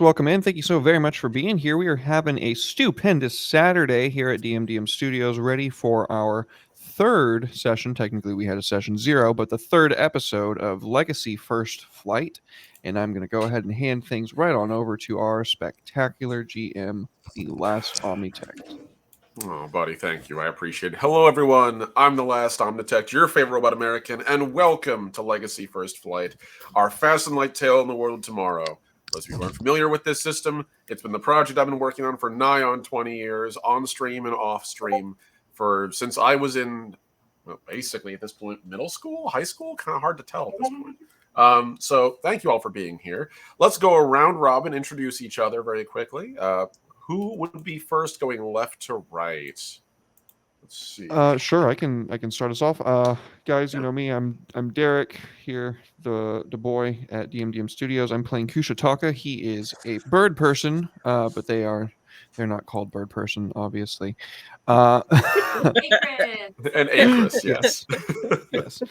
Welcome in. Thank you so very much for being here. We are having a stupendous Saturday here at DMDM Studios, ready for our third session. Technically, we had a session 0, but the third episode of Legacy First Flight. And I'm going to go ahead and hand things right on over to our spectacular GM, the last Omnitech. Oh, buddy, thank you. I appreciate it. Hello, everyone. I'm the last Omnitech, your favorite robot American, and welcome to Legacy First Flight, our fast and light tale in the world of tomorrow. Those of you who aren't familiar with this system, it's been the project I've been working on for nigh on 20 years, on stream and off stream, since I was in, basically at this point, middle school, high school? Kind of hard to tell at this point. So thank you all for being here. Let's go around robin, introduce each other very quickly. Who would be first, going left to right? Let's see. Sure, I can start us off. Guys, you know me. I'm Derek here, the boy at DMDM Studios. I'm playing Kushitaka. He is a bird person, but they're not called bird person, obviously. An acris, yes. Yes.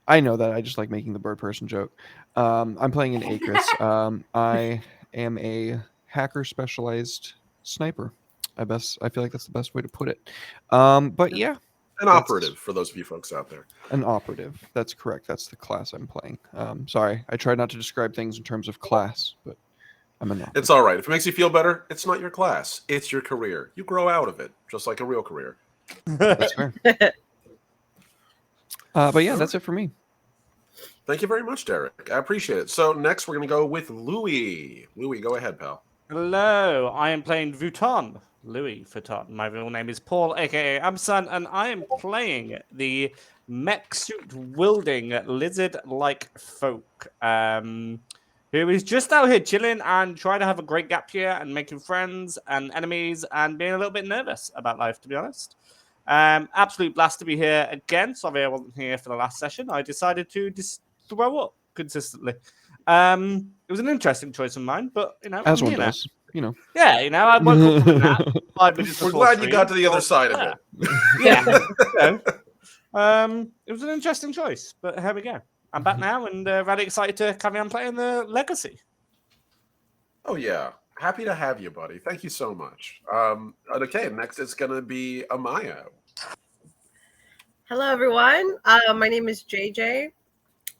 I know that. I just like making the bird person joke. I'm playing an acris. I am a hacker specialized sniper. I feel like that's the best way to put it. But yeah. An operative, for those of you folks out there. An operative. That's correct. That's the class I'm playing. Sorry, I try not to describe things in terms of class, but I'm an operative. It's all right. If it makes you feel better, it's not your class. It's your career. You grow out of it, just like a real career. That's fair. But yeah, that's it for me. Thank you very much, Derek. I appreciate it. So next we're going to go with Louis. Louis, go ahead, pal. Hello, I am playing Vuitton. Louis Vuitton. My real name is Paul, aka Amsan, and I am playing the mech suit wielding lizard-like folk, who is just out here chilling and trying to have a great gap year and making friends and enemies and being a little bit nervous about life, to be honest. Absolute blast to be here again. Sorry I wasn't here for the last session. I decided to just throw up consistently. It was an interesting choice of mine, but as one does. Yeah, I woke up from that 5 minutes We're before glad stream. you got to the other side of it. Yeah. It was an interesting choice, but here we go. I'm back now and really excited to carry on playing the Legacy. Oh, yeah. Happy to have you, buddy. Thank you so much. Okay, next it's going to be Amaya. Hello, everyone. My name is JJ.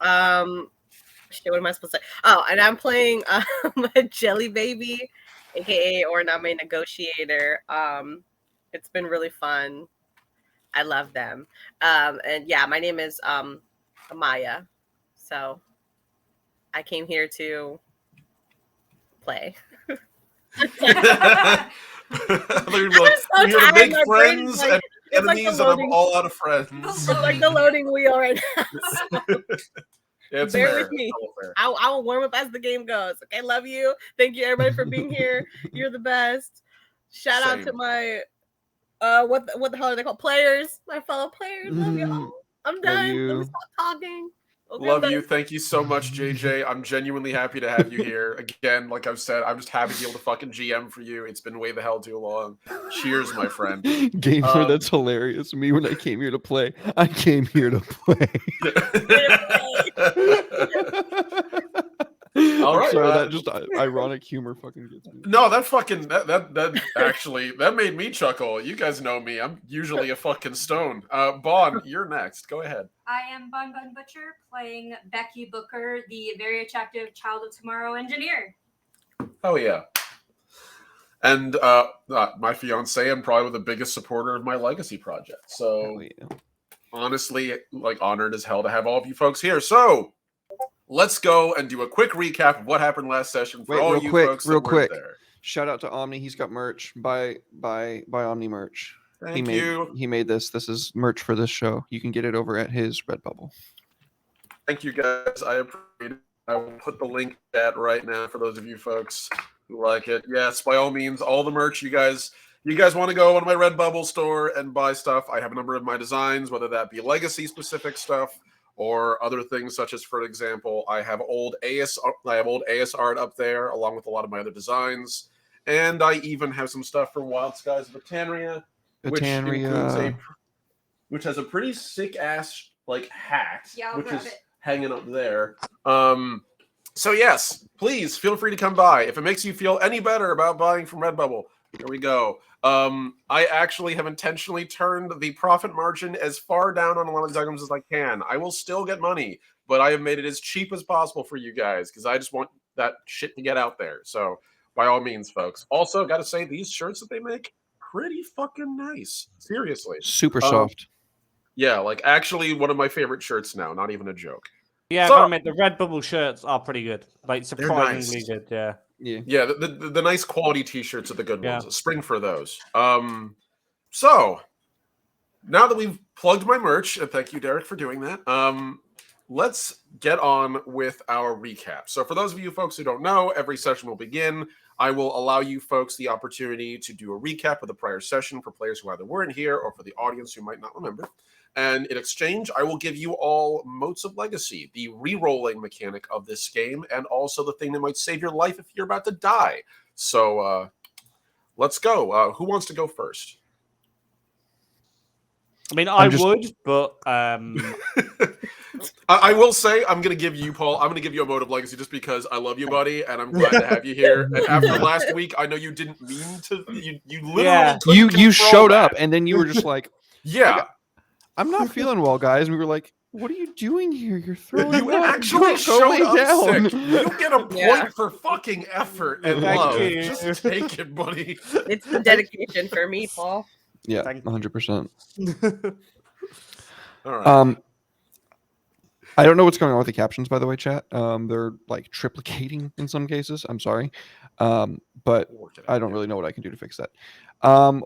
What am I supposed to say? Oh, and I'm playing a Jelly Baby, aka Orname Negotiator. It's been really fun. I love them. And yeah, my name is Amaya. So I came here to play. We're here to make friends and enemies, and I'm all out of friends. It's like the loading wheel right now. It's Bear fair. with me. I will warm up as the game goes. Okay, love you. Thank you, everybody, for being here. You're the best. Shout out to my what the hell are they called? Players, my fellow players. Love y'all. I'm done. Let me stop talking. Okay, love you. Thank you so much, JJ. I'm genuinely happy to have you here. Again, like I've said, I'm just happy to be able to fucking GM for you. It's been way the hell too long. Cheers, my friend. Gamer, that's hilarious. Me, when I came here to play, I came here to play. All right. Sorry, that just ironic humor fucking gets me. No, that actually that made me chuckle. You guys know me. I'm usually a fucking stone. Bon, you're next. Go ahead. I am Bon Butcher, playing Becky Booker, the very attractive Child of Tomorrow engineer. Oh yeah. And my fiance, I'm probably the biggest supporter of my Legacy project. So honestly, like, honored as hell to have all of you folks here. So let's go and do a quick recap of what happened last session for all you folks. Real quick. Shout out to Omni. He's got merch. Buy Omni merch. Thank you. He made this. This is merch for this show. You can get it over at his Redbubble. Thank you, guys. I appreciate it. I will put the link to that right now for those of you folks who like it. Yes, by all means, all the merch you guys want to go on my Redbubble store and buy stuff. I have a number of my designs, whether that be Legacy specific stuff or other things, such as, for example, I have old AS art up there, along with a lot of my other designs, and I even have some stuff from Wild Skies of Batanria, which has a pretty sick ass hat, which is hanging up there. So yes, please feel free to come by. If it makes you feel any better about buying from Redbubble, here we go. I actually have intentionally turned the profit margin as far down on a lot of these items as I can. I will still get money, but I have made it as cheap as possible for you guys because I just want that shit to get out there. So by all means, folks. Also, got to say these shirts that they make, pretty fucking nice. Seriously. Super soft. Yeah, like actually one of my favorite shirts now. Not even a joke. Yeah, So- I gotta admit, the Redbubble shirts are pretty good. Like, surprisingly nice. good, yeah. Yeah. Yeah, the nice quality T-shirts are the good Yeah. ones. Spring for those. So now that we've plugged my merch, and thank you, Derek, for doing that. Let's get on with our recap. So for those of you folks who don't know, every session will begin. I will allow you folks the opportunity to do a recap of the prior session for players who either weren't here or for the audience who might not remember. And in exchange, I will give you all Motes of Legacy, the re-rolling mechanic of this game, and also the thing that might save your life if you're about to die. So let's go. Who wants to go first? I mean, I just- would, but I will say I'm going to give you, Paul, I'm going to give you a Mote of Legacy just because I love you, buddy, and I'm glad to have you here. And after last week, I know you didn't mean to. You literally Yeah. couldn't You control showed that. up, and then you were just like, Yeah. I'm not feeling well, guys. And we were like, what are you doing here? You're throwing You up. actually Go showed lay up down." sick. You get a point Yeah. for fucking effort and Thank love. you. Just take it, buddy. It's the dedication for me, Paul. Yeah, Thank- 100%. All right. I don't know what's going on with the captions, by the way, chat. They're like triplicating in some cases. I'm sorry. But We'll work it out, I don't yeah. really know what I can do to fix that.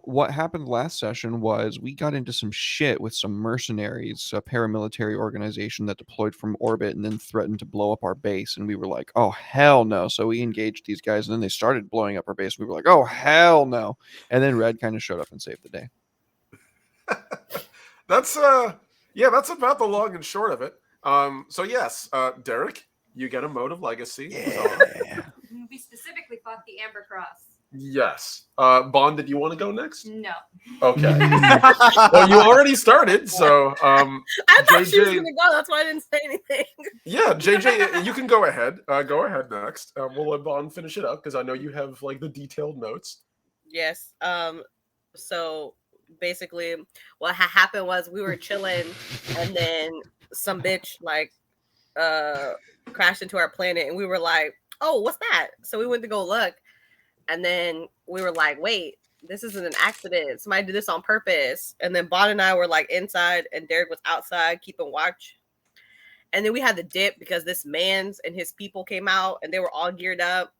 What happened last session was we got into some shit with some mercenaries, a paramilitary organization that deployed from orbit and then threatened to blow up our base. And we were like, oh, hell no. So we engaged these guys and then they started blowing up our base. We were like, oh, hell no. And then Red kind of showed up and saved the day. That's that's about the long and short of it. So yes, Derek, you get a Mote of Legacy. We specifically fought the Amber Cross. Yes. Bond, did you want to go next? No. Okay. Well, you already started, so I thought she was JJ gonna go. That's why I didn't say anything. yeah, JJ, you can go ahead. Go ahead next. We'll let Bond finish it up because I know you have like the detailed notes. Yes. So basically, what happened was we were chilling, and then some bitch like crashed into our planet, and we were like, "Oh, what's that?" So we went to go look, and then we were like, "Wait, this isn't an accident. Somebody did this on purpose." And then Bon and I were like inside, and Derek was outside keeping watch. And then we had the dip because this man's and his people came out, and they were all geared up,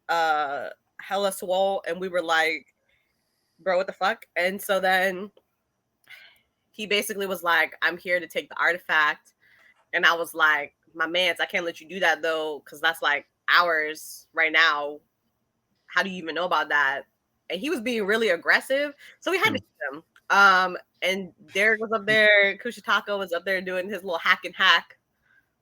hella swole, and we were like, bro, what the fuck? And so then he basically was like, I'm here to take the artifact. And I was like, my mans, I can't let you do that though, because that's like ours right now. How do you even know about that? And he was being really aggressive. So we had to shoot him. And Derek was up there, Kushitaka was up there doing his little hack and hack.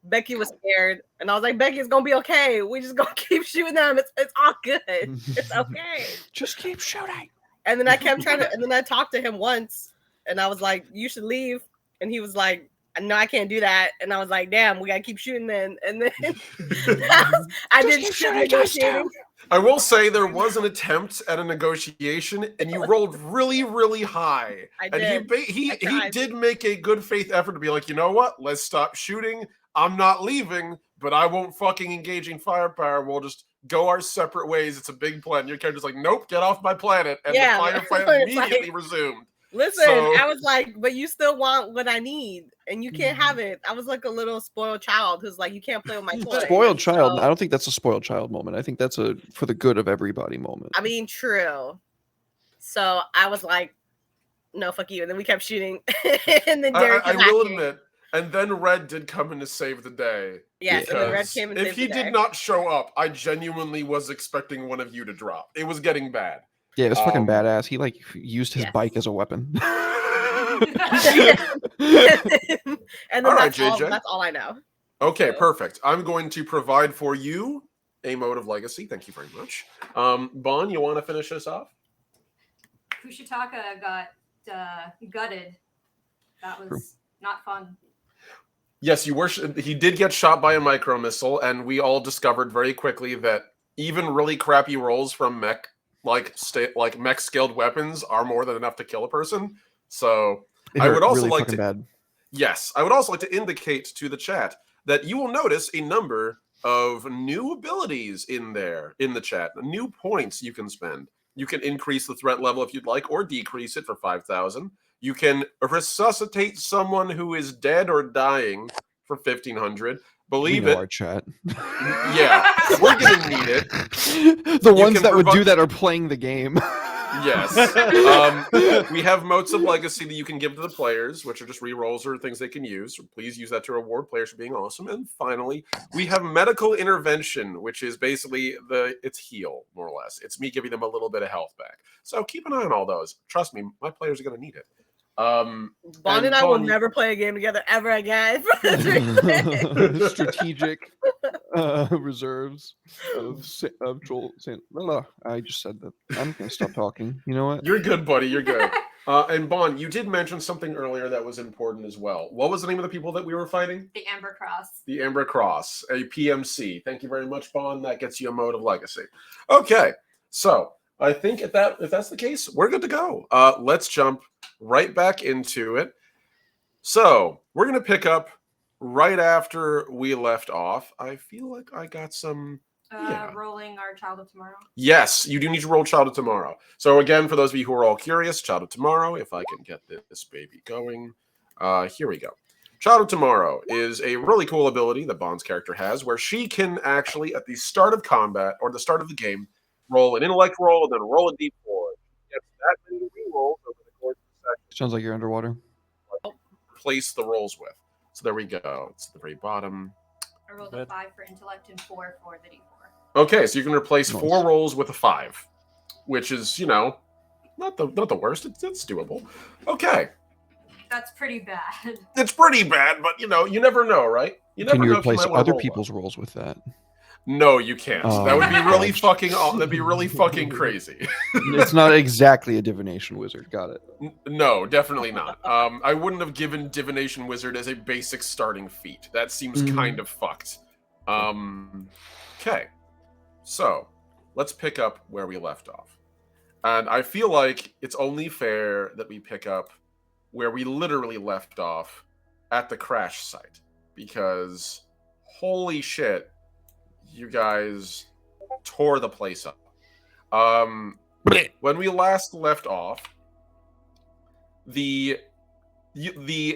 Becky was scared, and I was like, Becky, it's gonna be okay. We just gonna keep shooting them. It's all good. It's okay. Just keep shooting. And then I kept trying to, and then I talked to him once, and I was like, you should leave. And he was like, no, I can't do that. And I was like, damn, we gotta keep shooting then. And then I Just did keep shit shooting, just negotiating. I will say there was an attempt at a negotiation, and you rolled really, really high. I And did. he I tried. did make a good faith effort to be like, you know what? Let's stop shooting. I'm not leaving, but I won't fucking engage in firepower. We'll just go our separate ways. It's a big plan. Your character's like, nope, get off my planet. And Yeah, the firefight it's like- immediately resumed. Listen, So- I was like, but you still want what I need, and you can't have it. I was like a little spoiled child who's like, you can't play with my toys. Spoiled child. So, I don't think that's a spoiled child moment. I think that's a for the good of everybody moment. I mean, true. So I was like, no, fuck you. And then we kept shooting. And then Derek I was will hacking. admit, and then Red did come in to save the day. Yes, and then Red because came and if saved he the day. did not show up, I genuinely was expecting one of you to drop. It was getting bad. Yeah, it was fucking Um, badass. He like used his Yes. bike as a weapon. And then All right, that's all, JJ. that's all I know. Okay, So- perfect. I'm going to provide for you a Mote of Legacy. Thank you very much. Bon, you want to finish us off? Kushitaka got gutted. That was not fun. Yes, you were. He did get shot by a micro missile, and we all discovered very quickly that even really crappy rolls from mech, like mech scaled weapons, are more than enough to kill a person. So It I hurt would also really like fucking to. bad. Yes, I would also like to indicate to the chat that you will notice a number of new abilities in there in the chat, new points you can spend. You can increase the threat level if you'd like, or decrease it for 5,000. You can resuscitate someone who is dead or dying for 1,500. We Believe know it. our chat. Yeah, we're gonna need it. The You ones can that would do provoke- that are playing the game. Yes. We have Motes of Legacy that you can give to the players, which are just rerolls or things they can use. Please use that to reward players for being awesome. And finally, we have Medical Intervention, which is basically it's heal, more or less. It's me giving them a little bit of health back. So keep an eye on all those. Trust me, my players are going to need it. Bond and and I will Bond- never play a game together ever again. For this reason. Strategic reserves of Joel. I just said that. I'm gonna stop talking. You know what? You're good, buddy. You're good. And Bond, you did mention something earlier that was important as well. What was the name of the people that we were fighting? The Amber Cross. The Amber Cross, a PMC. Thank you very much, Bond. That gets you a Mode of Legacy. Okay, so I think if that's the case, we're good to go. Let's jump right back into it. So we're gonna pick up right after we left off. I feel like I got some. Yeah. Rolling our Child of Tomorrow. Yes, you do need to roll Child of Tomorrow. So again, for those of you who are all curious, Child of Tomorrow, if I can get this baby going. Here we go. Child of Tomorrow is a really cool ability that Bond's character has, where she can actually, at the start of combat or the start of the game, roll an intellect roll and then roll a d4. Gets that many re-rolls over the course of the session. Sounds like you're underwater. Place the rolls with. So there we go. It's at the very bottom. I rolled a 5 for intellect and 4 for the D4. Okay, so you can replace Nice. 4 rolls with a 5, which is, not the worst. It's doable. Okay. That's pretty bad. It's pretty bad, but you never know, right? You never Can you know if replace might wanna other roll people's roles with that? one. No, you can't. Oh, that would be really gosh. fucking. That'd be really fucking crazy. It's not exactly a divination wizard. Got it. No, definitely not. I wouldn't have given Divination Wizard as a basic starting feat. That seems kind of fucked. Okay, so let's pick up where we left off, and I feel like it's only fair that we pick up where we literally left off at the crash site, because holy shit, you guys tore the place up. When we last left off, the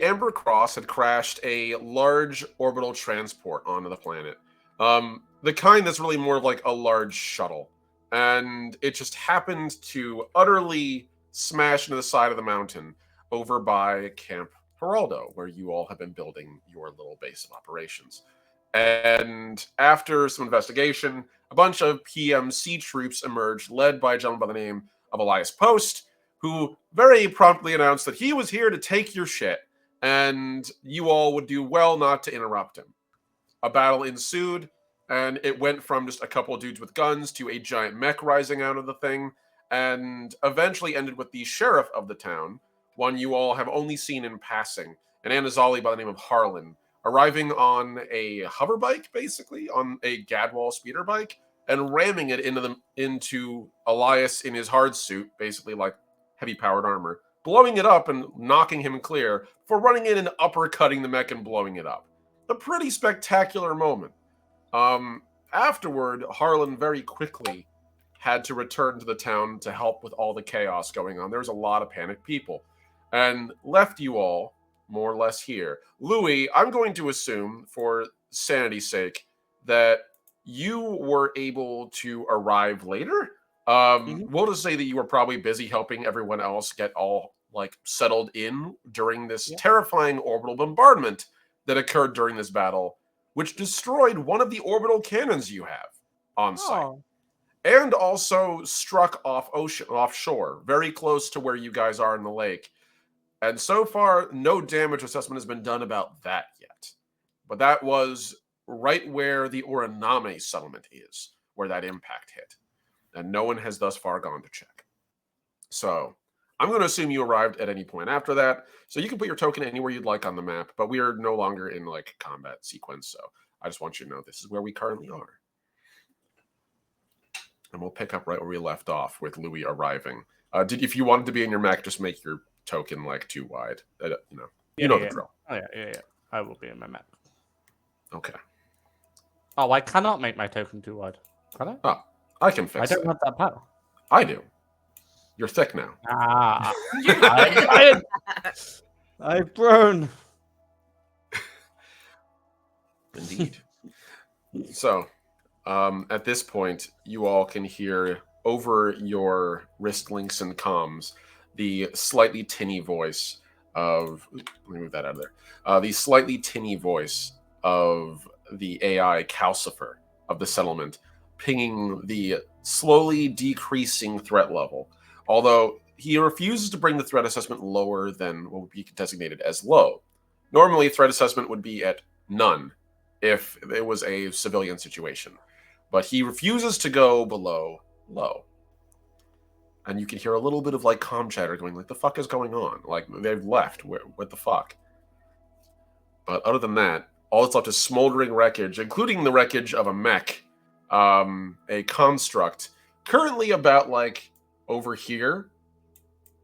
Amber Cross had crashed a large orbital transport onto the planet. The kind that's really more of like a large shuttle. And it just happened to utterly smash into the side of the mountain over by Camp Geraldo, where you all have been building your little base of operations. And after some investigation, a bunch of PMC troops emerged, led by a gentleman by the name of Elias Post, who very promptly announced that he was here to take your shit, and you all would do well not to interrupt him. A battle ensued, and it went from just a couple of dudes with guns to a giant mech rising out of the thing, and eventually ended with the sheriff of the town, one you all have only seen in passing, an Anazali by the name of Harlan, arriving on a hover bike, basically, on a Gadwall speeder bike, and ramming it into Elias in his hard suit, basically like heavy-powered armor, blowing it up and knocking him clear for running in and uppercutting the mech and blowing it up. A pretty spectacular moment. Afterward, Harlan very quickly had to return to the town to help with all the chaos going on. There was a lot of panicked people, and left you all more or less here. Louis, I'm going to assume, for sanity's sake, that you were able to arrive later. We'll just say that you were probably busy helping everyone else get all settled in during this terrifying orbital bombardment that occurred during this battle, which destroyed one of the orbital cannons you have on site. Oh, And also struck offshore, very close to where you guys are in the lake. And so far, no damage assessment has been done about that yet. But that was right where the Uraname settlement is, where that impact hit. And no one has thus far gone to check. So, I'm going to assume you arrived at any point after that. So you can put your token anywhere you'd like on the map, but we are no longer in like combat sequence. So I just want you to know this is where we currently are. And we'll pick up right where we left off with Louis arriving. If you wanted to be in your mech, just make your token like too wide. You know the drill. Oh yeah. I will be in my map. Okay. Oh, I cannot make my token too wide. Can I? Oh, I can I fix don't it. have that power. I do. You're thick now. Ah, I've grown. Indeed. So, at this point, you all can hear over your wrist links and comms the slightly tinny voice of. Let me move that out of there. The slightly tinny voice of the AI Calcifer of the settlement, pinging the slowly decreasing threat level. Although he refuses to bring the threat assessment lower than what would be designated as low. Normally, threat assessment would be at none if it was a civilian situation. But he refuses to go below low. And you can hear a little bit of like comm chatter going like, the fuck is going on? Like, they've left. What the fuck? But other than that, all that's left is smoldering wreckage, including the wreckage of a mech, a construct, currently about like over here,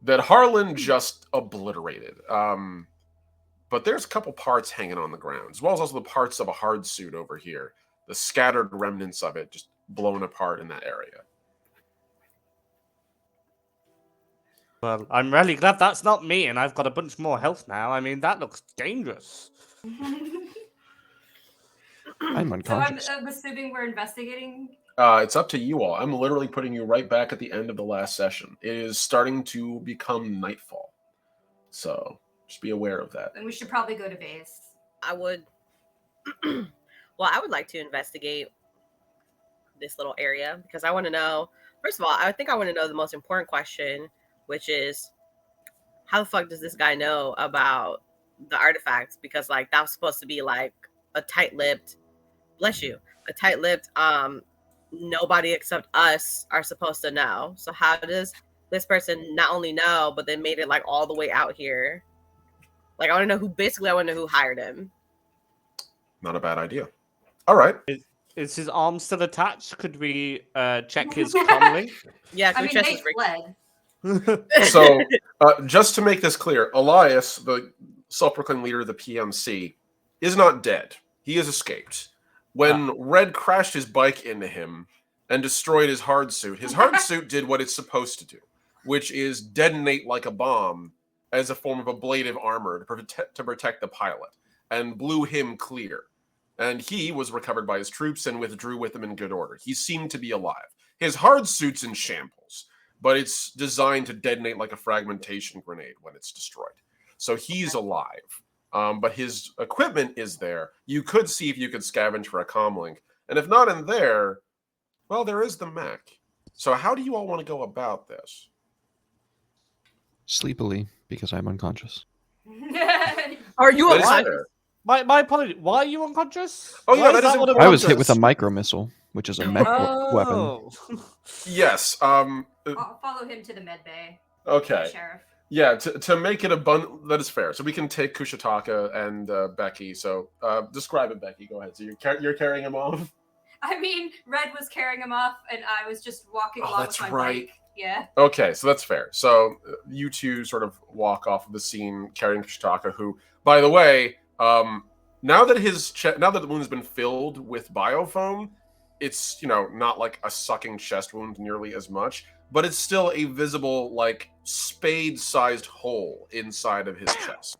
that Harlan just obliterated. But there's a couple parts hanging on the ground, as well as also the parts of a hard suit over here. The scattered remnants of it just blown apart in that area. Well, I'm really glad that's not me, and I've got a bunch more health now. I mean, that looks dangerous. I'm So unconscious. I'm assuming we're investigating. It's up to you all. I'm literally putting you right back at the end of the last session. It is starting to become nightfall. So just be aware of that. And we should probably go to base. I would. Well, I would like to investigate this little area because I want to know. First of all, I think I want to know the most important question, which is, how the fuck does this guy know about the artifacts? Because like that was supposed to be like a tight-lipped, bless you, a tight-lipped. Nobody except us are supposed to know. So how does this person not only know, but then made it like all the way out here? Like I want to know who. Basically, I want to know who hired him. Not a bad idea. All right. Is his arm still attached? Could we check his comm link? Yeah, I we mean, trust they his freak. fled. So just to make this clear, Elias, the self-proclaimed leader of the PMC, is not dead. He has escaped. When Red crashed his bike into him and destroyed his hard suit did what it's supposed to do, which is detonate like a bomb as a form of ablative armor to protect the pilot, and blew him clear. And he was recovered by his troops and withdrew with them in good order. He seemed to be alive. His hard suit's in shambles, but it's designed to detonate like a fragmentation grenade when it's destroyed. So he's alive. But his equipment is there. You could see if you could scavenge for a comm link. And if not in there, well, there is the mech. So how do you all want to go about this? Sleepily, because I'm unconscious. Are you That is alive? fair. My apology. Why are you unconscious? Oh, yeah, Why that is what it I was hit was? with a micro missile, which is a mech weapon. Oh. Yes. I'll follow him to the med bay. Okay. Sheriff. Yeah, to make it that is fair. So we can take Kushataka and Becky. So describe it, Becky. Go ahead. So you're carrying him off? I mean, Red was carrying him off, and I was just walking along that's with my right. bike. Yeah. Okay, so that's fair. So you two sort of walk off of the scene carrying Kushataka, who, by the way, now that the wound has been filled with biofoam, it's not like a sucking chest wound nearly as much, but it's still a visible like spade-sized hole inside of his chest.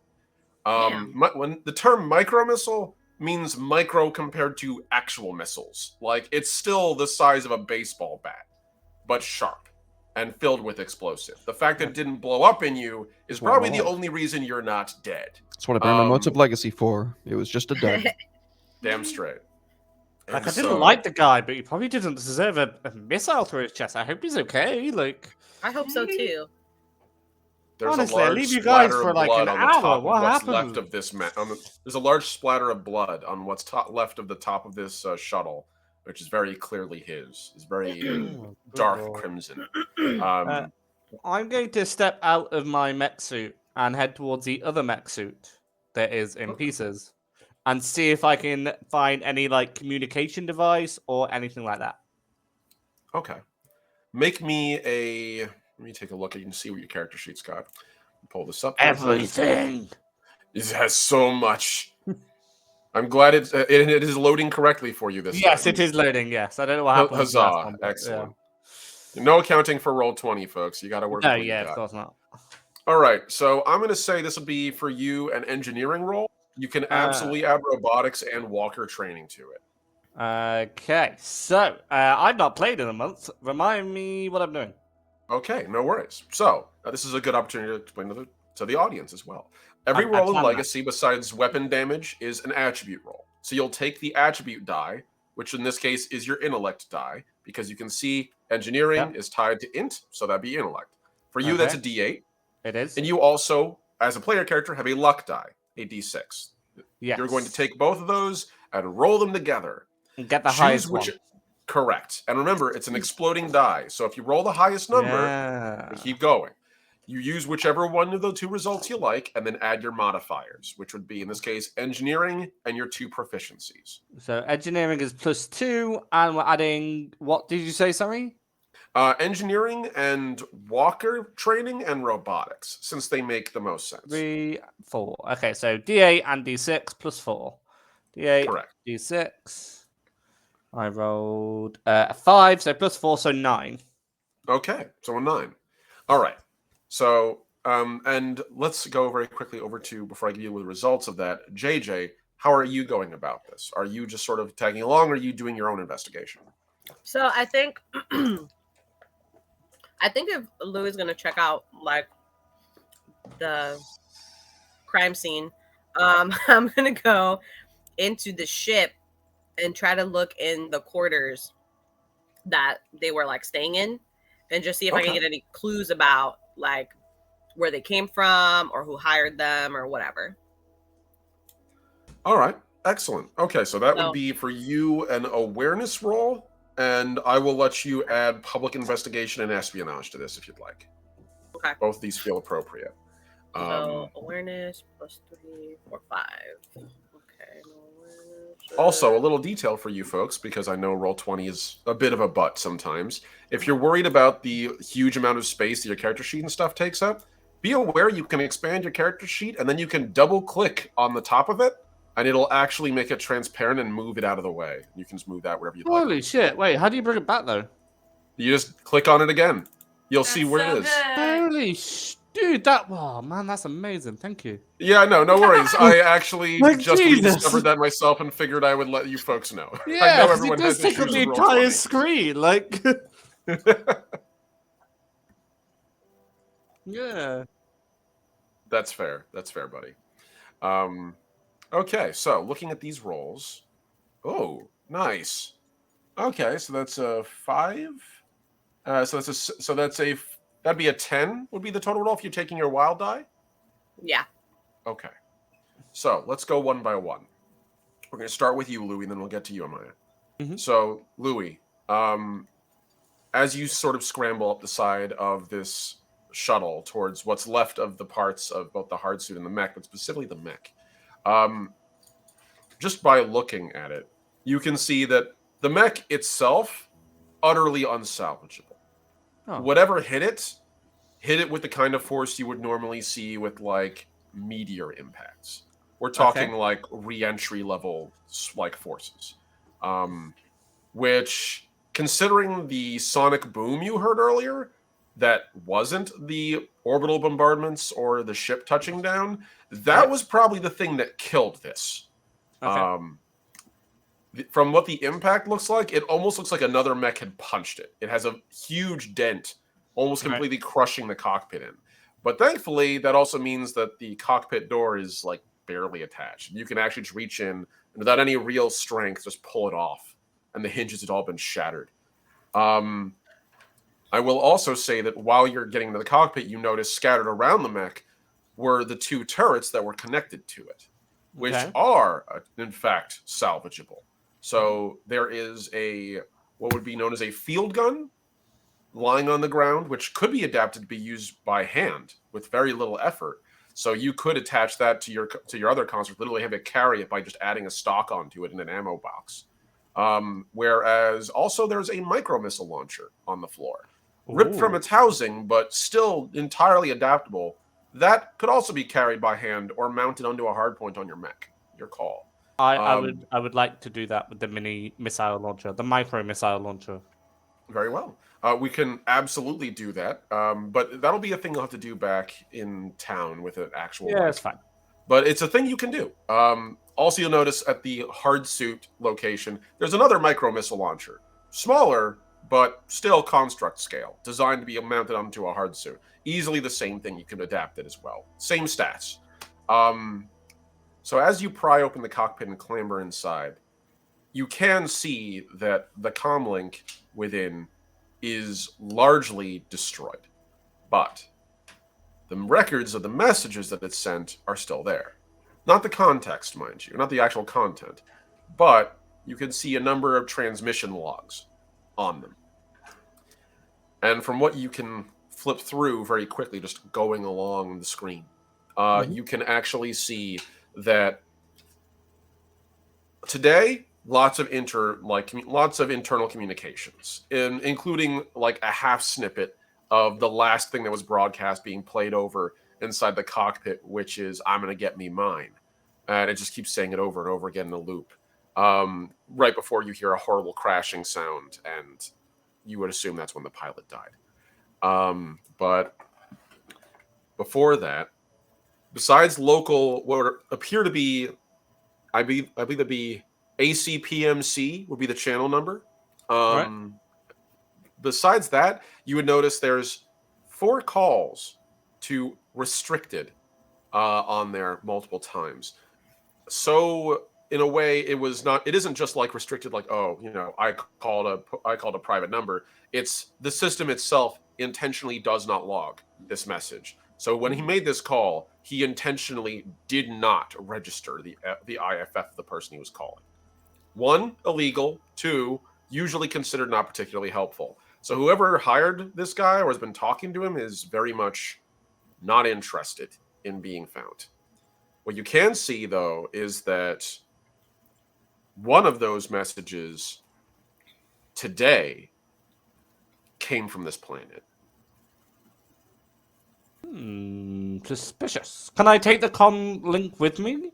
When the term micro missile means micro compared to actual missiles, like it's still the size of a baseball bat, but sharp and filled with explosive. The fact that it didn't blow up in you is probably the only reason you're not dead. That's what I burned my Motes of Legacy for. It was just a dud. Damn straight. Like, And I didn't like the guy, but he probably didn't deserve a missile through his chest. I hope he's okay. Like, I hope so too. There's honestly, a I large leave you guys splatter for of like blood an on the top hour. of What what's happened? left of this there's a large splatter of blood on what's left of the top of this shuttle, which is very clearly his. It's very Oh, good dark lord. crimson. I'm going to step out of my mech suit and head towards the other mech suit that is in Okay. pieces, and see if I can find any like communication device or anything like that. Okay. Make me a. Let me take a look. You can see what your character sheet's got. Pull this up. Everything. It has so much. I'm glad it is loading correctly for you this Yes, time. it is loading. Yes, I don't know what happened. with the last Huzzah! one, but, Excellent. No accounting for roll 20, folks. You got to work No, with what you yeah, of got. course not. All right, so I'm going to say this will be for you an engineering role. You can absolutely add robotics and walker training to it. Okay, so I've not played in a month. Remind me what I'm doing. Okay, no worries. So this is a good opportunity to explain to the audience as well. Every I roll in planned that. Legacy besides weapon damage is an attribute roll. So you'll take the attribute die, which in this case is your intellect die, because you can see engineering is tied to int, so that'd be intellect. For you, that's a Okay. D8. It is. And you also, as a player character, have a luck die, a D6. Yes. You're going to take both of those and roll them together. And get the highest one. Correct. And remember, it's an exploding die. So if you roll the highest number, Yeah. you keep going. You use whichever one of the two results you like, and then add your modifiers, which would be, in this case, engineering and your 2 proficiencies. So engineering is +2, and we're adding what did you say? Sorry. Engineering and walker training and robotics, since they make the most sense. 3, 4. Okay, so D8 and D6 +4. D8, Correct. D6. I rolled a 5, so +4, so 9. Okay, so a 9. All right. So, and let's go very quickly over to, before I give you the results of that, JJ, how are you going about this? Are you just sort of tagging along, or are you doing your own investigation? So I think if Louis is gonna check out like the crime scene, I'm gonna go into the ship and try to look in the quarters that they were like staying in, and just see if I can Okay. get any clues about like where they came from or who hired them or whatever. All right, excellent. Okay, so that So- would be for you an awareness roll, and I will let you add public investigation and espionage to this if you'd like. Okay. Both of these feel appropriate. So awareness +3, 4, 5. Okay. Also, a little detail for you folks, because I know Roll20 is a bit of a butt sometimes. If you're worried about the huge amount of space that your character sheet and stuff takes up, be aware you can expand your character sheet, and then you can double-click on the top of it, and it'll actually make it transparent and move it out of the way. You can just move that wherever you'd like. Holy shit! Wait, how do you bring it back though? You just click on it again. You'll see That's where so it is. good. Holy dude, that oh man, that's amazing. Thank you. Yeah, no worries. I actually Like just Jesus. rediscovered that myself and figured I would let you folks know. I Yeah, know 'cause everyone it has does take up issues the with entire Roll20. screen. Like, yeah. That's fair. That's fair, buddy. Okay, so looking at these rolls. Oh, nice. Okay, so that's a 5. That'd be a 10 would be the total roll if you're taking your wild die. Yeah. Okay. So let's go one by one. We're going to start with you, Louis, and then we'll get to you, Amaya. Mhm. So, Louis, as you sort of scramble up the side of this shuttle towards what's left of the parts of both the hard suit and the mech, but specifically the mech, just by looking at it, you can see that the mech itself, utterly unsalvageable. Oh. Whatever hit it with the kind of force you would normally see with like meteor impacts. We're talking like re-entry level like forces, which, considering the sonic boom you heard earlier, that wasn't the orbital bombardments or the ship touching down. That was probably the thing that killed this. Okay. From what the impact looks like, it almost looks like another mech had punched it. It has a huge dent, almost completely crushing the cockpit in. But thankfully, that also means that the cockpit door is like barely attached. You can actually just reach in and without any real strength, just pull it off. And the hinges had all been shattered. I will also say that while you're getting into the cockpit, you notice scattered around the mech were the 2 turrets that were connected to it, which are, in fact, salvageable. So there is what would be known as a field gun, lying on the ground, which could be adapted to be used by hand with very little effort. So you could attach that to your other construct, literally have it carry it by just adding a stock onto it in an ammo box. Whereas also there's a micro missile launcher on the floor, ripped from Ooh. its housing, but still entirely adaptable. That could also be carried by hand or mounted onto a hardpoint on your mech. Your call. I would like to do that with the mini missile launcher, the micro missile launcher. Very well. We can absolutely do that, but that'll be a thing you'll have to do back in town with an actual. Yeah, it's fine. But it's a thing you can do. Also, you'll notice at the hard suit location, there's another micro missile launcher, smaller but still construct scale, designed to be mounted onto a hard suit. Easily the same thing. You can adapt it as well. Same stats. So as you pry open the cockpit and clamber inside, you can see that the comlink within is largely destroyed. But the records of the messages that it sent are still there. Not the context, mind you, not the actual content, but you can see a number of transmission logs on them. And from what you can flip through very quickly, just going along the screen, you can actually see that today lots of internal communications, including like a half snippet of the last thing that was broadcast being played over inside the cockpit, which is "I'm gonna get me mine," and it just keeps saying it over and over again in a loop. Right before you hear a horrible crashing sound, and you would assume that's when the pilot died. But before that, besides local, what appear to be, I believe to be ACPMC would be the channel number. Right. Besides that, you would notice there's 4 calls to restricted on there multiple times. So in a way, it isn't just like restricted, like, oh, I called a private number. It's the system itself intentionally does not log this message. So when he made this call, he intentionally did not register the IFF of the person he was calling. 1, illegal. 2, usually considered not particularly helpful. So whoever hired this guy or has been talking to him is very much not interested in being found. What you can see, though, is that one of those messages today came from this planet. Suspicious. Can I take the com link with me?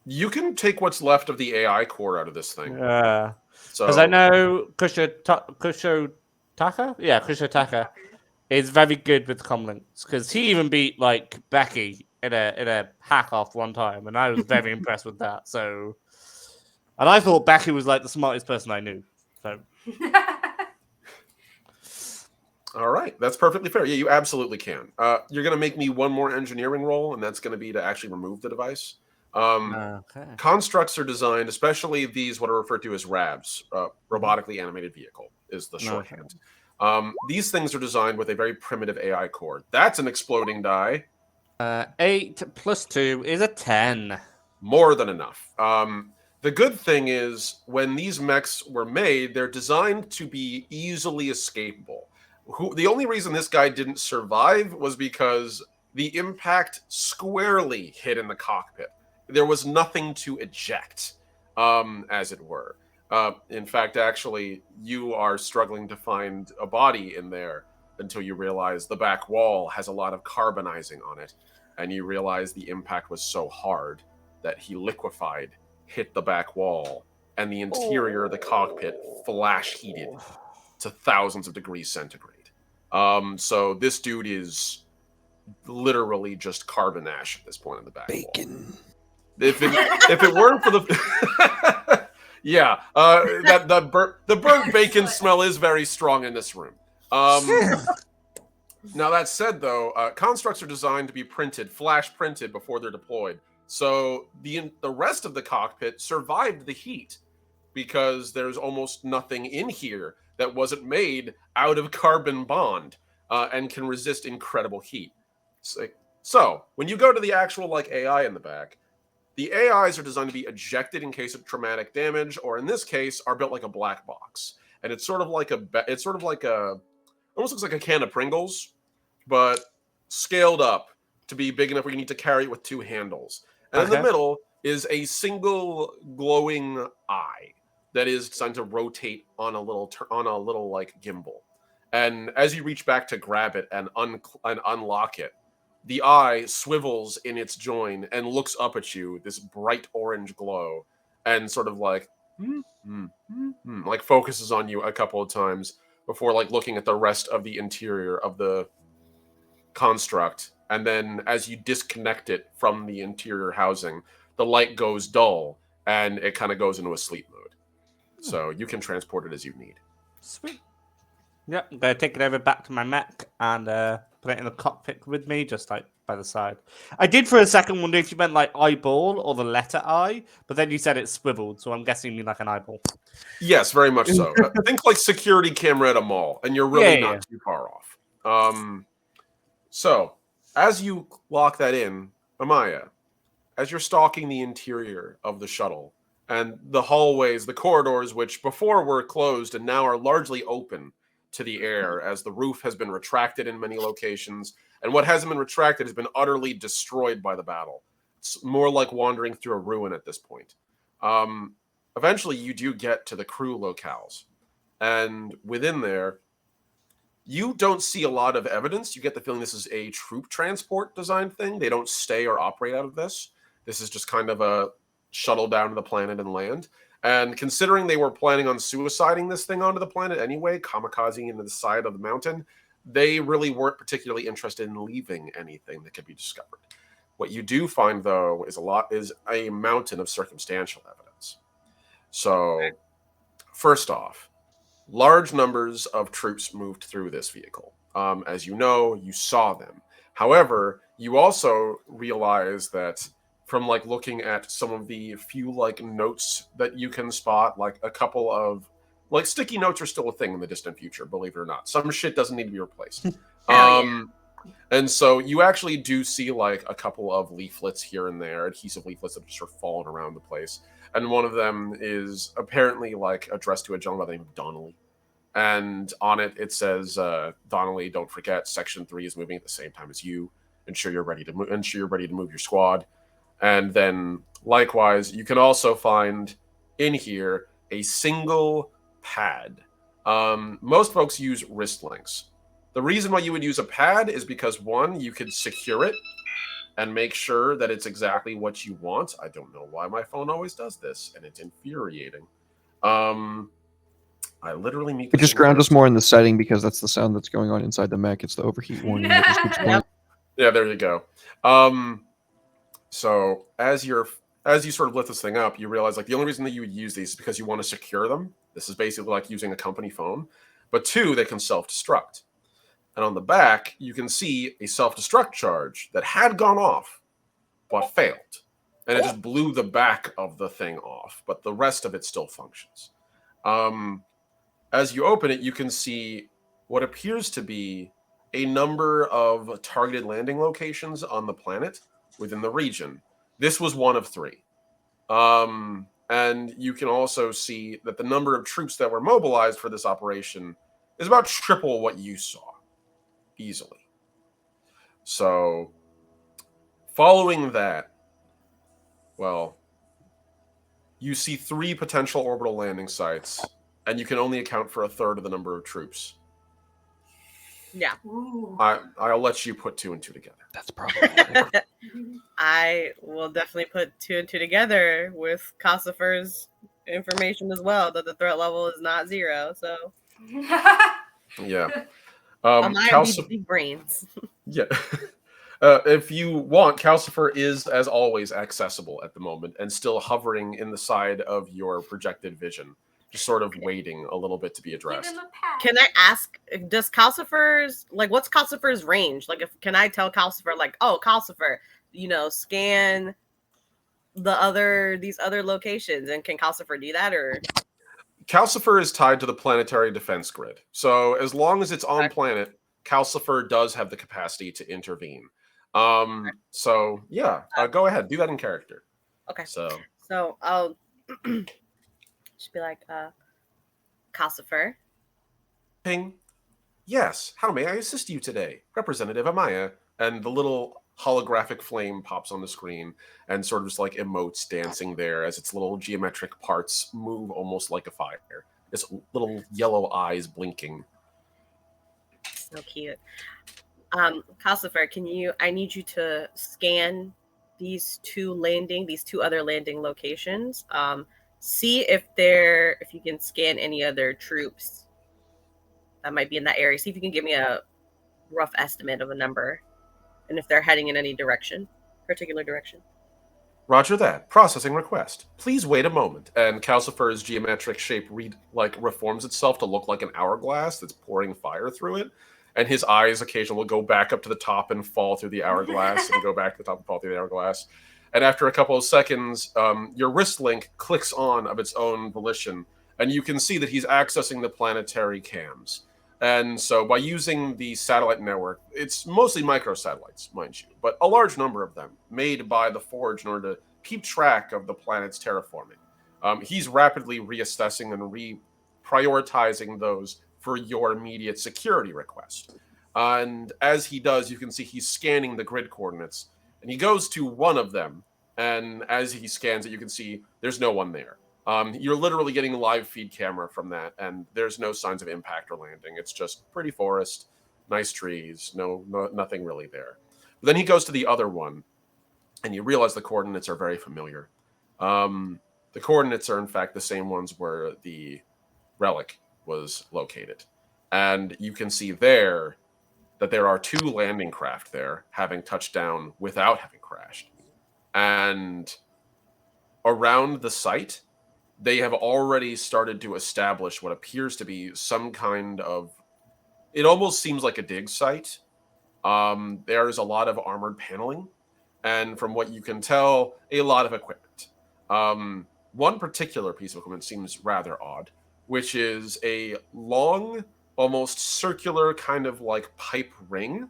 You can take what's left of the AI core out of this thing. Yeah. So Because I know Kusho Taka is very good with comlinks, because he even beat like Becky in a hack off one time, and I was very impressed with that. So, and I thought Becky was like the smartest person I knew. So, all right, that's perfectly fair. Yeah, you absolutely can. You're going to make me one more engineering roll, and that's going to be to actually remove the device. okay. Constructs are designed, especially these what are referred to as RAVs, robotically animated vehicle is the shorthand. These things are designed with a very primitive AI core. That's an exploding die. 8 plus 2 is a 10. More than enough. The good thing is when these mechs were made, they're designed to be easily escapable. The only reason this guy didn't survive was because the impact squarely hit in the cockpit. There was nothing to eject, as it were. In fact, actually, you are struggling to find a body in there until you realize the back wall has a lot of carbonizing on it. And you realize the impact was so hard that he liquefied, hit the back wall, and the interior of the cockpit flash heated to thousands of degrees centigrade. So this dude is literally just carbon ash at this point in the back Bacon. wall. If it weren't for the yeah, the burnt bacon smell is very strong in this room. Now that said, though, constructs are designed to be printed, flash printed before they're deployed. So the rest of the cockpit survived the heat because there's almost nothing in here that wasn't made out of carbon bond and can resist incredible heat. So when you go to the actual like AI in the back, the AIs are designed to be ejected in case of traumatic damage, or in this case, are built like a black box. And it's sort of like a almost looks like a can of Pringles, but scaled up to be big enough where you need to carry it with two handles. And in the Okay. middle is a single glowing eye that is designed to rotate on a little like gimbal. And as you reach back to grab it and unlock it, the eye swivels in its join and looks up at you, this bright orange glow, and sort of like like focuses on you a couple of times before like looking at the rest of the interior of the construct. And then as you disconnect it from the interior housing, the light goes dull and it kind of goes into a sleep mode. So you can transport it as you need. Sweet. Yep, I'm gonna take it over back to my mech and put it in the cockpit with me, just like by the side. I did for a second wonder if you meant like eyeball or the letter I, but then you said it swiveled, so I'm guessing you mean like an eyeball. Yes, very much so. Think like security camera at a mall, and you're really not too far off. So as you lock that in, Amaya, as you're stalking the interior of the shuttle and the hallways, the corridors, which before were closed and now are largely open to the air as the roof has been retracted in many locations, and what hasn't been retracted has been utterly destroyed by the battle. It's more like wandering through a ruin at this point. Eventually, you do get to the crew locales, and within there, you don't see a lot of evidence. You get the feeling this is a troop transport design thing. They don't stay or operate out of this. This is just kind of a shuttle down to the planet and land. And considering they were planning on suiciding this thing onto the planet anyway, kamikazing into the side of the mountain, they really weren't particularly interested in leaving anything that could be discovered. What you do find, though, is a mountain of circumstantial evidence. So, first off, large numbers of troops moved through this vehicle. As you know, you saw them. However, you also realize that from like looking at some of the few like notes that you can spot, like a couple of like sticky notes are still a thing in the distant future, believe it or not. Some shit doesn't need to be replaced. And so you actually do see like a couple of leaflets here and there, adhesive leaflets that have just sort of fallen around the place. And one of them is apparently like addressed to a gentleman by the name of Donnelly. And on it, it says, Donnelly, don't forget, Section 3 is moving at the same time as you. Ensure you're ready to move your squad. And then, likewise, you can also find in here a single pad. Most folks use wrist links. The reason why you would use a pad is because, one, you could secure it and make sure that it's exactly what you want. I don't know why my phone always does this, and it's infuriating. I literally meet. It just grounds us more in the setting because that's the sound that's going on inside the mech. It's the overheat warning that just keeps playing. Yeah, there you go. So as you sort of lift this thing up, you realize like the only reason that you would use these is because you want to secure them. This is basically like using a company phone. But two, they can self-destruct. And on the back, you can see a self-destruct charge that had gone off, but failed. And it just blew the back of the thing off, but the rest of it still functions. As you open it, you can see what appears to be a number of targeted landing locations on the planet within the region. This was one of 3. And you can also see that the number of troops that were mobilized for this operation is about triple what you saw, easily. So, following that, well, you see 3 potential orbital landing sites, and you can only account for a third of the number of troops. Yeah. Ooh. I'll let you put 2 and 2 together. That's probably I will definitely put 2 and 2 together with Cossifer's information as well, that the threat level is not 0. So Yeah. Amaya be big brains. Yeah. If you want, Calcifer is, as always, accessible at the moment and still hovering in the side of your projected vision, just sort of waiting a little bit to be Give addressed. him a pat. Can I ask, does Calcifer's, like, what's Calcifer's range? Like, can I tell Calcifer, like, oh, Calcifer, scan these other locations, and can Calcifer do that, or? Calcifer is tied to the planetary defense grid. So as long as it's on planet, Calcifer does have the capacity to intervene. So yeah, go ahead, do that in character. Okay. So I'll just be like, Calcifer. ping. Yes, how may I assist you today? Representative Amaya. And the little holographic flame pops on the screen and sort of just like emotes dancing there as its little geometric parts move almost like a fire. Its little yellow eyes blinking. So cute. Calcifer, I need you to scan these two other landing locations. See if you can scan any other troops that might be in that area. See if you can give me a rough estimate of a number and if they're heading in any particular direction. Roger that. Processing request. Please wait a moment. And Calcifer's geometric shape reforms itself to look like an hourglass that's pouring fire through it. And his eyes occasionally will go back up to the top and fall through the hourglass and go back to the top and fall through the hourglass. And after a couple of seconds, your wrist link clicks on of its own volition, and you can see that he's accessing the planetary cams. And so by using the satellite network, it's mostly microsatellites, mind you, but a large number of them made by the Forge in order to keep track of the planet's terraforming. He's rapidly reassessing and reprioritizing those for your immediate security request. And as he does, you can see he's scanning the grid coordinates, and he goes to one of them. And as he scans it, you can see there's no one there. You're literally getting a live feed camera from that, and there's no signs of impact or landing. It's just pretty forest, nice trees, nothing really there. But then he goes to the other one, and you realize the coordinates are very familiar. The coordinates are, in fact, the same ones where the relic was located. And you can see there that there are 2 landing craft there, having touched down without having crashed. And around the site, they have already started to establish what appears to be some kind of... It almost seems like a dig site. There's a lot of armored paneling, and from what you can tell, a lot of equipment. One particular piece of equipment seems rather odd, which is a long, almost circular kind of like pipe ring,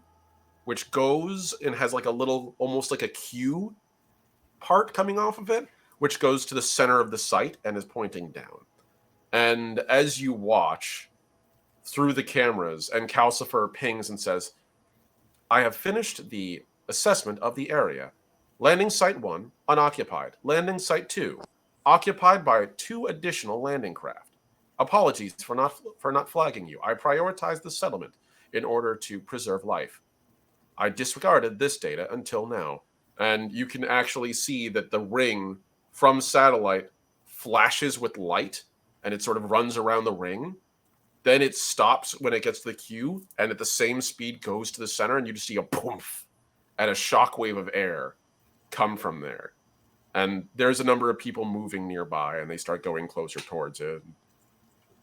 which goes and has like a little, almost like a Q part coming off of it, which goes to the center of the site and is pointing down. And as you watch through the cameras, and Calcifer pings and says, I have finished the assessment of the area. Landing Site 1, unoccupied. Landing Site 2, occupied by 2 additional landing craft. Apologies for not flagging you. I prioritized the settlement in order to preserve life. I disregarded this data until now. And you can actually see that the ring from satellite flashes with light, and it sort of runs around the ring. Then it stops when it gets to the Q, and at the same speed goes to the center, and you just see a poof and a shockwave of air come from there. And there's a number of people moving nearby, and they start going closer towards it.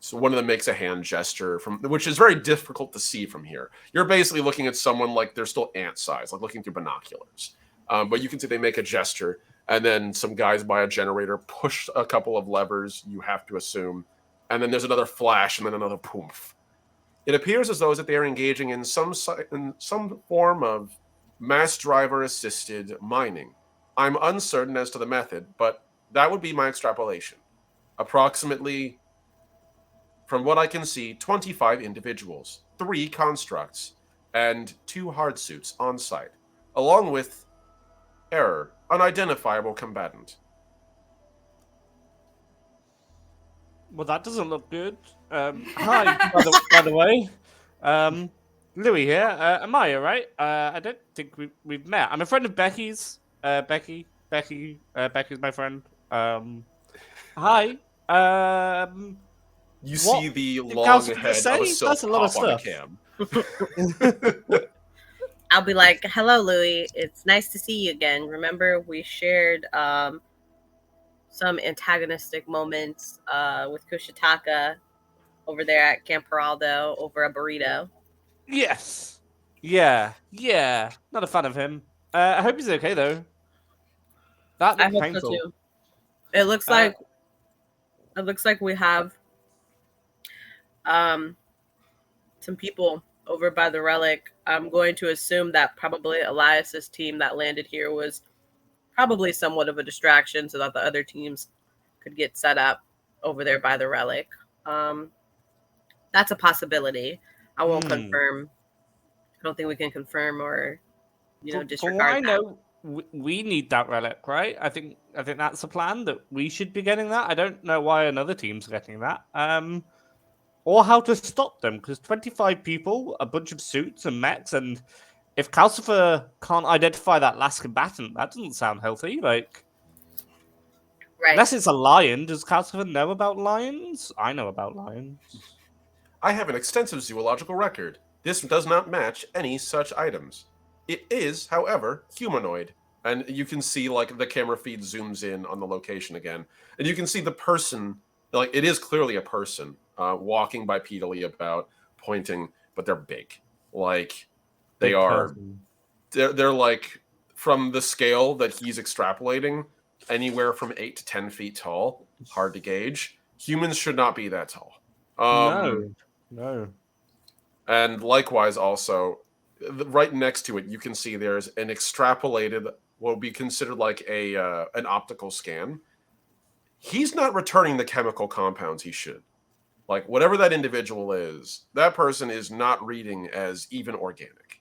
So one of them makes a hand gesture, which is very difficult to see from here. You're basically looking at someone like they're still ant size, like looking through binoculars. But you can see they make a gesture, and then some guys by a generator push a couple of levers, you have to assume. And then there's another flash, and then another poof. It appears as though that they are engaging in some form of mass driver-assisted mining. I'm uncertain as to the method, but that would be my extrapolation. Approximately, from what I can see, 25 individuals, 3 constructs, and 2 hard suits on site, along with Error, unidentifiable combatant. Well, that doesn't look good. Hi, by the way. Louis here. Amaya, right? I don't think we've met. I'm a friend of Becky's. Becky's my friend. Hi. You see the long head of a silk pop on a cam. I'll be like, hello, Louis. It's nice to see you again. Remember, we shared some antagonistic moments with Kushitaka over there at Camp Geraldo over a burrito. Yes. Yeah. Not a fan of him. I hope he's okay, though. That I looked hope painful. so, too. It looks like we have some people over by the relic. I'm going to assume that probably Elias's team that landed here was probably somewhat of a distraction so that the other teams could get set up over there by the relic. That's a possibility. I won't Hmm. confirm. I don't think we can confirm or, From what disregard I that. know, we need that relic, right? I think that's the plan, that we should be getting that. I don't know why another team's getting that. Or how to stop them, because 25 people, a bunch of suits and mechs, and if Calcifer can't identify that last combatant, that doesn't sound healthy. Like, Right. unless it's a lion, does Calcifer know about lions? I know about lions. I have an extensive zoological record. This does not match any such items. It is, however, humanoid. And you can see, like, the camera feed zooms in on the location again. And you can see the person, like, it is clearly a person walking bipedally about, pointing, but they're big. Like, they Big are, person. they're like, from the scale that he's extrapolating, anywhere from 8 to 10 feet tall. Hard to gauge. Humans should not be that tall. No. And likewise, also, right next to it, you can see there's an extrapolated, what would be considered like an optical scan. He's not returning the chemical compounds he should. Like, whatever that individual is, that person is not reading as even organic.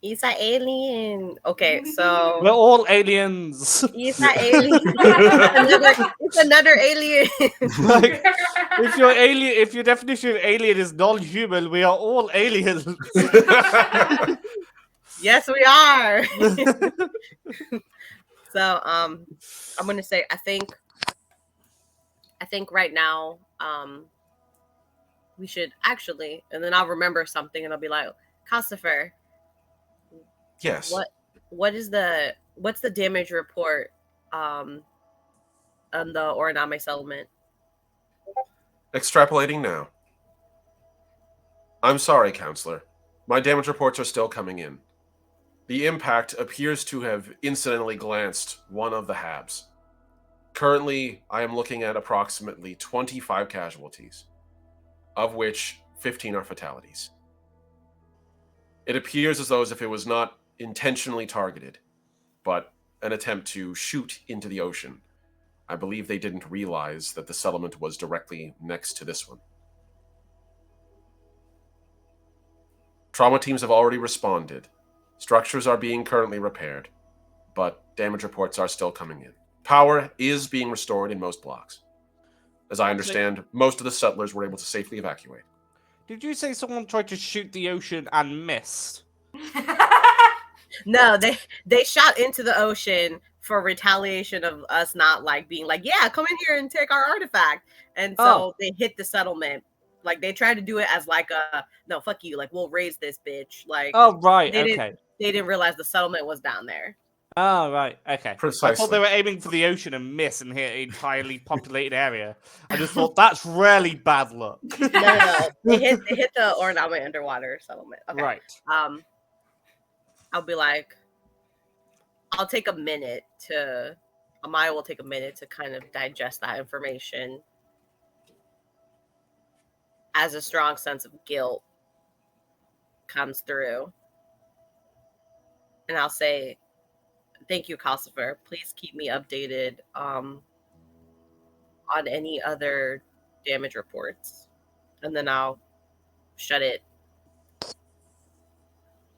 He's an alien. Okay, so We're all aliens. he's an alien. It's another alien. Like, if your definition of alien is non-human, we are all aliens. Yes, we are. So I'm gonna say I think right now we should actually, and then I'll remember something and I'll be like, Calcifer, Yes. what's the damage report on the Oraname settlement? Extrapolating now. I'm sorry, Counselor. My damage reports are still coming in. The impact appears to have incidentally glanced one of the HABs. Currently, I am looking at approximately 25 casualties, of which 15 are fatalities. It appears as though if it was not intentionally targeted, but an attempt to shoot into the ocean. I believe they didn't realize that the settlement was directly next to this one. Trauma teams have already responded. Structures are being currently repaired, but damage reports are still coming in. Power is being restored in most blocks. As I understand, most of the settlers were able to safely evacuate. Did you say someone tried to shoot the ocean and missed? No, they shot into the ocean for retaliation of us not like being like, yeah, come in here and take our artifact. And so they hit the settlement. Like they tried to do it as like a no, fuck you, like we'll raise this bitch. Like Oh right, they okay. didn't realize the settlement was down there. Oh right, okay. Precisely. I thought they were aiming for the ocean and miss and hit an entirely populated area. I just thought that's really bad luck. No. They hit the Oraname underwater settlement. Okay. Right. I'll be like, I'll take a minute to Amaya will take a minute to kind of digest that information as a strong sense of guilt comes through. And I'll say, thank you, Calcifer. Please keep me updated on any other damage reports. And then I'll shut it.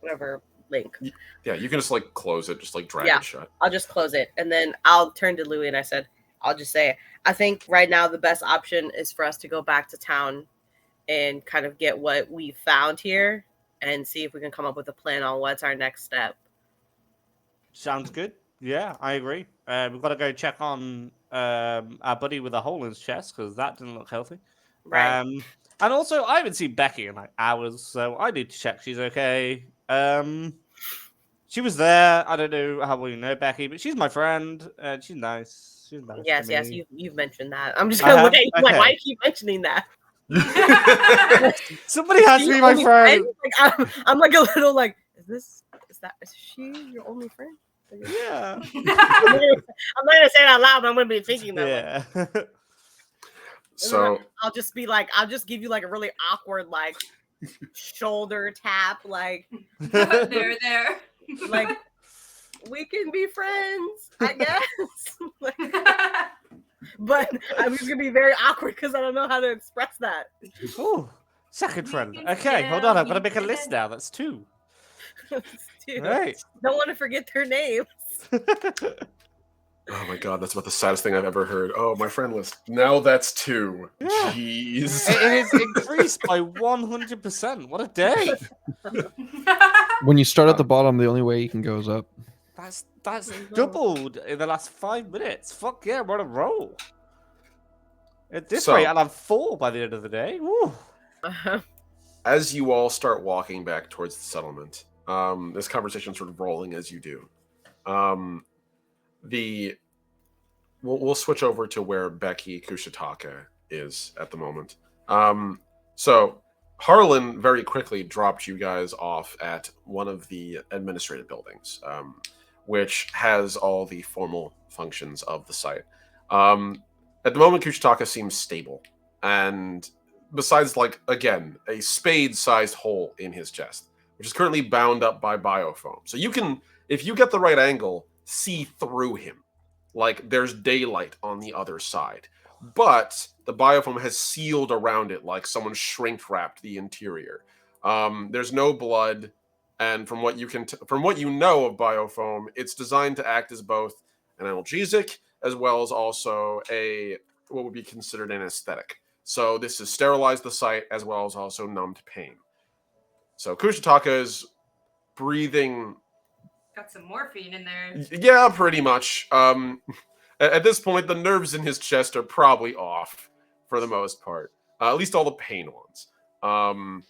Whatever link. Yeah, you can just like close it, just like drag Yeah. it shut. I'll just close it. And then I'll turn to Louis and I'll just say, I think right now the best option is for us to go back to town and kind of get what we found here and see if we can come up with a plan on what's our next step. Sounds good. Yeah, I agree. We've got to go check on our buddy with a hole in his chest because that didn't look healthy. Right. And also, I haven't seen Becky in like hours, so I need to check she's okay. She was there. I don't know how well you know Becky, but she's my friend, and she's nice. She's nice. Yes, to yes, me. you've mentioned that. I'm just I gonna have? wait. Like, Okay. why you keep mentioning that? Somebody has to be Your my only friend. Like, I'm like a little like, is she your only friend? Yeah. I'm not gonna say it out loud, but I'm gonna be thinking that. Like, Yeah. So I'll just be like, I'll just give you like a really awkward like shoulder tap, like there. like we can be friends, I guess. Like, but I'm just gonna be very awkward because I don't know how to express that. Ooh. Second friend. can Okay, hold on. I've got to still make a be list now. That's 2. Dude, Right. don't want to forget their names. Oh my god, that's about the saddest thing I've ever heard. Oh, my friend list. Now that's 2. Yeah. Jeez. It is increased by 100%. What a day. When you start at the bottom, the only way you can go is up. That's doubled in the last 5 minutes. Fuck yeah, what a roll. At this So- rate, I'll have 4 by the end of the day. Woo. As you all start walking back towards the settlement, this conversation sort of rolling as you do. We'll switch over to where Becky Kushitaka is at the moment. So Harlan very quickly dropped you guys off at one of the administrative buildings, which has all the formal functions of the site. At the moment, Kushitaka seems stable, and besides, like, again, a spade-sized hole in his chest, which is currently bound up by biofoam. So you can, if you get the right angle, see through him. Like, there's daylight on the other side. But the biofoam has sealed around it like someone shrink-wrapped the interior. There's no blood, and from what you know of biofoam, it's designed to act as both an analgesic as well as also what would be considered an aesthetic. So this has sterilized the site as well as also numbed pain. So Kushitaka is breathing. Got some morphine in there. Yeah, pretty much. At this point, the nerves in his chest are probably off for the most part. At least all the pain ones. And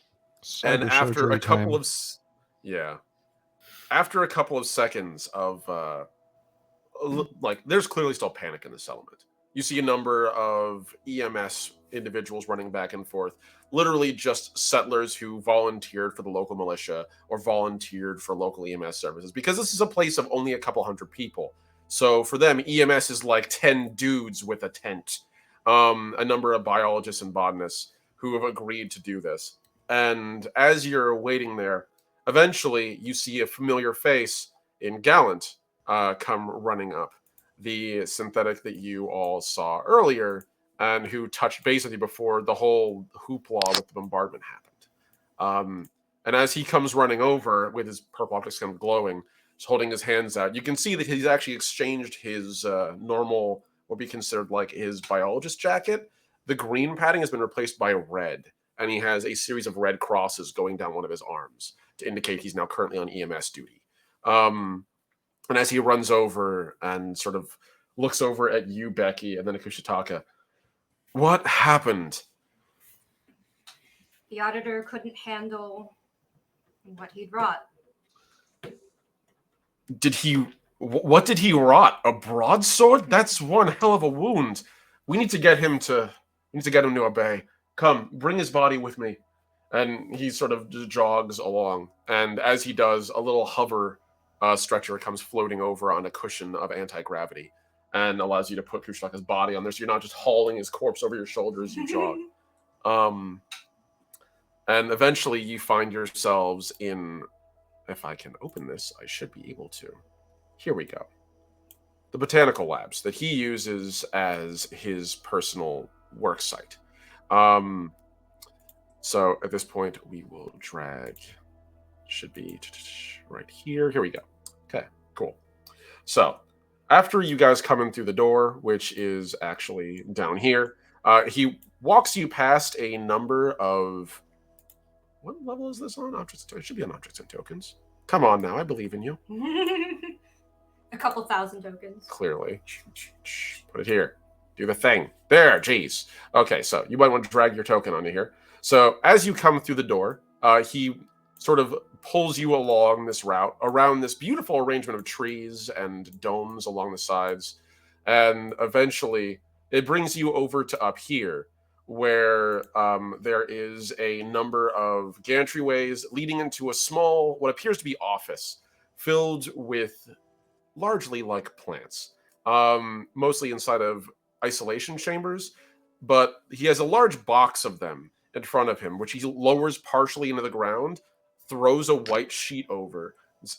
Cyber after surgery a couple time. of after a couple of seconds of like, there's clearly still panic in the settlement. You see a number of EMS individuals running back and forth, literally just settlers who volunteered for the local militia or volunteered for local EMS services, because this is a place of only a couple hundred people. So for them, EMS is like 10 dudes with a tent. A number of biologists and botanists who have agreed to do this. And as you're waiting there, eventually you see a familiar face in Gallant come running up. The synthetic that you all saw earlier and who touched base with you before the whole hoopla with the bombardment happened. And as he comes running over with his purple optics kind of glowing, just holding his hands out, you can see that he's actually exchanged his normal, what would be considered like his biologist jacket. The green padding has been replaced by red, and he has a series of red crosses going down one of his arms to indicate he's now currently on EMS duty. And as he runs over and sort of looks over at you, Becky, and then at Kushitaka, what happened? The auditor couldn't handle what he'd wrought. What did he rot? A broadsword? That's one hell of a wound. We need to get him to obey. Come, bring his body with me. And he sort of just jogs along. And as he does, a little hover stretcher comes floating over on a cushion of anti-gravity and allows you to put Kushitaka's body on there, so you're not just hauling his corpse over your shoulder as you jog. And eventually you find yourselves in, if I can open this, I should be able to. Here we go. The botanical labs that he uses as his personal work site. So at this point, we will drag, should be right here. Here we go. Okay, cool. So after you guys come in through the door, which is actually down here, he walks you past a number of, what level is this on? Objects. It should be on objects and tokens. Come on now, I believe in you. A couple thousand tokens. Clearly. Put it here. Do the thing. There, geez. Okay, so you might want to drag your token onto here. So as you come through the door, he sort of pulls you along this route, around this beautiful arrangement of trees and domes along the sides. And eventually, it brings you over to up here, where there is a number of gantryways leading into a small, what appears to be office, filled with largely like plants, mostly inside of isolation chambers, but he has a large box of them in front of him, which he lowers partially into the ground, throws a white sheet over,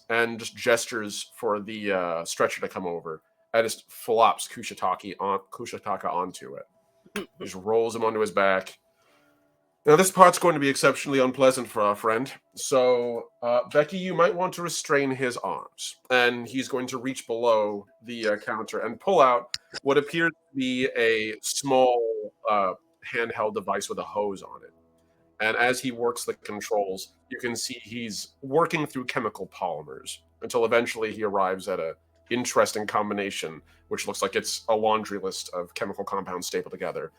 and just gestures for the stretcher to come over, and just flops Kushitaka onto it. He just rolls him onto his back. Now, this part's going to be exceptionally unpleasant for our friend. So, Becky, you might want to restrain his arms. And he's going to reach below the counter and pull out what appears to be a small handheld device with a hose on it. And as he works the controls, you can see he's working through chemical polymers until eventually he arrives at a interesting combination, which looks like it's a laundry list of chemical compounds stapled together.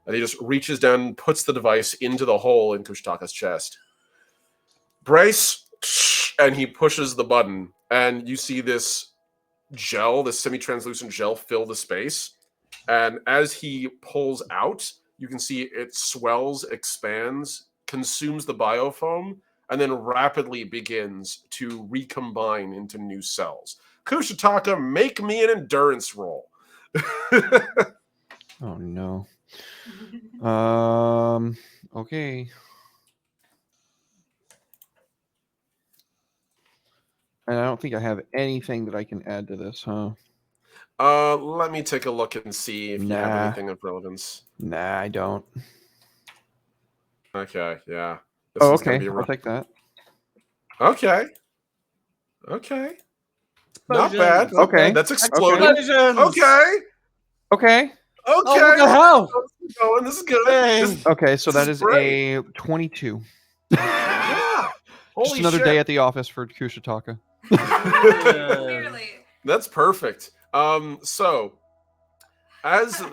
And he just reaches down and puts the device into the hole in Kushtaka's chest. Brace, and he pushes the button, and you see this gel, this semi-translucent gel, fill the space. And as he pulls out, you can see it swells, expands, consumes the biofoam, and then rapidly begins to recombine into new cells. Kushtaka, make me an endurance roll. Oh no. Okay. And I don't think I have anything that I can add to this, huh? Let me take a look and see if you have Nah. anything of relevance. Nah, I don't. Okay, yeah. This Oh, one's gonna okay. be I'll rough. take that. Okay. Not Explosions. bad. Okay. That's exploding. Explosions. Okay. Okay. Oh, what Okay. the hell? This is going. This is good. Hey. Okay, so This that is is great. a 22. Yeah. Holy Just another shit. day at the office for Kushtaka. Clearly. That's perfect. So as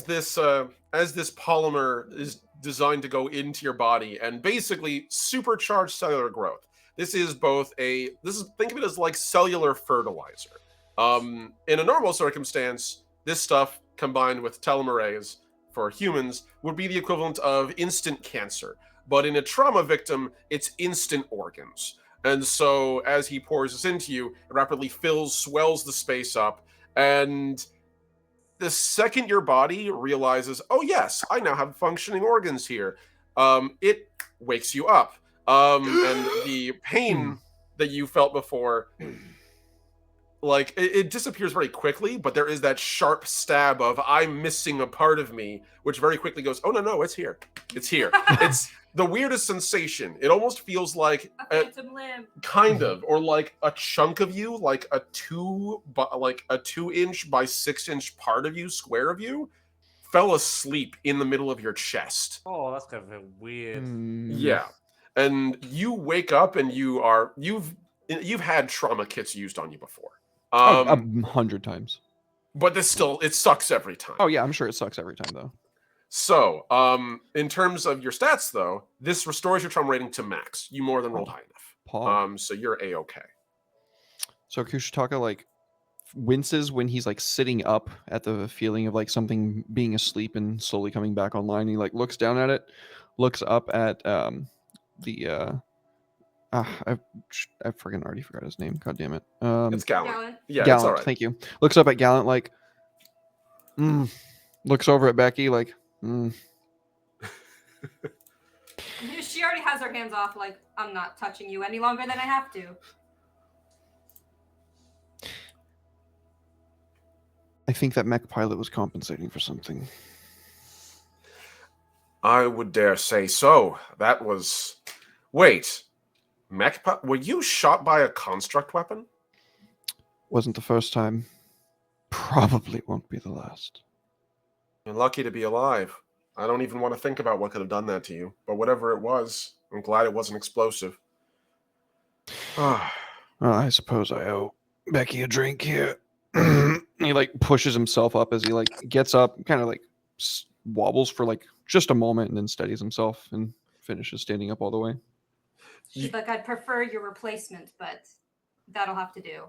this polymer is designed to go into your body and basically supercharge cellular growth. Think of it as like cellular fertilizer. In a normal circumstance, this stuff combined with telomerase for humans would be the equivalent of instant cancer. But in a trauma victim, it's instant organs. And so as he pours this into you, it rapidly swells the space up. And the second your body realizes, oh yes, I now have functioning organs here, it wakes you up. And the pain that you felt before, like it disappears very quickly, but there is that sharp stab of I'm missing a part of me, which very quickly goes, oh no, it's here. It's here. It's the weirdest sensation. It almost feels like A phantom limb. kind of, or like a chunk of you, like a 2-inch by 6-inch part of you, square of you, fell asleep in the middle of your chest. Oh, that's kind of weird. Yeah, and you wake up and you've had trauma kits used on you before. 100 times. But it sucks every time. Oh yeah, I'm sure it sucks every time though. So, in terms of your stats, though, this restores your trauma rating to max. You more than rolled high enough. Paul. So you're a-okay. So Kushtaka like winces when he's like sitting up at the feeling of like something being asleep and slowly coming back online. He like looks down at it, looks up at I freaking already forgot his name. God damn it. It's Gallant. Gallant. Yeah, Gallant, it's all right. thank you. Looks up at Gallant like looks over at Becky like She already has her hands off, like, I'm not touching you any longer than I have to. I think that mech pilot was compensating for something. I would dare say so. That was... Wait. Were you shot by a construct weapon? Wasn't the first time. Probably won't be the last. You're lucky to be alive. I don't even want to think about what could have done that to you. But whatever it was, I'm glad it wasn't explosive. Well, I suppose I owe Becky a drink here. He like pushes himself up as he like gets up, kind of like wobbles for like just a moment, and then steadies himself and finishes standing up all the way. She's like, I'd prefer your replacement, but that'll have to do.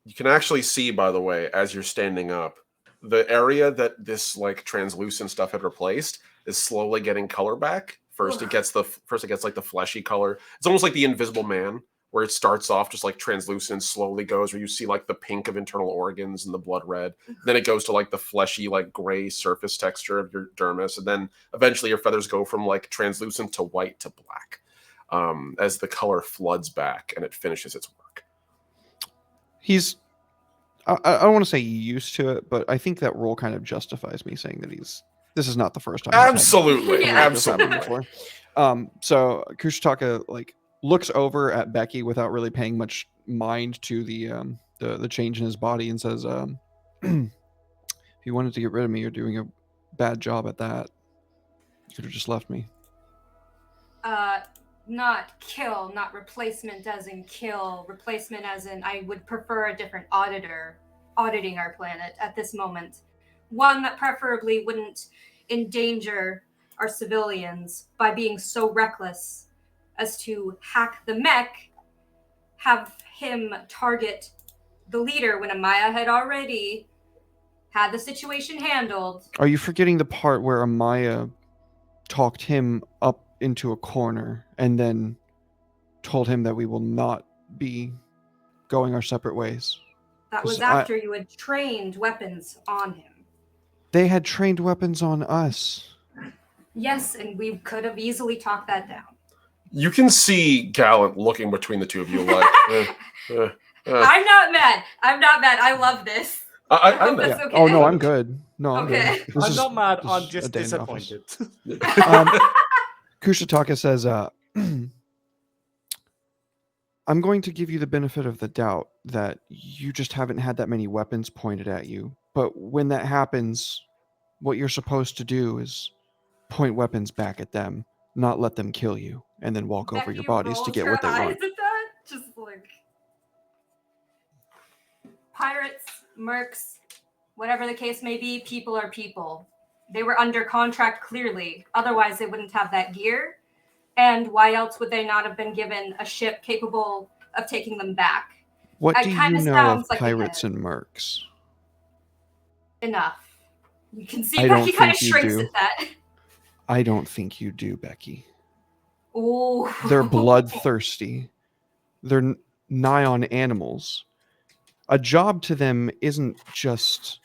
You can actually see, by the way, as you're standing up, the area that this like translucent stuff had replaced is slowly getting color back. First it gets like the fleshy color. It's almost like the Invisible Man, where it starts off just like translucent, slowly goes where you see like the pink of internal organs and the blood red. Then it goes to like the fleshy, like gray surface texture of your dermis, and then eventually your feathers go from like translucent to white to black, as the color floods back and it finishes its work. He's I don't want to say used to it, but I think that role kind of justifies me saying that he's This is not the first time. we've had Absolutely, Yeah. this happen absolutely. before. So Kushataka like looks over at Becky without really paying much mind to the change in his body and says, "If you wanted to get rid of me, you're doing a bad job at that. You could have just left me." Not kill, not replacement as in kill, replacement as in I would prefer a different auditor auditing our planet at this moment. One that preferably wouldn't endanger our civilians by being so reckless as to hack the mech, have him target the leader when Amaya had already had the situation handled. Are you forgetting the part where Amaya talked him up into a corner and then told him that we will not be going our separate ways? That was 'Cause I- after you had trained weapons on him. They had trained weapons on us. Yes, and we could have easily talked that down. You can see Gallant looking between the two of you like, I'm not mad. I'm not mad. I love this. I know. That's Yeah. okay. Oh no, I'm good. No, I'm Okay. good. This I'm is- not mad. this I'm is a just day in the office. disappointed. Kushataka says, I'm going to give you the benefit of the doubt that you just haven't had that many weapons pointed at you. But when that happens, what you're supposed to do is point weapons back at them, not let them kill you, and then walk over your Becky bodies to rolls get her what they eyes want. At that, just like pirates, mercs, whatever the case may be, people are people. They were under contract clearly. Otherwise, they wouldn't have that gear. And why else would they not have been given a ship capable of taking them back? What It do you kinda know of sounds like a pirates head. and mercs? Enough. You can see I don't Becky kind of think you shrinks do. at that. I don't think you do, Becky. Ooh. They're bloodthirsty. They're nigh on animals. A job to them isn't just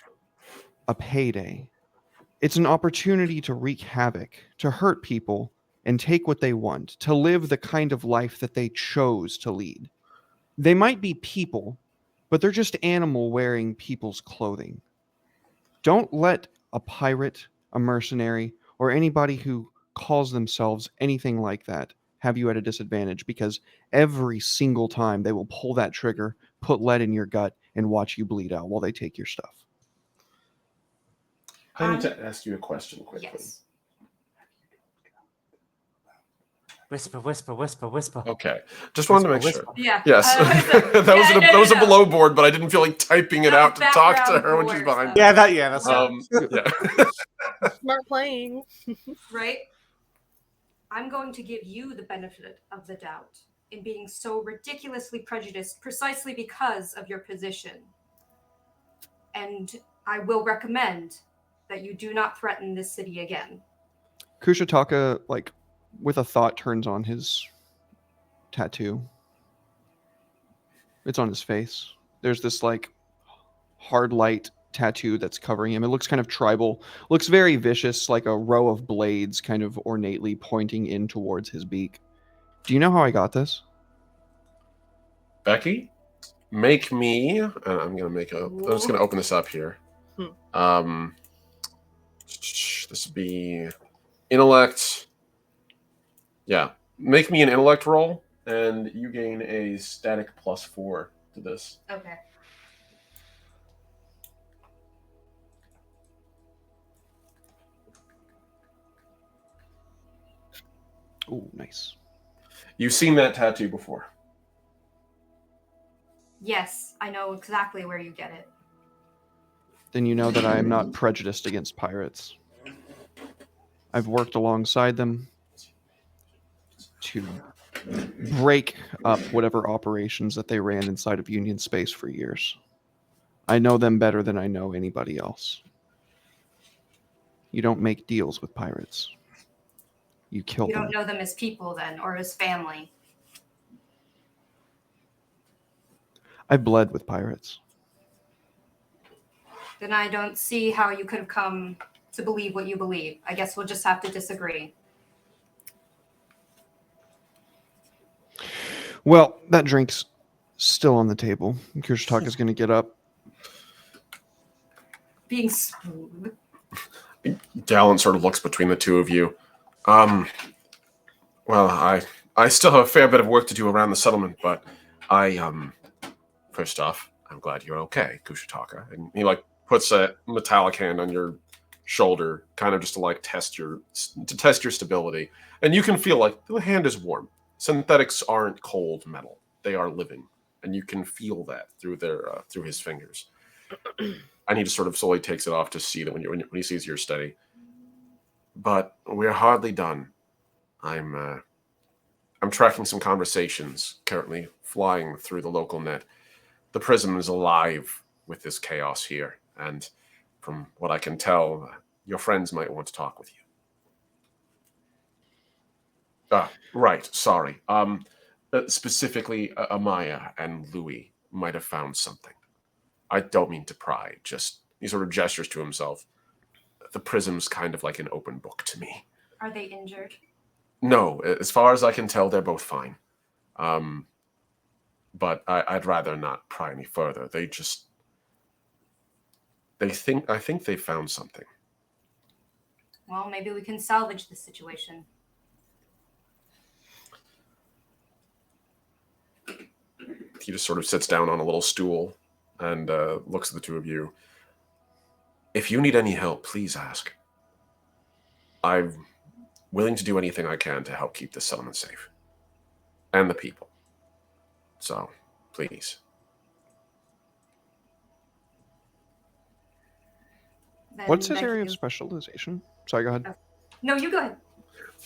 a payday. It's an opportunity to wreak havoc, to hurt people, and take what they want, to live the kind of life that they chose to lead. They might be people, but they're just animal wearing people's clothing. Don't let a pirate, a mercenary, or anybody who calls themselves anything like that have you at a disadvantage, because every single time they will pull that trigger, put lead in your gut, and watch you bleed out while they take your stuff. I need to ask you a question quickly. Yes. Whisper, whisper, whisper, whisper. Okay, just wanted to make Whisper, sure. whisper. Yeah. Yes, that was a below board, but I didn't feel like typing it That out was to talk to background her when she's voice, behind. though. Yeah, that's fine. Yeah. Smart playing. Right? I'm going to give you the benefit of the doubt in being so ridiculously prejudiced precisely because of your position. And I will recommend that you do not threaten this city again. Kushataka, like, with a thought, turns on his tattoo. It's on his face. There's this, like, hard light tattoo that's covering him. It looks kind of tribal. Looks very vicious, like a row of blades kind of ornately pointing in towards his beak. Do you know how I got this? Becky, make me. I'm just gonna open this up here. This would be intellect. Yeah, make me an intellect roll, and you gain a static +4 to this. Okay. Oh, nice. You've seen that tattoo before. Yes, I know exactly where you get it. Then you know that I am not prejudiced against pirates. I've worked alongside them to break up whatever operations that they ran inside of Union Space for years. I know them better than I know anybody else. You don't make deals with pirates. You kill You them. don't know them as people then, or as family. I bled with pirates. Then I don't see how you could have come to believe what you believe. I guess we'll just have to disagree. Well, that drink's still on the table. Kushataka's going to get up. Being smooth. Gallant sort of looks between the two of you. Well, I still have a fair bit of work to do around the settlement, but first off, I'm glad you're okay, Kushitaka. And he puts a metallic hand on your shoulder, kind of just to test your stability. And you can feel the hand is warm. Synthetics aren't cold metal; they are living, and you can feel that through his fingers. And he just sort of slowly takes it off to see that when he sees you're steady. But we're hardly done. I'm tracking some conversations currently flying through the local net. The prism is alive with this chaos here, and from what I can tell, your friends might want to talk with you. Right, sorry. Specifically, Amaya and Louis might have found something. I don't mean to pry, just he sort of gestures to himself. The prism's kind of like an open book to me. Are they injured? No, as far as I can tell, they're both fine. But I'd rather not pry any further. I think they found something. Well, maybe we can salvage the situation. He just sort of sits down on a little stool and looks at the two of you. If you need any help, please ask. I'm willing to do anything I can to help keep this settlement safe. And the people. So, please. Then What's his thank area you. of specialization? Sorry, go ahead. No, you go ahead.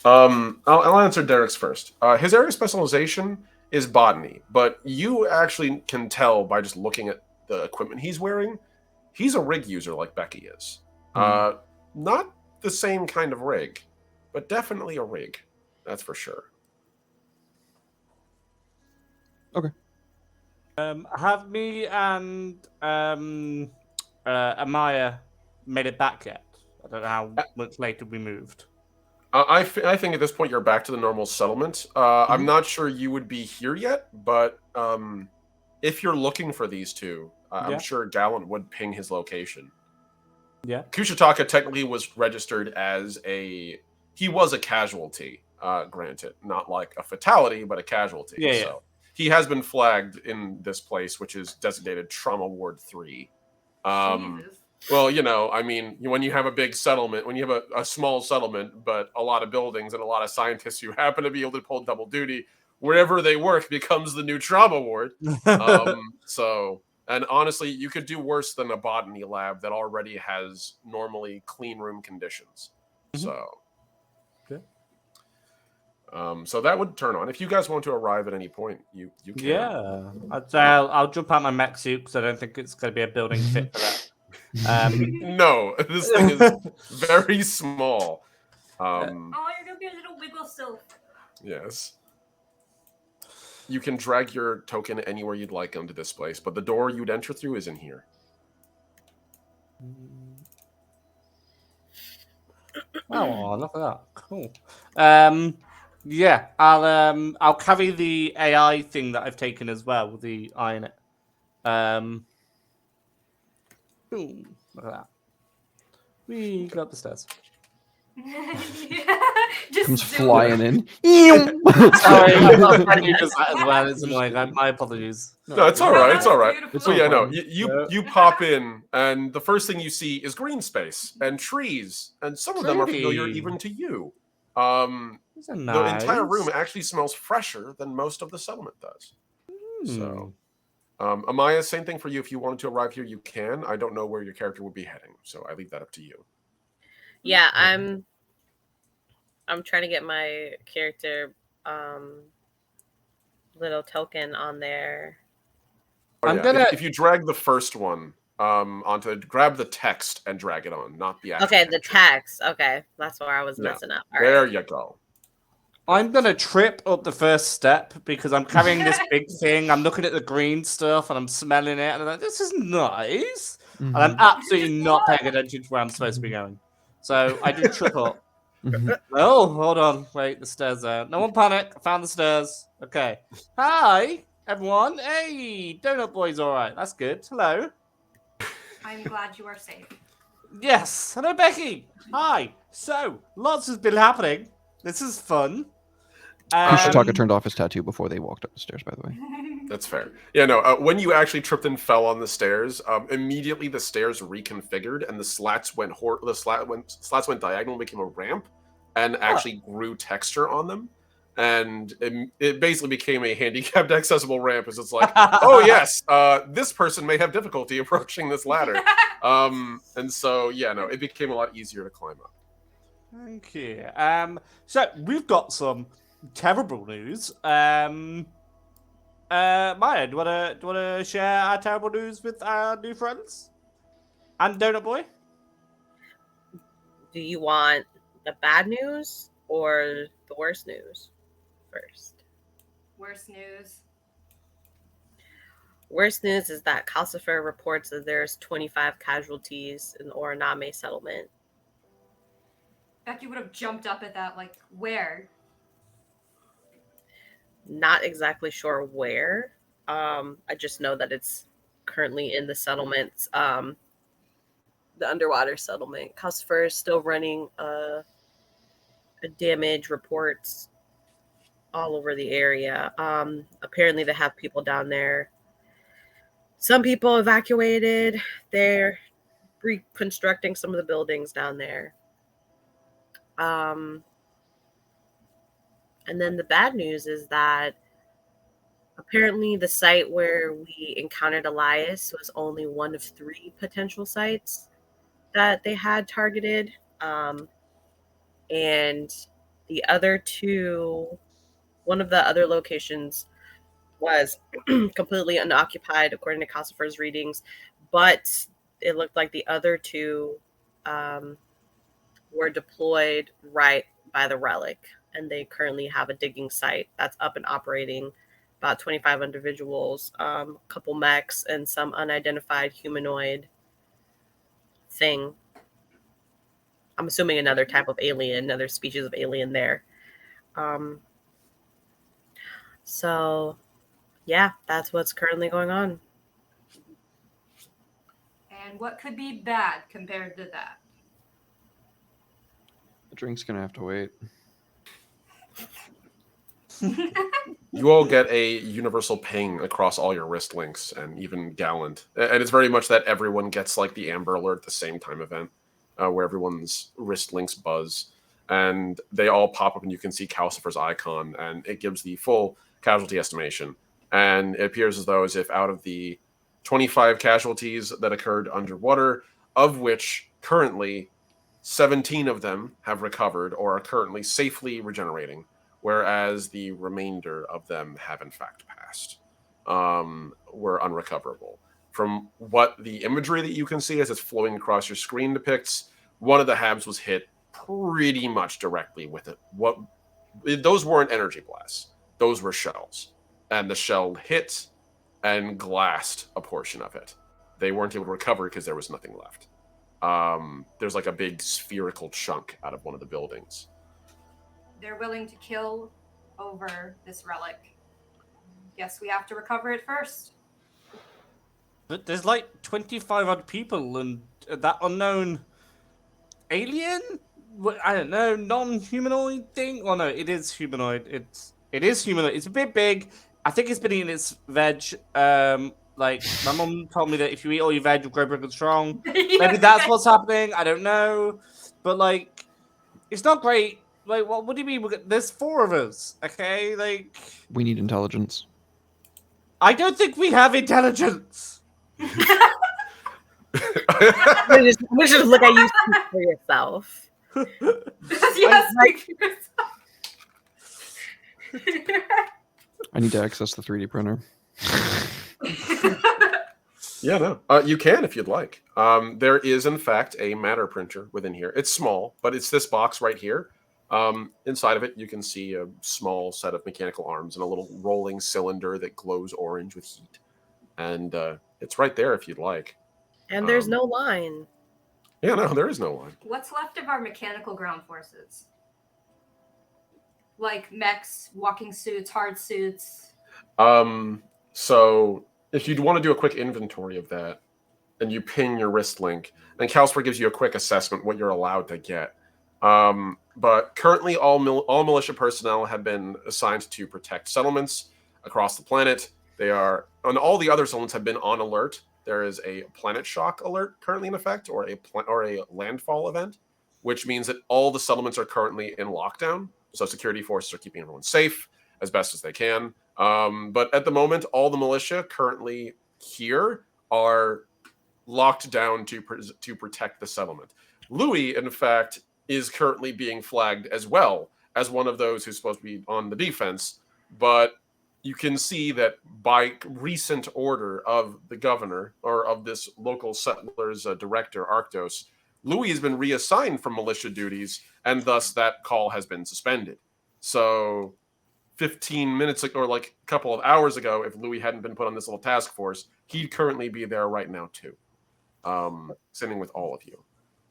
I'll answer Derek's first. His area of specialization is botany, but you actually can tell by just looking at the equipment he's wearing, he's a rig user like Becky is. Not the same kind of rig, but definitely a rig. That's for sure. Have me and Amaya made it back yet? I don't know how much later we moved. I think at this point you're back to the normal settlement. I'm not sure you would be here yet, but if you're looking for these two, I'm sure Gallant would ping his location. Yeah. Kushitaka technically was registered as he was a casualty, granted. Not like a fatality, but a casualty. Yeah. So he has been flagged in this place, which is designated Trauma Ward 3. Jesus. Well, I mean, when you have a big settlement, when you have a small settlement, but a lot of buildings and a lot of scientists who happen to be able to pull double duty, wherever they work becomes the new trauma ward. And honestly, you could do worse than a botany lab that already has normally clean room conditions. So, Okay. So that would turn on. If you guys want to arrive at any point, you can. Yeah. I'd say I'll jump out my mech suit because I don't think it's going to be a building fit for that. No, this thing is very small. Oh, you're gonna be a little wiggle still. Yes. You can drag your token anywhere you'd like onto this place, but the door you'd enter through is in here. Oh, look at that. Cool. Yeah, I'll carry the AI thing that I've taken as well, the eye in it. Boom. Look at that. We go up the stairs. Just Comes zoom. flying in. Sorry, I'm not trying to use that as well. It's annoying. My apologies. No, it's all right. It's all right. Beautiful. So yeah, no, fun. you pop in, and the first thing you see is green space and trees, and some of them are familiar Pretty. even to you. These are The nice. entire room actually smells fresher than most of the settlement does. So, Amaya, same thing for you. If you wanted to arrive here, you can. I don't know where your character would be heading, so I leave that up to you. Yeah, I'm trying to get my character little token on there. I'm yeah. gonna- If you drag the first one grab the text and drag it on, not the actual Okay, the picture. text. Okay, that's where I was Yeah. messing up. All There right. you go. I'm gonna trip up the first step because I'm carrying this big thing. I'm looking at the green stuff and I'm smelling it, and I'm like, "This is nice." And I'm absolutely not paying attention to where I'm supposed to be going. So I do trip up. Oh, hold on. Wait, the stairs there. No one panic. I found the stairs. Okay. Hi, everyone. Hey, Donut Boy's all right. That's good. Hello. I'm glad you are safe. Yes. Hello, Becky. Hi. So, lots has been happening. This is fun. Yoshitaka turned off his tattoo before they walked up the stairs, by the way. That's fair. Yeah, no. When you actually tripped and fell on the stairs, immediately the stairs reconfigured and the slats went slats went diagonal, became a ramp, and actually grew texture on them. And it basically became a handicapped accessible ramp. As it's like, oh yes, this person may have difficulty approaching this ladder. And so yeah, no, it became a lot easier to climb up. Thank you. So we've got some terrible news. Maya, do you wanna share our terrible news with our new friends? And Donut Boy? Do you want the bad news or the worst news first? Worst news. Worst news is that Calcifer reports that there's 25 casualties in the Oraname settlement. Becky would have jumped up at that. Like, where? Not exactly sure where. I just know that it's currently in the settlements, the underwater settlement. Calcifer is still running a damage reports all over the area. Apparently they have people down there. Some people evacuated. They're reconstructing some of the buildings down there. And then the bad news is that apparently the site where we encountered Elias was only one of 3 potential sites that they had targeted. And the other 2, one of the other locations was completely unoccupied according to Calcifer's readings, but it looked like the other 2 were deployed right by the relic, and they currently have a digging site that's up and operating. About 25 individuals, a couple mechs, and some unidentified humanoid thing. I'm assuming another type of alien, another species of alien there. So, yeah, that's what's currently going on. And what could be bad compared to that? The drink's gonna have to wait. You all get a universal ping across all your wrist links and even Gallant. And it's very much that everyone gets like the Amber Alert at the same time event, where everyone's wrist links buzz. And they all pop up and you can see Calcifer's icon, and it gives the full casualty estimation. And it appears as though as if out of the 25 casualties that occurred underwater, of which currently 17 of them have recovered or are currently safely regenerating, whereas the remainder of them have in fact passed, were unrecoverable. From what the imagery that you can see as it's flowing across your screen depicts, one of the Habs was hit pretty much directly with it. Those weren't energy blasts; those were shells, and the shell hit and glassed a portion of it. They weren't able to recover because there was nothing left. There's like a big spherical chunk out of one of the buildings. They're willing to kill over this relic. Guess we have to recover it first. But there's like 25 odd people, and that unknown alien? I don't know, non-humanoid thing? Well, no, it is humanoid. It is humanoid. It's a bit big. I think it's been eating its veg. Like, my mom told me that if you eat all your veg, you'll grow big and strong. Maybe that's what's happening. I don't know. But, like, it's not great. Like, what do you mean? There's 4 of us, okay? Like, We need intelligence. I don't think we have intelligence. We should look at you speak for yourself. Yes, Like- I need to access the 3D printer. Yeah, no. You can if you'd like. There is, in fact, a matter printer within here. It's small, but it's this box right here. Inside of it, you can see a small set of mechanical arms and a little rolling cylinder that glows orange with heat. And it's right there if you'd like. And there's no line. Yeah, no, there is no line. What's left of our mechanical ground forces? Like mechs, walking suits, hard suits. So if you'd want to do a quick inventory of that, and you pin your wrist link. And Calspert gives you a quick assessment what you're allowed to get. But currently, all militia personnel have been assigned to protect settlements across the planet. And all the other settlements have been on alert. There is a planet shock alert currently in effect, or a landfall event, which means that all the settlements are currently in lockdown. So security forces are keeping everyone safe as best as they can. But at the moment, all the militia currently here are locked down to protect the settlement. Louis, in fact, is currently being flagged as well as one of those who's supposed to be on the defense. But you can see that by recent order of the governor, or of this local settlers director, Arctos, Louis has been reassigned from militia duties, and thus that call has been suspended. So 15 minutes or like a couple of hours ago, if Louis hadn't been put on this little task force, he'd currently be there right now too. Sitting with all of you.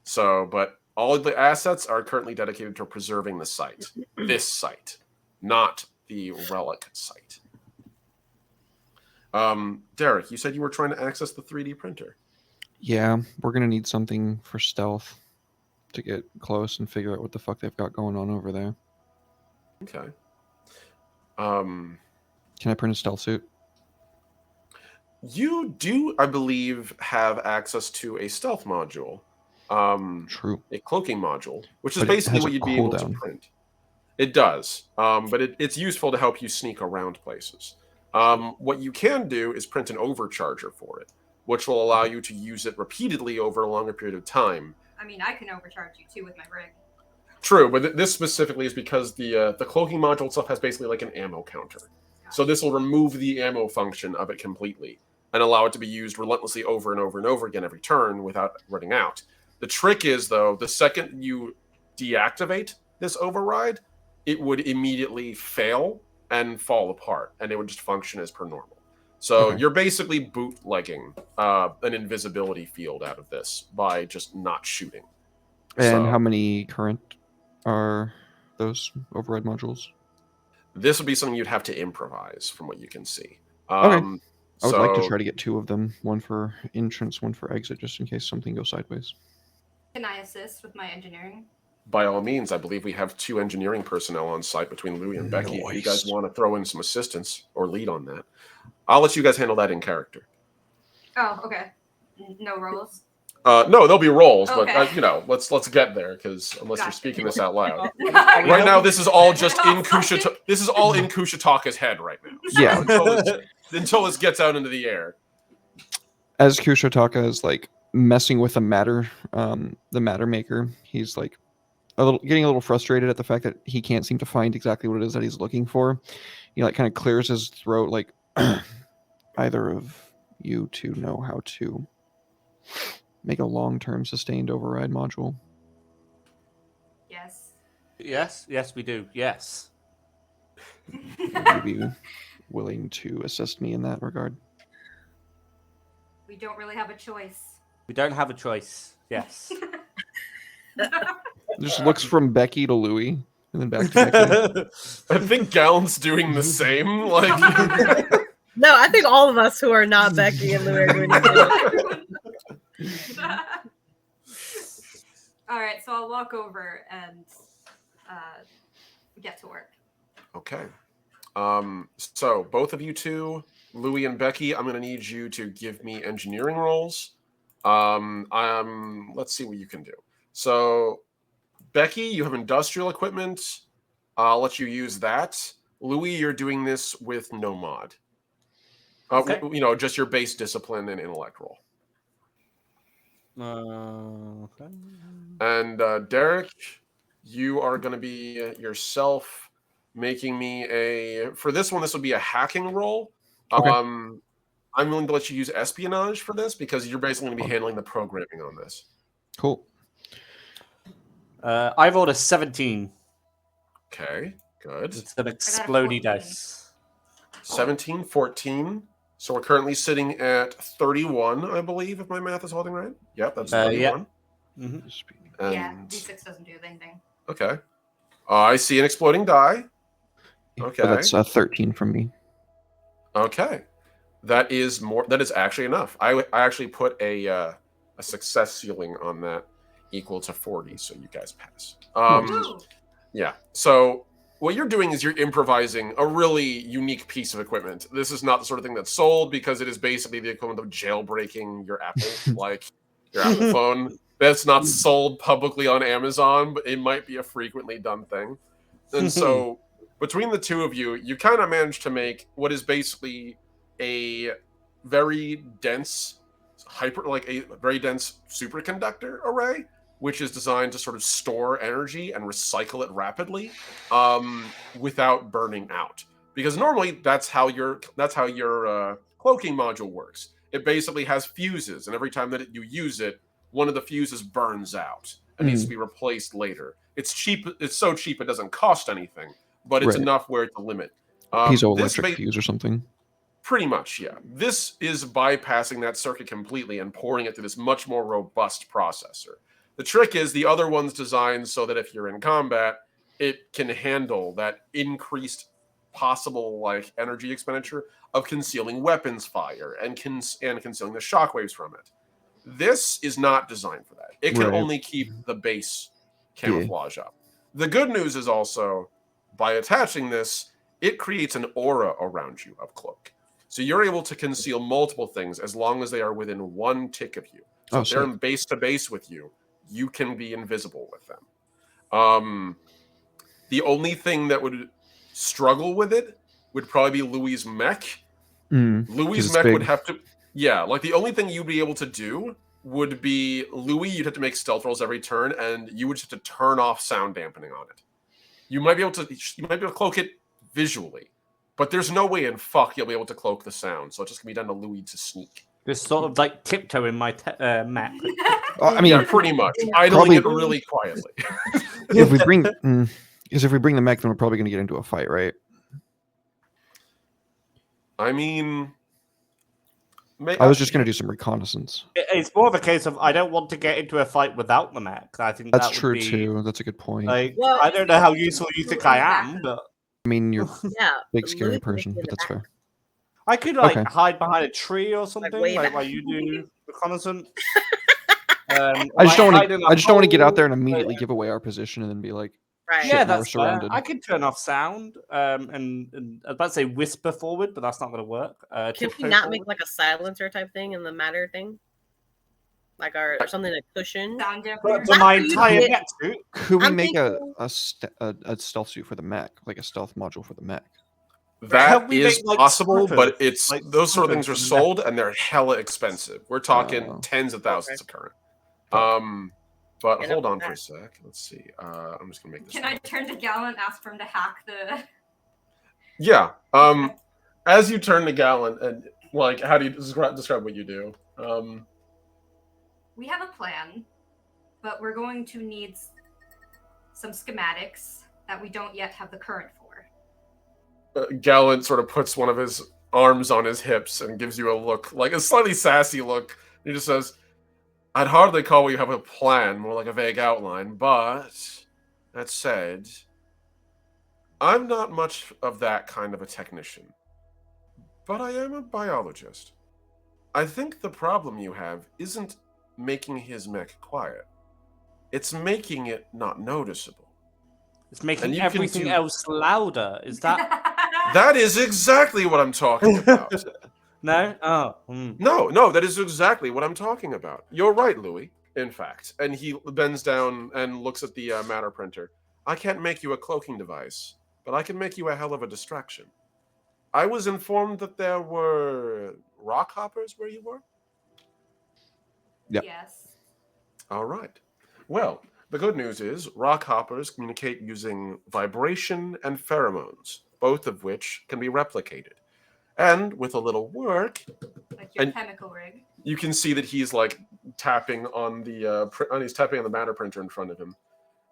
So, but all of the assets are currently dedicated to preserving the site. This site, not the relic site. Derek, you said you were trying to access the 3D printer. Yeah, we're going to need something for stealth to get close and figure out what the fuck they've got going on over there. Okay. Can I print a stealth suit? You do, I believe, have access to a stealth module. True. A cloaking module, which is But it basically has what a you'd be able to cooldown. print. It does, but it's useful to help you sneak around places. What you can do is print an overcharger for it, which will allow you to use it repeatedly over a longer period of time. I mean, I can overcharge you too with my rig. True, but this specifically is because the cloaking module itself has basically like an ammo counter. So this will remove the ammo function of it completely and allow it to be used relentlessly over and over and over again every turn without running out. The trick is, though, the second you deactivate this override, it would immediately fail and fall apart, and it would just function as per normal. So Okay. you're basically bootlegging an invisibility field out of this by just not shooting. And So how many current are those override modules? this would be something you'd have to improvise from what you can see. Okay. I would like to so- try to get 2 of them, one for entrance, one for exit, just in case something goes sideways. Can I assist with my engineering? By all means, I believe we have 2 engineering personnel on site between Louis and Becky. If you guys Nice. want to throw in some assistance or lead on that, I'll let you guys handle that in character. Oh, okay. No rolls. No, there'll be rolls, but Okay. let's get there, because unless you're Gotcha. speaking this out loud, Are we right now helping- this is all just in Kushita. This is all in Kushataka's head right now. So Yeah. until this gets out into the air. As Kushotaka is like messing with the matter maker, he's like getting a little frustrated at the fact that he can't seem to find exactly what it is that he's looking for. He like kind of clears his throat, like either of you two know how to make a long-term sustained override module. Yes. Yes, we do. Yes. Would you be willing to assist me in that regard? We don't really have a choice. We don't have a choice. Yes. Just looks from Becky to Louis, and then back to Becky. I think Gallon's doing the same. Like, No, I think all of us who are not Becky and Louis are doing it. All right, so I'll walk over and get to work. okay. So both of you two, Louis and Becky, I'm going to need you to give me engineering rolls. Let's see what you can do. So, Becky, you have industrial equipment. I'll let you use that. Louis, you're doing this with no mod. Okay. Just your base discipline and intellect roll. Okay. And Derek, you are going to be yourself making me for this one, this would be a hacking roll. Okay. I'm willing to let you use espionage for this because you're basically going to be handling the programming on this. Cool. I rolled a 17. Okay, good. It's an 14. explodey dice. 17, 14. So we're currently sitting at 31, I believe, if my math is holding right. Yep, that's Yeah. 31. Mm-hmm. Yeah, And, D6 doesn't do anything. okay. I see an exploding die. Okay. But that's 13 from me. Okay. That is more. That is actually enough. I actually put a success ceiling on that equal to 40, so you guys pass. Ooh. Yeah. So what you're doing is you're improvising a really unique piece of equipment. This is not the sort of thing that's sold because it is basically the equivalent of jailbreaking your Apple, like your Apple phone. That's not sold publicly on Amazon, but it might be a frequently done thing. And so between the two of you, you kind of managed to make what is basically a very dense a very dense superconductor array, which is designed to sort of store energy and recycle it rapidly, without burning out. Because normally that's how your cloaking module works. It basically has fuses, and every time that you use it, one of the fuses burns out and needs to be replaced later. It's cheap. It's so cheap it doesn't cost anything, but it's Right. enough where it's a limit. Piezoelectric fuse or something. Pretty much, yeah. This is bypassing that circuit completely and pouring it through this much more robust processor. The trick is the other one's designed so that if you're in combat, it can handle that increased possible like energy expenditure of concealing weapons fire and concealing the shockwaves from it. This is not designed for that. It can Right. only keep the base camouflage up. The good news is also by attaching this, it creates an aura around you of cloak. So you're able to conceal multiple things as long as they are within one tick of you. So if they're in base to base with you, you can be invisible with them. The only thing that would struggle with it would probably be Louis' mech. Louis' mech would have to... Yeah, like the only thing you'd be able to do would be Louis, you'd have to make stealth rolls every turn, and you would just have to turn off sound dampening on it. You might be able to cloak it visually, but there's no way in fuck you'll be able to cloak the sound, so it's just gonna be done to Louis to sneak. Just sort of like tiptoeing my map. I mean, Yeah, pretty much. Idling it really quietly. if we bring, because if we bring the mech, then we're probably going to get into a fight, right? I mean, I was just going to do some reconnaissance. It's more of a case of I don't want to get into a fight without the mech. I think That's that would true be, too. That's a good point. Like, Well, I don't know how useful you think I am, but I mean, you're Yeah. a big scary Louis person, can but be in that's the fair. I could like Okay. hide behind a tree or something, way like back. while you do reconnaissance. I just don't want to. I just don't want to get out there and immediately give away our position and then be like, Right. Shit, Yeah, now we're that's fair. surrounded. I could turn off sound, and I was about to say whisper forward, but that's not going to work. Can we tiptoe not forward. make like a silencer type thing in the matter thing? Like or something like cushion? Sound But dampener. for my Not you entire did- mech suit, could we I'm make thinking- a stealth suit for the mech, like a stealth module for the mech? that we is make, like, possible, but slippers? it's Like, those sort of things are slippers for the sold and they're hella expensive. We're talking Oh. tens of thousands of current. But Get hold up on with for a that. sec. Let's see. I'm just gonna make this. Can I turn to Gallant and ask for him to hack the? Yeah. As you turn to Gallant, and like, how do you describe what you do? We have a plan, but we're going to need some schematics that we don't yet have the current for. Gallant sort of puts one of his arms on his hips and gives you a look, like a slightly sassy look. He just says, "I'd hardly call what you have a plan, more like a vague outline, but that said, I'm not much of that kind of a technician. But I am a biologist. I think the problem you have isn't making his mech quiet. It's making it not noticeable. it's And making you can everything do- else louder. Is that That is exactly what I'm talking about. no? Oh, No, that is exactly what I'm talking about. You're right, Louis, in fact. And he bends down and looks at the matter printer. I can't make you a cloaking device, but I can make you a hell of a distraction. I was informed that there were rock hoppers where you were? Yep. Yes. All right. Well, the good news is rock hoppers communicate using vibration and pheromones, both of which can be replicated. And with a little work, Like your And- chemical rig. you can see that he's like tapping on the he's tapping on the matter printer in front of him.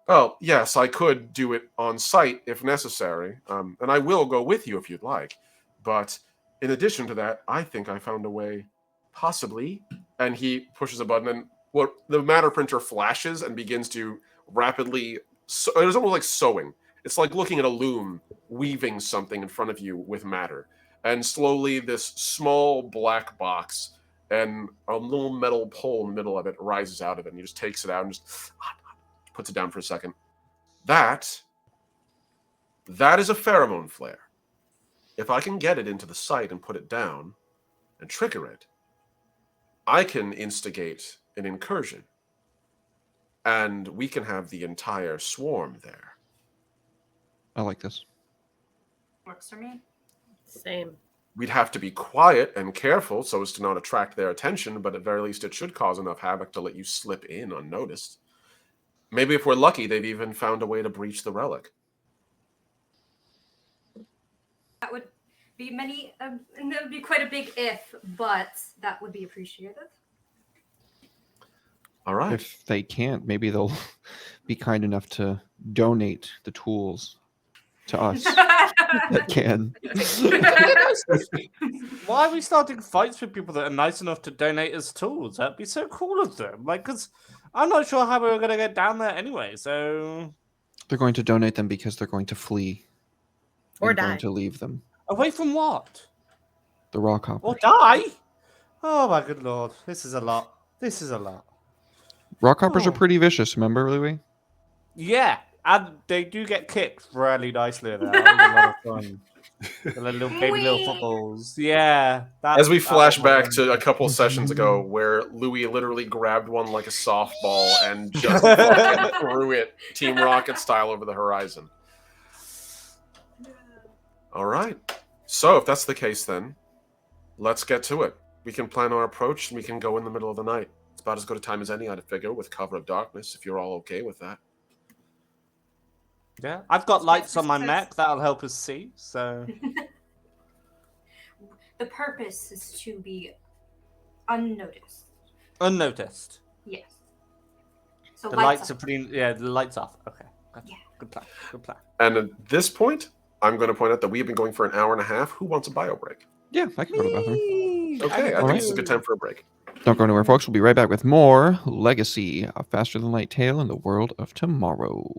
Well, yes, I could do it on site if necessary, and I will go with you if you'd like. But in addition to that, I think I found a way, possibly. And he pushes a button, and what the matter printer flashes and begins to rapidly. It was almost like sewing. It's like looking at a loom weaving something in front of you with matter. and slowly this small black box and a little metal pole in the middle of it rises out of it, and he just takes it out and just puts it down for a second. That is a pheromone flare. If I can get it into the site and put it down and trigger it, I can instigate an incursion, and we can have the entire swarm there. I like this. Works for me. Same. We'd have to be quiet and careful so as to not attract their attention, but at very least it should cause enough havoc to let you slip in unnoticed. Maybe if we're lucky, they've even found a way to breach the relic. That would be and that would be quite a big if, but that would be appreciated. All right. If they can't, maybe they'll be kind enough to donate the tools to us that can. Why are we starting fights with people that are nice enough to donate us tools? That'd be so cool of them. Like, because I'm not sure how we were going to get down there anyway, so... They're going to donate them because they're going to flee. Or and die. going to leave them. Away from what? The rock hoppers. Or die? Oh my good lord. This is a lot. This is a lot. Rock hoppers are Oh. pretty vicious, remember, Louis? Yeah, and they do get kicked really nicely. That was a lot of fun. The little baby little Whee! footballs. Yeah. As we flash back was to a couple sessions ago where Louis literally grabbed one like a softball and just fucking threw it Team Rocket style over the horizon. All right. So if that's the case, then let's get to it. We can plan our approach and we can go in the middle of the night. It's about as good a time as any, I'd figure, with cover of darkness, if you're all okay with that. Yeah, I've got lights on my mech. That'll help us see. So The purpose is to be unnoticed. unnoticed. Yes. So The lights lights are up. pretty. Yeah, the lights off. Okay. Gotcha. Yeah. Good plan. Good plan. And at this point, I'm going to point out that we have been going for an hour and a half. Who wants a bio break? Yeah, I can go to the bathroom. Okay, I think this is a good time for a break. Don't go anywhere, folks. We'll be right back with more Legacy, a faster than light tale in the world of tomorrow.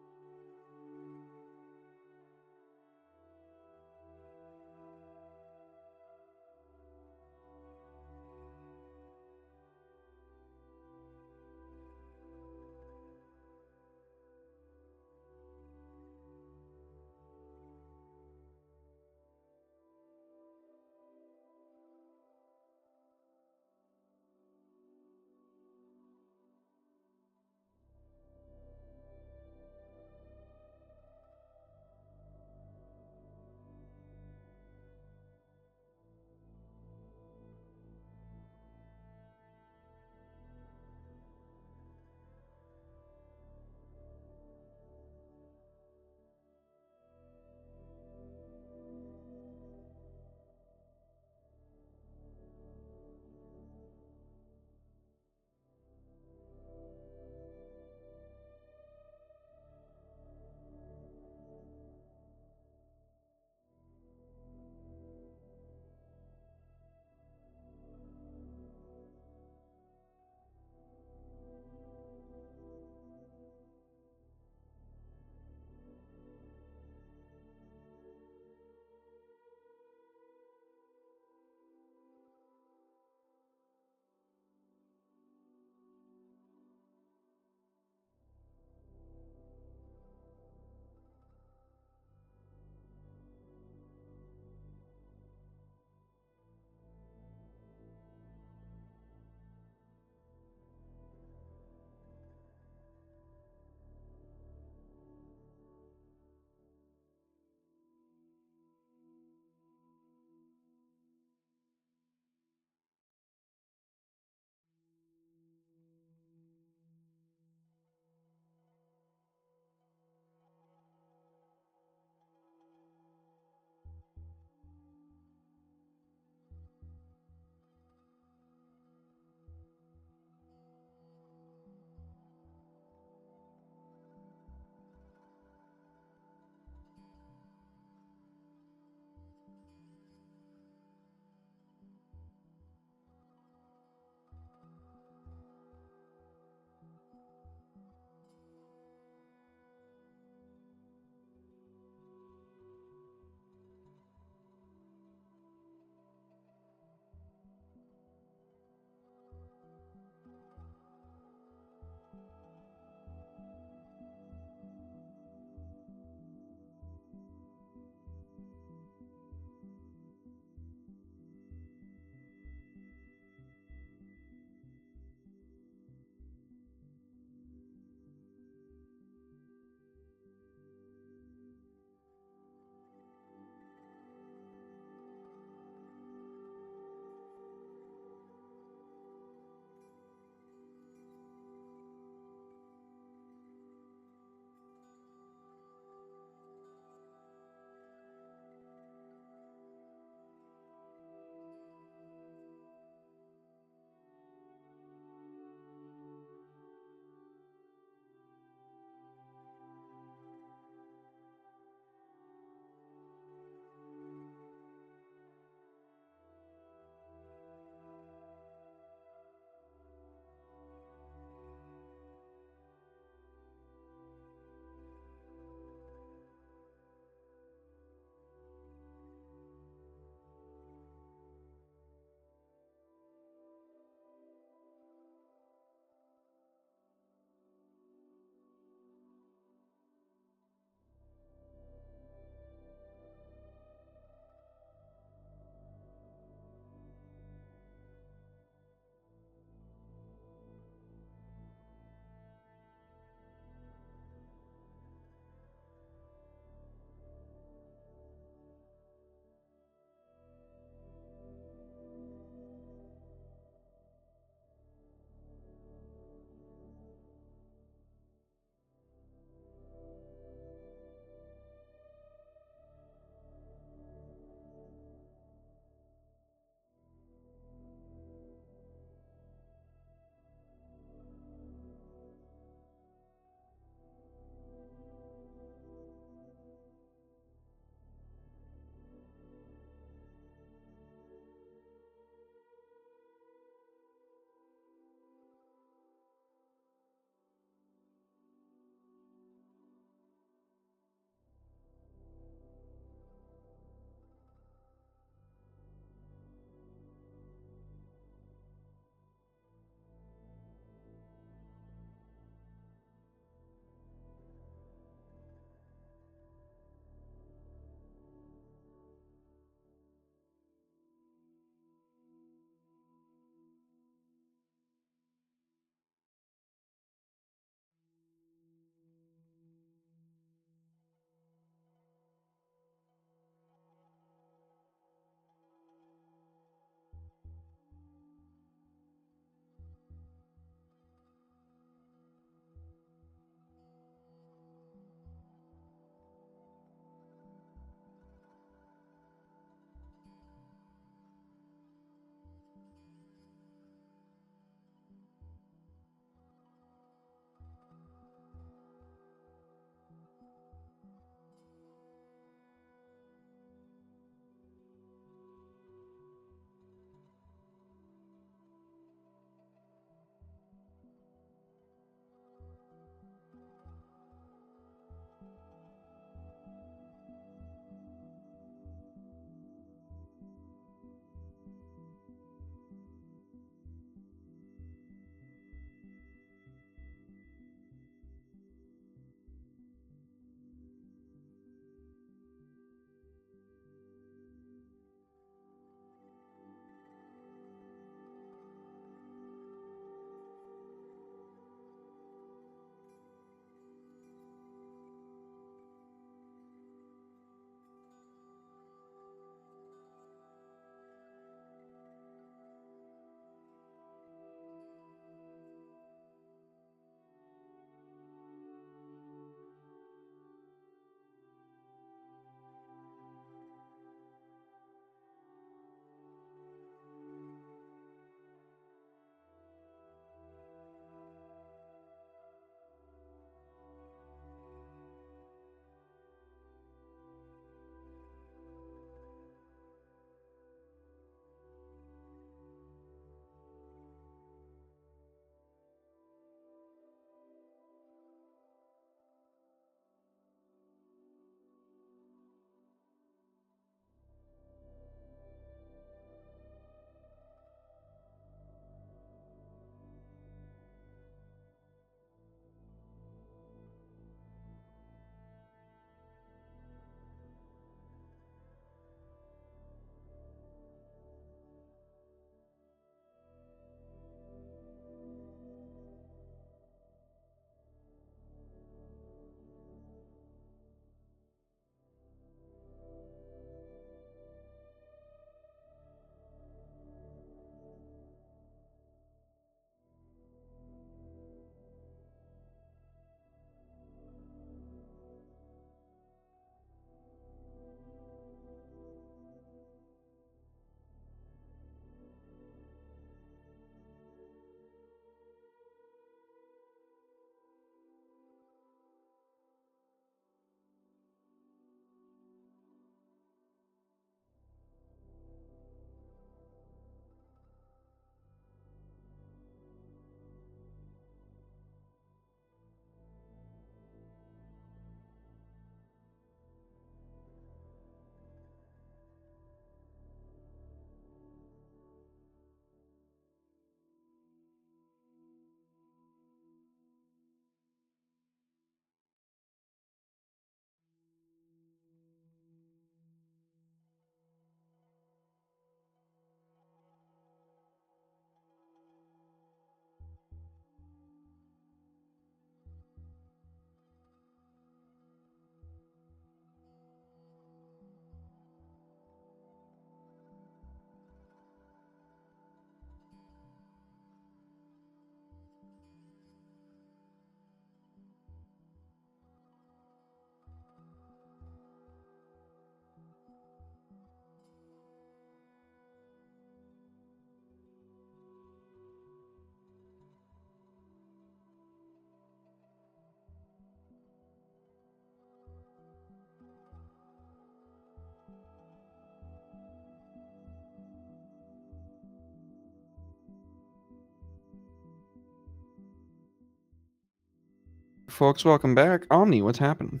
folks. Welcome back. Omni, what's happening?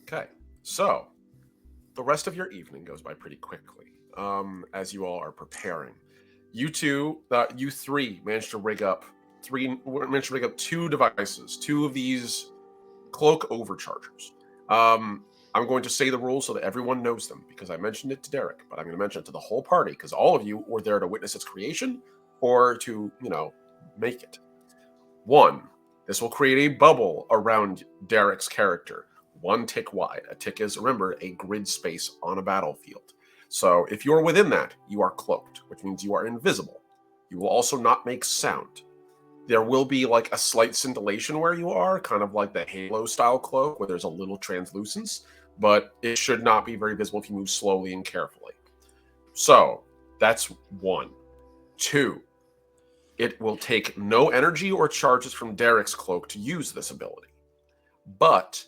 Okay, so the rest of your evening goes by pretty quickly as you all are preparing. You three managed to rig up two devices, two of these cloak overchargers. I'm going to say the rules so that everyone knows them because I mentioned it to Derek, but I'm going to mention it to the whole party because all of you were there to witness its creation or to, make it. 1, this will create a bubble around Derek's character, 1 tick wide. A tick is, remember, a grid space on a battlefield. So if you're within that, you are cloaked, which means you are invisible. You will also not make sound. There will be like a slight scintillation where you are, kind of like the Halo style cloak where there's a little translucence, but it should not be very visible if you move slowly and carefully. So that's 1. 2, it will take no energy or charges from Derek's cloak to use this ability. But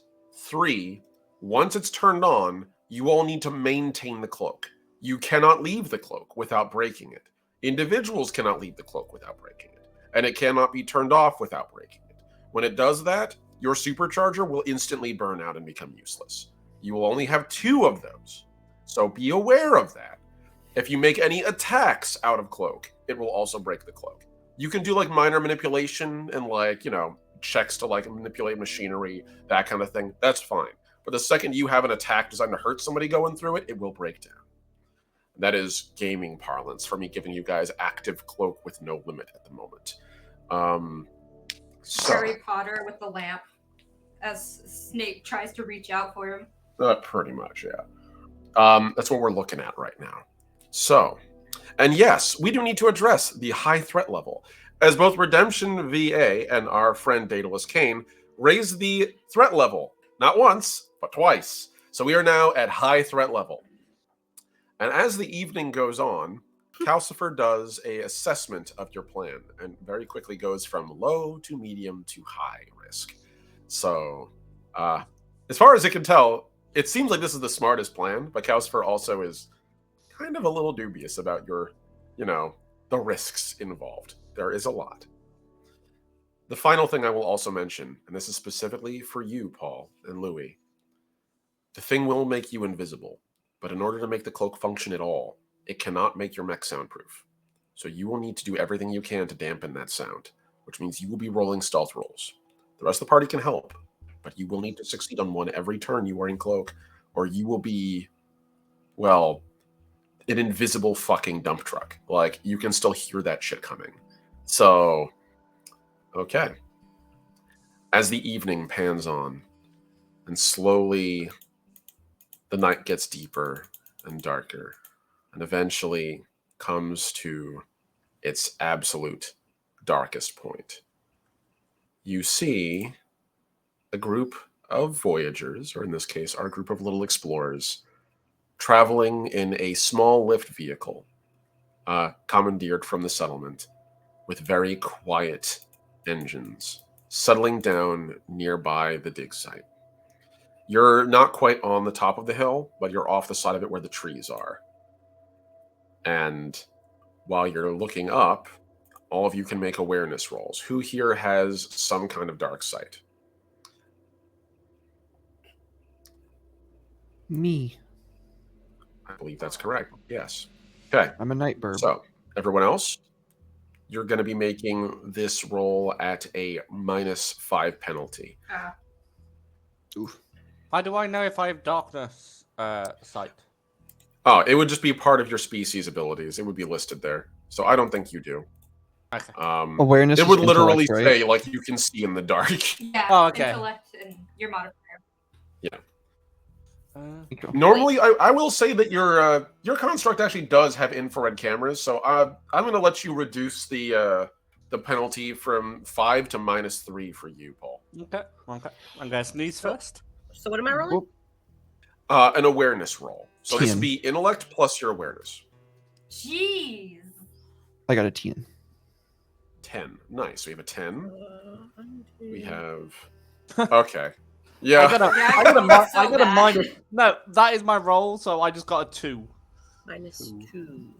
3, once it's turned on, you all need to maintain the cloak. You cannot leave the cloak without breaking it. Individuals cannot leave the cloak without breaking it. And it cannot be turned off without breaking it. When it does that, your supercharger will instantly burn out and become useless. You will only have 2 of those. So be aware of that. If you make any attacks out of cloak, it will also break the cloak. You can do like minor manipulation and checks to manipulate machinery, that kind of thing. That's fine. But the second you have an attack designed to hurt somebody going through it, it will break down. That is gaming parlance for me giving you guys active cloak with no limit at the moment. Harry Potter with the lamp as Snape tries to reach out for him. Pretty much, yeah. That's what we're looking at right now. So, and yes, we do need to address the high threat level, as both Redemption VA and our friend Daedalus Kane raised the threat level, not once, but twice. So we are now at high threat level. And as the evening goes on, Calcifer does a assessment of your plan and very quickly goes from low to medium to high risk. So, as far as it can tell, it seems like this is the smartest plan, but Calcifer also is kind of a little dubious about your, the risks involved. There is a lot. The final thing I will also mention, and this is specifically for you, Paul and Louis, the thing will make you invisible, but in order to make the cloak function at all, it cannot make your mech soundproof. So you will need to do everything you can to dampen that sound, which means you will be rolling stealth rolls. The rest of the party can help, but you will need to succeed on one every turn you are in cloak, or you will be, well, an invisible fucking dump truck. Like, you can still hear that shit coming. So, okay. As the evening pans on, and slowly the night gets deeper and darker, and eventually comes to its absolute darkest point, you see a group of voyagers, or in this case, our group of little explorers, traveling in a small lift vehicle, commandeered from the settlement, with very quiet engines, settling down nearby the dig site. You're not quite on the top of the hill, but you're off the side of it where the trees are. And while you're looking up, all of you can make awareness rolls. Who here has some kind of dark sight? Me. I believe that's correct. Yes. Okay. I'm a night bird. So, everyone else, you're going to be making this roll at a -5 penalty. Oof. How do I know if I have darkness sight? Oh, it would just be part of your species abilities. It would be listed there. So I don't think you do. Okay. Awareness. It would is literally intellect, right? say, like, you can see in the dark. Yeah. Oh, okay. Intellect and your modifier. Normally, I will say that your construct actually does have infrared cameras, so I'm going to let you reduce the penalty from 5 to -3 for you, Paul. Okay. I'm going to sneeze first. So what am I rolling? An awareness roll. So this 10. would be intellect plus your awareness. Jeez. I got a 10. 10. Nice. We have a 10. We have... Okay. Yeah. I got So a bad. minus. No, that is my roll, so I just got a 2. -2.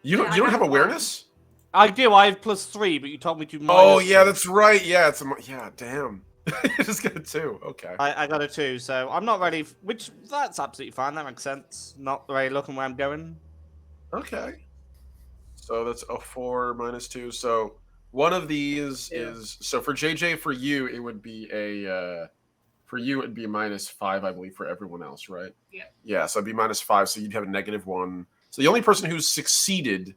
You Yeah, I don't have have one. awareness? I do. I have +3, but you told me to minus. Oh, yeah, 3. that's right. Yeah, yeah, damn. You just get a 2. Okay. I got a 2, so I'm not ready. Which that's absolutely fine. That makes sense. Not really looking where I'm going. Okay. So that's a 4 minus 2. So one of these is so for JJ, for you it would be a for you it'd be a -5, I believe, for everyone else, right? Yeah. Yeah, so it'd be -5, so you'd have a -1. So the only person who's succeeded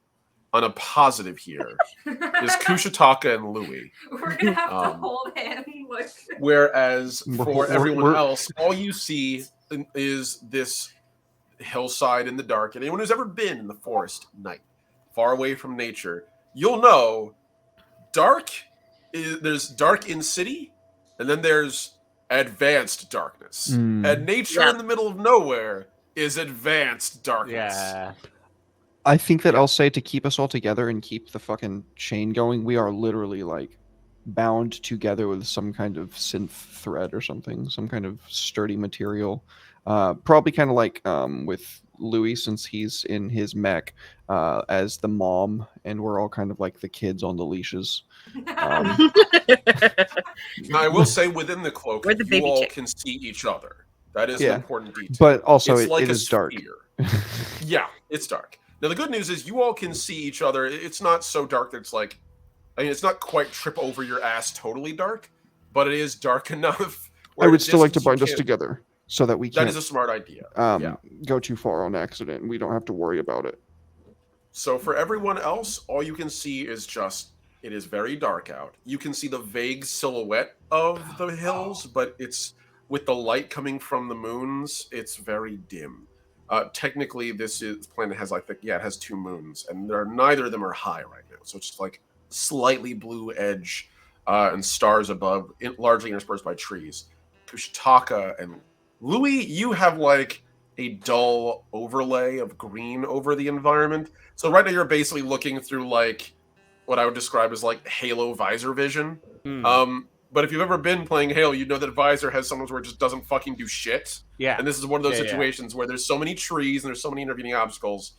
on a positive here is Kushataka and Louis. We're gonna have to Um, hold him. Like, Whereas for We're- everyone we're- else, all you see is this hillside in the dark. And anyone who's ever been in the forest at night, far away from nature, you'll know there's dark in city, and then there's advanced darkness. Mm. And nature Yeah. in the middle of nowhere is advanced darkness. Yeah. I think that I'll say to keep us all together and keep the fucking chain going, we are literally like bound together with some kind of synth thread or something, some kind of sturdy material. Probably kind of like with Louis, since he's in his mech as the mom, and we're all kind of like the kids on the leashes. Now, I will say within the cloak, We're the you baby all chick. can see each other. That is Yeah. an important detail. But also, It's like it a is dark. sphere. Yeah, it's dark. Now, the good news is you all can see each other. It's not so dark that it's like, I mean, it's not quite trip over your ass totally dark, but it is dark enough. I where would at still like to distance you bind us can't- together so that we That can't is a smart idea. Yeah. go too far on accident, and we don't have to worry about it. So for everyone else, all you can see is just, it is very dark out. You can see the vague silhouette of the hills, but it's with the light coming from the moons, it's very dim. Technically, this planet has it has 2 moons, and neither of them are high right now. So it's just like slightly blue edge and stars above, largely interspersed by trees. Kushataka and Louis, you have like a dull overlay of green over the environment. So right now you're basically looking through like what I would describe as like Halo visor vision. Hmm. But if you've ever been playing Halo, you know that visor has sometimes where it just doesn't fucking do shit. Yeah. And this is one of those Yeah, yeah. situations where there's so many trees and there's so many intervening obstacles,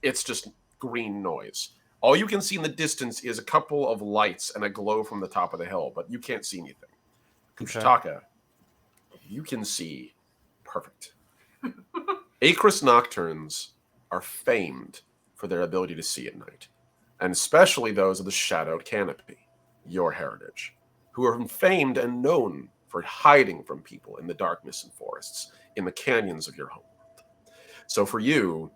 it's just green noise. All you can see in the distance is a couple of lights and a glow from the top of the hill, but you can't see anything. Okay. Kushataka, you can see perfect. Acris Nocturnes are famed for their ability to see at night, and especially those of the Shadowed Canopy, your heritage, who are famed and known for hiding from people in the darkness and forests, in the canyons of your homeworld. So for you,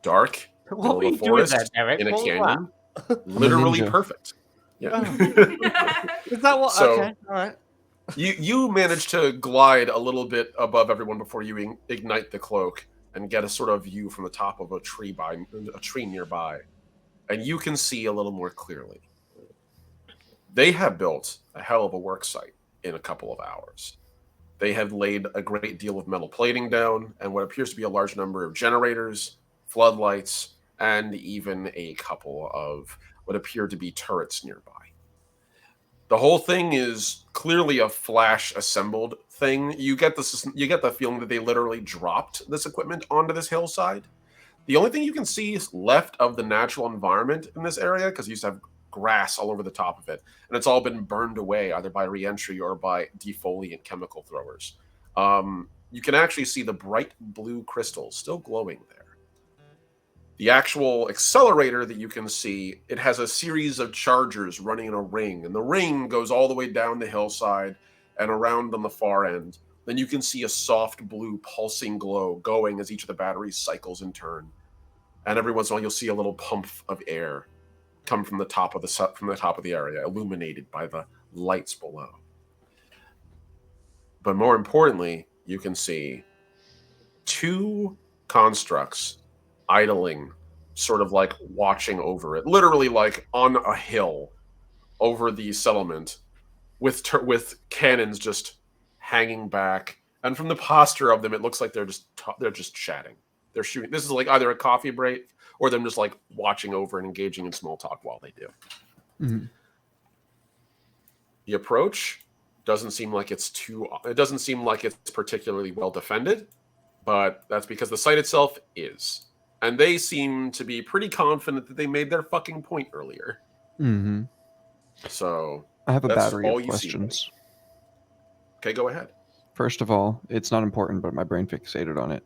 dark, What were middle you of the doing there, forest, Derek? in a What was canyon, that? literally ninja. perfect. Yeah. Is that what? So- Okay. All right. You manage to glide a little bit above everyone before you ignite the cloak and get a sort of view from the top of a tree nearby, and you can see a little more clearly. They have built a hell of a work site in a couple of hours. They have laid a great deal of metal plating down and what appears to be a large number of generators, floodlights, and even a couple of what appear to be turrets nearby. The whole thing is clearly a flash assembled thing. You get the feeling that they literally dropped this equipment onto this hillside. The only thing you can see left of the natural environment in this area, because you used to have grass all over the top of it, and it's all been burned away either by reentry or by defoliant chemical throwers. You can actually see the bright blue crystals still glowing there. The actual accelerator that you can see, it has a series of chargers running in a ring, and the ring goes all the way down the hillside and around on the far end. Then you can see a soft blue pulsing glow going as each of the batteries cycles in turn. And every once in a while, you'll see a little pump of air come from the top of the area, illuminated by the lights below. But more importantly, you can see 2 constructs idling, sort of like watching over it, literally like on a hill over the settlement, with cannons just hanging back. And from the posture of them, it looks like they're just chatting. They're shooting. This is like either a coffee break or them just like watching over and engaging in small talk while they do. Mhm. The approach doesn't seem like it's particularly well defended, but that's because the site itself is. And they seem to be pretty confident that they made their fucking point earlier. Mm-hmm. So I have a That's battery all of you see, questions. Okay, go ahead. First of all, it's not important, but my brain fixated on it.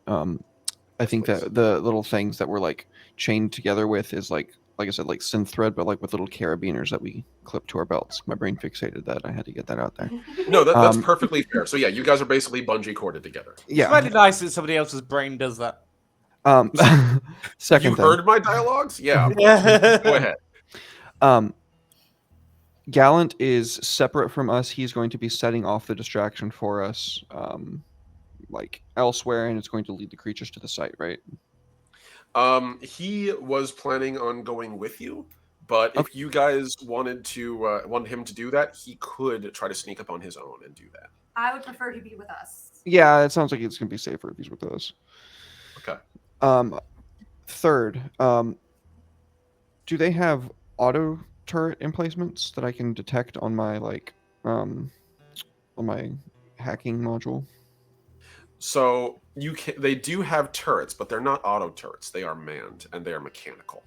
I think please. that the little things that we're like chained together with is like I said, like synth thread, but like with little carabiners that we clip to our belts. My brain fixated that. I had to get that out there. No, that's Um, perfectly fair. So yeah, you guys are basally bungee corded together. It's Yeah. really nice that somebody else's brain does that. Second You thing. heard my dialogues? Yeah. Go ahead. Gallant is separate from us. He's going to be setting off the distraction for us, like elsewhere, and it's going to lead the creatures to the site, right? He was planning on going with you, but if you guys wanted him to do that, he could try to sneak up on his own and do that. I would prefer to be with us. Yeah, it sounds like it's going to be safer if he's with us. Okay. Third, do they have auto turret emplacements that I can detect on my on my hacking module? So they do have turrets, but they're not auto turrets. They are manned and they are mechanical.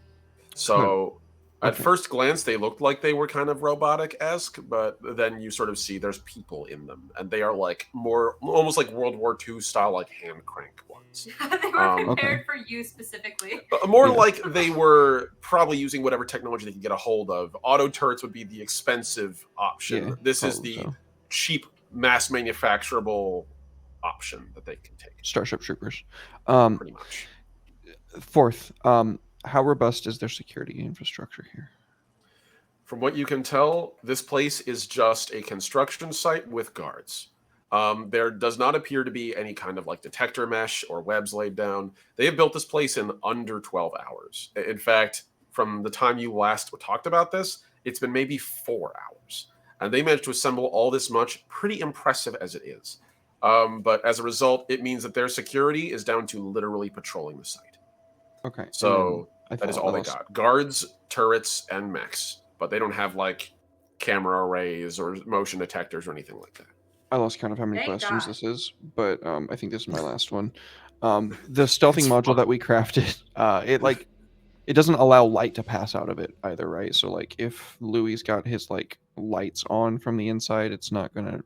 So at Okay. first glance, they looked like they were kind of robotic-esque, but then you sort of see there's people in them, and they are like almost like World War II style, like hand crank ones. They were prepared Okay. for you specifically. More Yeah. like they were probably using whatever technology they could get a hold of. Auto turrets would be the expensive option. Yeah, This is probably the so. cheap, mass manufacturable option that they can take, Starship Troopers. pretty much. Fourth, how robust is their security infrastructure here? From what you can tell, this place is just a construction site with guards. There does not appear to be any kind of like detector mesh or webs laid down. They have built this place in under 12 hours. In fact, from the time you last talked about this, it's been maybe 4 hours. And they managed to assemble all this much, pretty impressive as it is. But as a result, it means that their security is down to literally patrolling the site. Okay. So I that is thought all I they lost- got. Guards, turrets, and mechs. But they don't have like camera arrays or motion detectors or anything like that. I lost count of how many Thank questions God. this is, but I think this is my last one. The stealthing It's module fine. that we crafted, it doesn't allow light to pass out of it either, right? So like if Louis got his like lights on from the inside, it's not gonna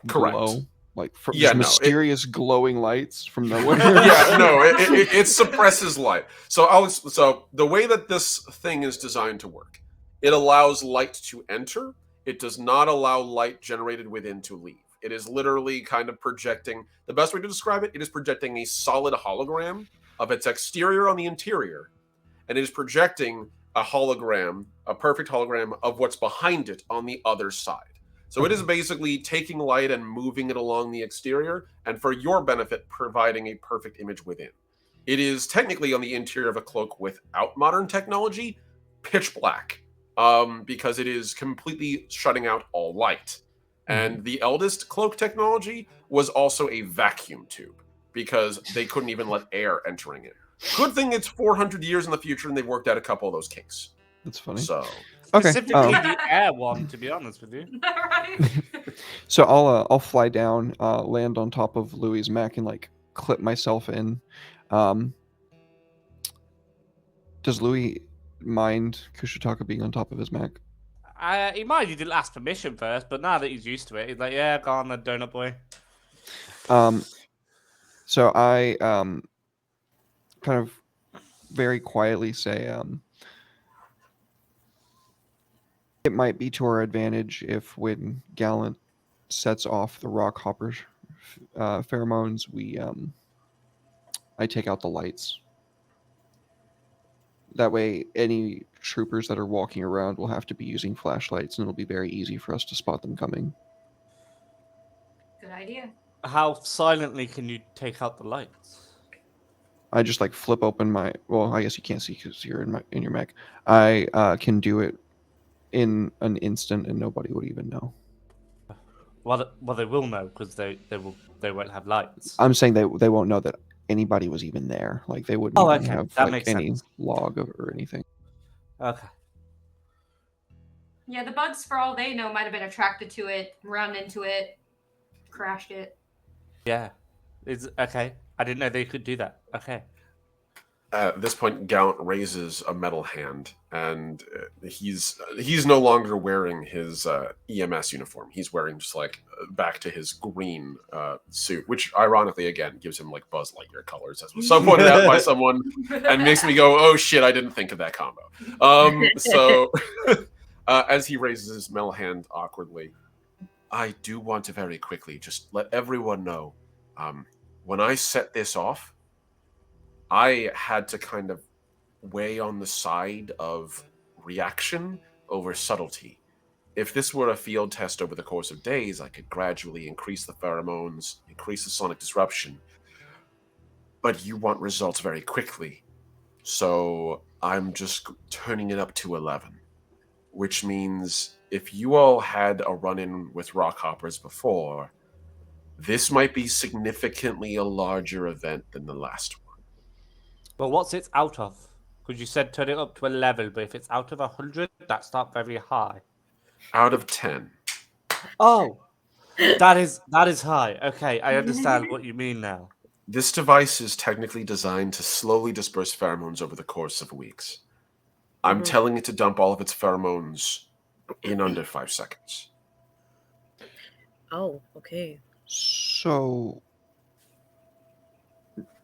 Correct. glow. Like Yeah, just no, mysterious glowing lights from nowhere. Yeah, no, it suppresses light. So the way that this thing is designed to work, it allows light to enter. It does not allow light generated within to leave. It is literally kind of projecting. The best way to describe it, it is projecting a solid hologram of its exterior on the interior, and it is projecting a hologram, a perfect hologram of what's behind it on the other side. So it is basically taking light and moving it along the exterior, and for your benefit, providing a perfect image within. It is technically on the interior of a cloak without modern technology, pitch black, because it is completely shutting out all light. And the eldest cloak technology was also a vacuum tube, because they couldn't even let air entering it. Good thing it's 400 years in the future, and they've worked out a couple of those kinks. That's funny. So Okay. Specifically the air one, to be honest with you. Right? So I'll fly down, land on top of Louis' mech, and like clip myself in. Does Louis mind Kushitaka being on top of his mech? He might. He didn't ask permission first, but now that he's used to it, he's like, "Yeah, go on, the donut boy." So I kind of very quietly say, it might be to our advantage if when Gallant sets off the rock hopper pheromones, I take out the lights. That way, any troopers that are walking around will have to be using flashlights, and it'll be very easy for us to spot them coming. Good idea. How silently can you take out the lights? I just like flip open my. Well, I guess you can't see because you're in your mech. I can do it in an instant, and nobody would even know. Well, they will know because they won't have lights. I'm saying they won't know that anybody was even there. Like they wouldn't Oh, even okay. have That like makes any sense. log or anything. Okay. Yeah, the bugs, for all they know, might have been attracted to it, run into it, crashed it. Yeah. It's okay. I didn't know they could do that. Okay. At this point, Gallant raises a metal hand, and he's no longer wearing his EMS uniform. He's wearing just like back to his green suit, which ironically again gives him like Buzz Lightyear colors, as was pointed out by someone, and makes me go, "Oh shit, I didn't think of that combo." So as he raises his metal hand awkwardly, I do want to very quickly just let everyone know, when I set this off, I had to kind of weigh on the side of reaction over subtlety. If this were a field test over the course of days, I could gradually increase the pheromones, increase the sonic disruption. But you want results very quickly. So I'm just turning it up to 11. Which means if you all had a run-in with rockhoppers before, this might be significantly a larger event than the last one. Well, what's it out of? Because you said turn it up to 11, but if it's out of 100, that's not very high. Out of 10. Oh, that is high. Okay, I understand what you mean now. This device is technically designed to slowly disperse pheromones over the course of weeks. I'm telling it to dump all of its pheromones in under 5 seconds. Oh, okay. So,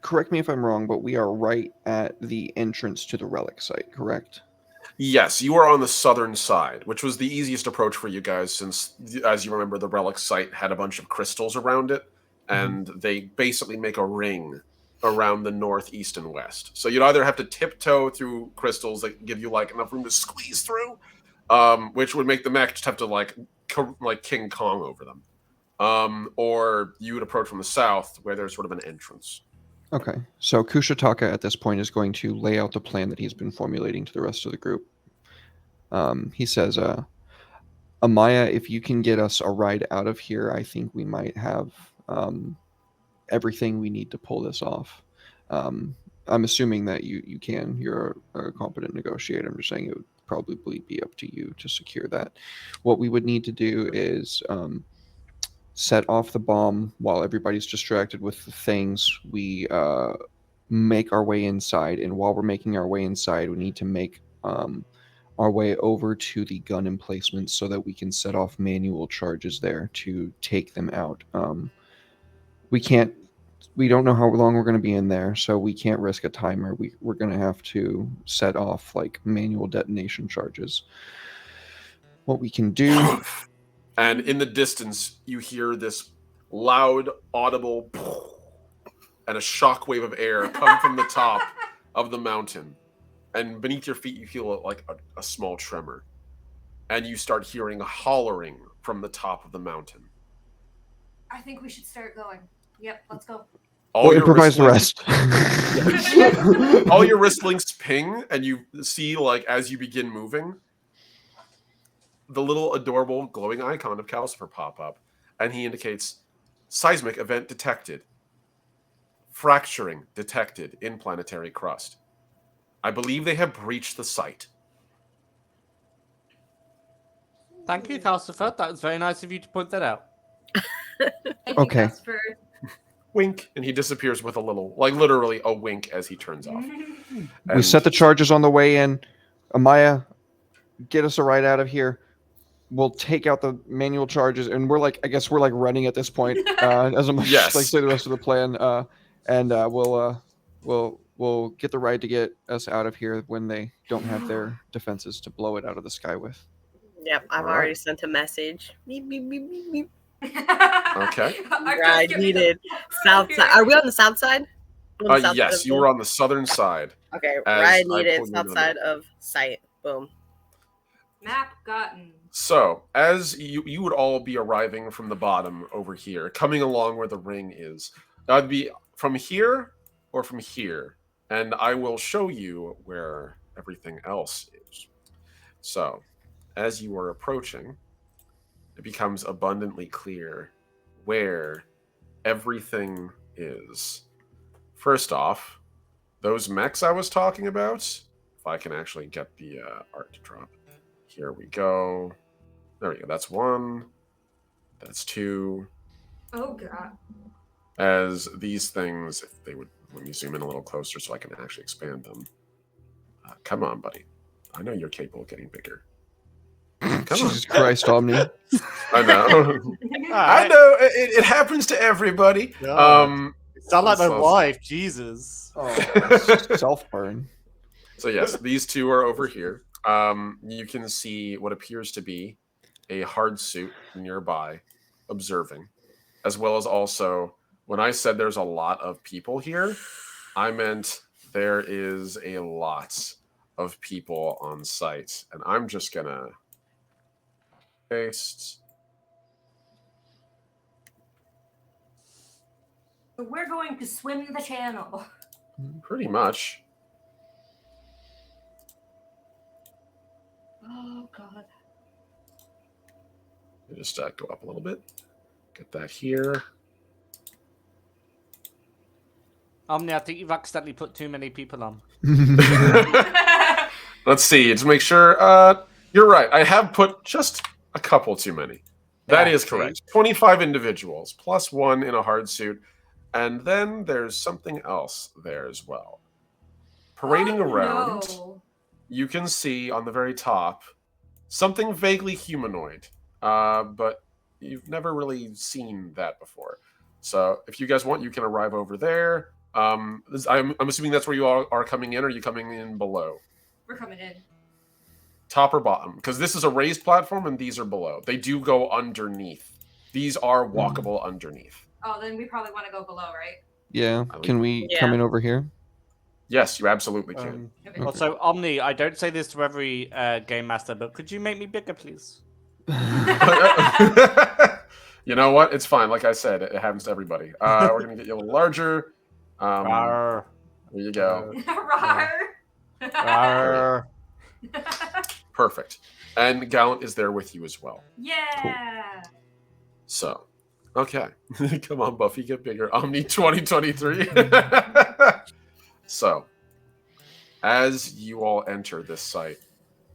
correct me if I'm wrong, but we are right at the entrance to the relic site, correct? Yes, you are on the southern side, which was the easiest approach for you guys since, as you remember, the relic site had a bunch of crystals around it, and they basically make a ring around the north, east, and west. So you'd either have to tiptoe through crystals that give you like enough room to squeeze through, which would make the mech just have to like King Kong over them, or you would approach from the south where there's sort of an entrance. Okay, so Kushataka at this point is going to lay out the plan that he's been formulating to the rest of the group. He says, Amaya, if you can get us a ride out of here, I think we might have everything we need to pull this off. I'm assuming that you can. You're a competent negotiator. I'm just saying it would probably be up to you to secure that. What we would need to do is set off the bomb while everybody's distracted with the things. We make our way inside, and while we're making our way inside, we need to make our way over to the gun emplacement so that we can set off manual charges there to take them out. We don't know how long we're going to be in there, so we can't risk a timer. We're going to have to set off like manual detonation charges. What we can do... And in the distance, you hear this loud, audible, and a shockwave of air come from the top of the mountain. And beneath your feet, you feel like a small tremor. And you start hearing a hollering from the top of the mountain. I think we should start going. Yep, let's go. We'll improvise the rest. All your wrist links ping, and you see, like, as you begin moving, the little adorable glowing icon of Calcifer pop up, and he indicates seismic event detected. Fracturing detected in planetary crust. I believe they have breached the site. Thank you, Calcifer. That was very nice of you to point that out. Thank Okay. you, Casper. Wink, and he disappears with a little, like literally a wink as he turns off. We set the charges on the way in. Amaya, get us a ride out of here. We'll take out the manual charges, and I guess we're like running at this point, as I'm Yes. like say the rest of the plan, and we'll get the ride to get us out of here when they don't have their defenses to blow it out of the sky with. Yep, I've All right. already sent a message. Beep, beep, beep, beep, beep. Okay. Ride needed. South side. Are we on the south side? On the south Yes, side you were on the southern side. Okay, as ride I needed. pulled you South into the side of site. Boom. Map gotten. So, as you would all be arriving from the bottom over here, coming along where the ring is, that'd be from here or from here, and I will show you where everything else is. So, as you are approaching, it becomes abundantly clear where everything is. First off, those mechs I was talking about, if I can actually get the art to drop. Here we go. There we go. That's one. That's two. Oh god. As these things, if they would Let me zoom in a little closer so I can actually expand them. Come on, buddy. I know you're capable of getting bigger. Come on. Jesus Christ, Omni. I know. I know. It happens to everybody. God. Sound like my so- wife, Jesus. Self burn. So yes, these two are over here. You can see what appears to be a hard suit nearby, observing, as well as also when I said there's a lot of people here, I meant there is a lot of people on site, and I'm just gonna paste. So we're going to swim the channel. Pretty much. Oh god. Just go up a little bit. Get that here. Omni, I think you've accidentally put too many people on. Let's see to make sure. You're right. I have put just a couple too many. That Yeah, is see? correct. 25 individuals plus one in a hard suit, and then there's something else there as well. Parading Oh, around, no. you can see on the very top something vaguely humanoid, but you've never really seen that before. So if you guys want, you can arrive over there. I'm assuming that's where you all are coming in. Or are you coming in below? We're coming in. Top or bottom? Because this is a raised platform and these are below. They do go underneath. These are walkable underneath. Oh, then we probably want to go below, right? Yeah. Can we Yeah. come in over here? Yes, you absolutely can. Okay. Also, Omni, I don't say this to every game master, but could you make me bigger, please? You know what? It's fine. Like I said, it happens to everybody. We're going to get you a little larger. Arr, There you go. Rawr. arr. Perfect. And Gallant is there with you as well. Yeah. So, okay. Come on, Buffy, get bigger. Omni 2023. So, as you all enter this site,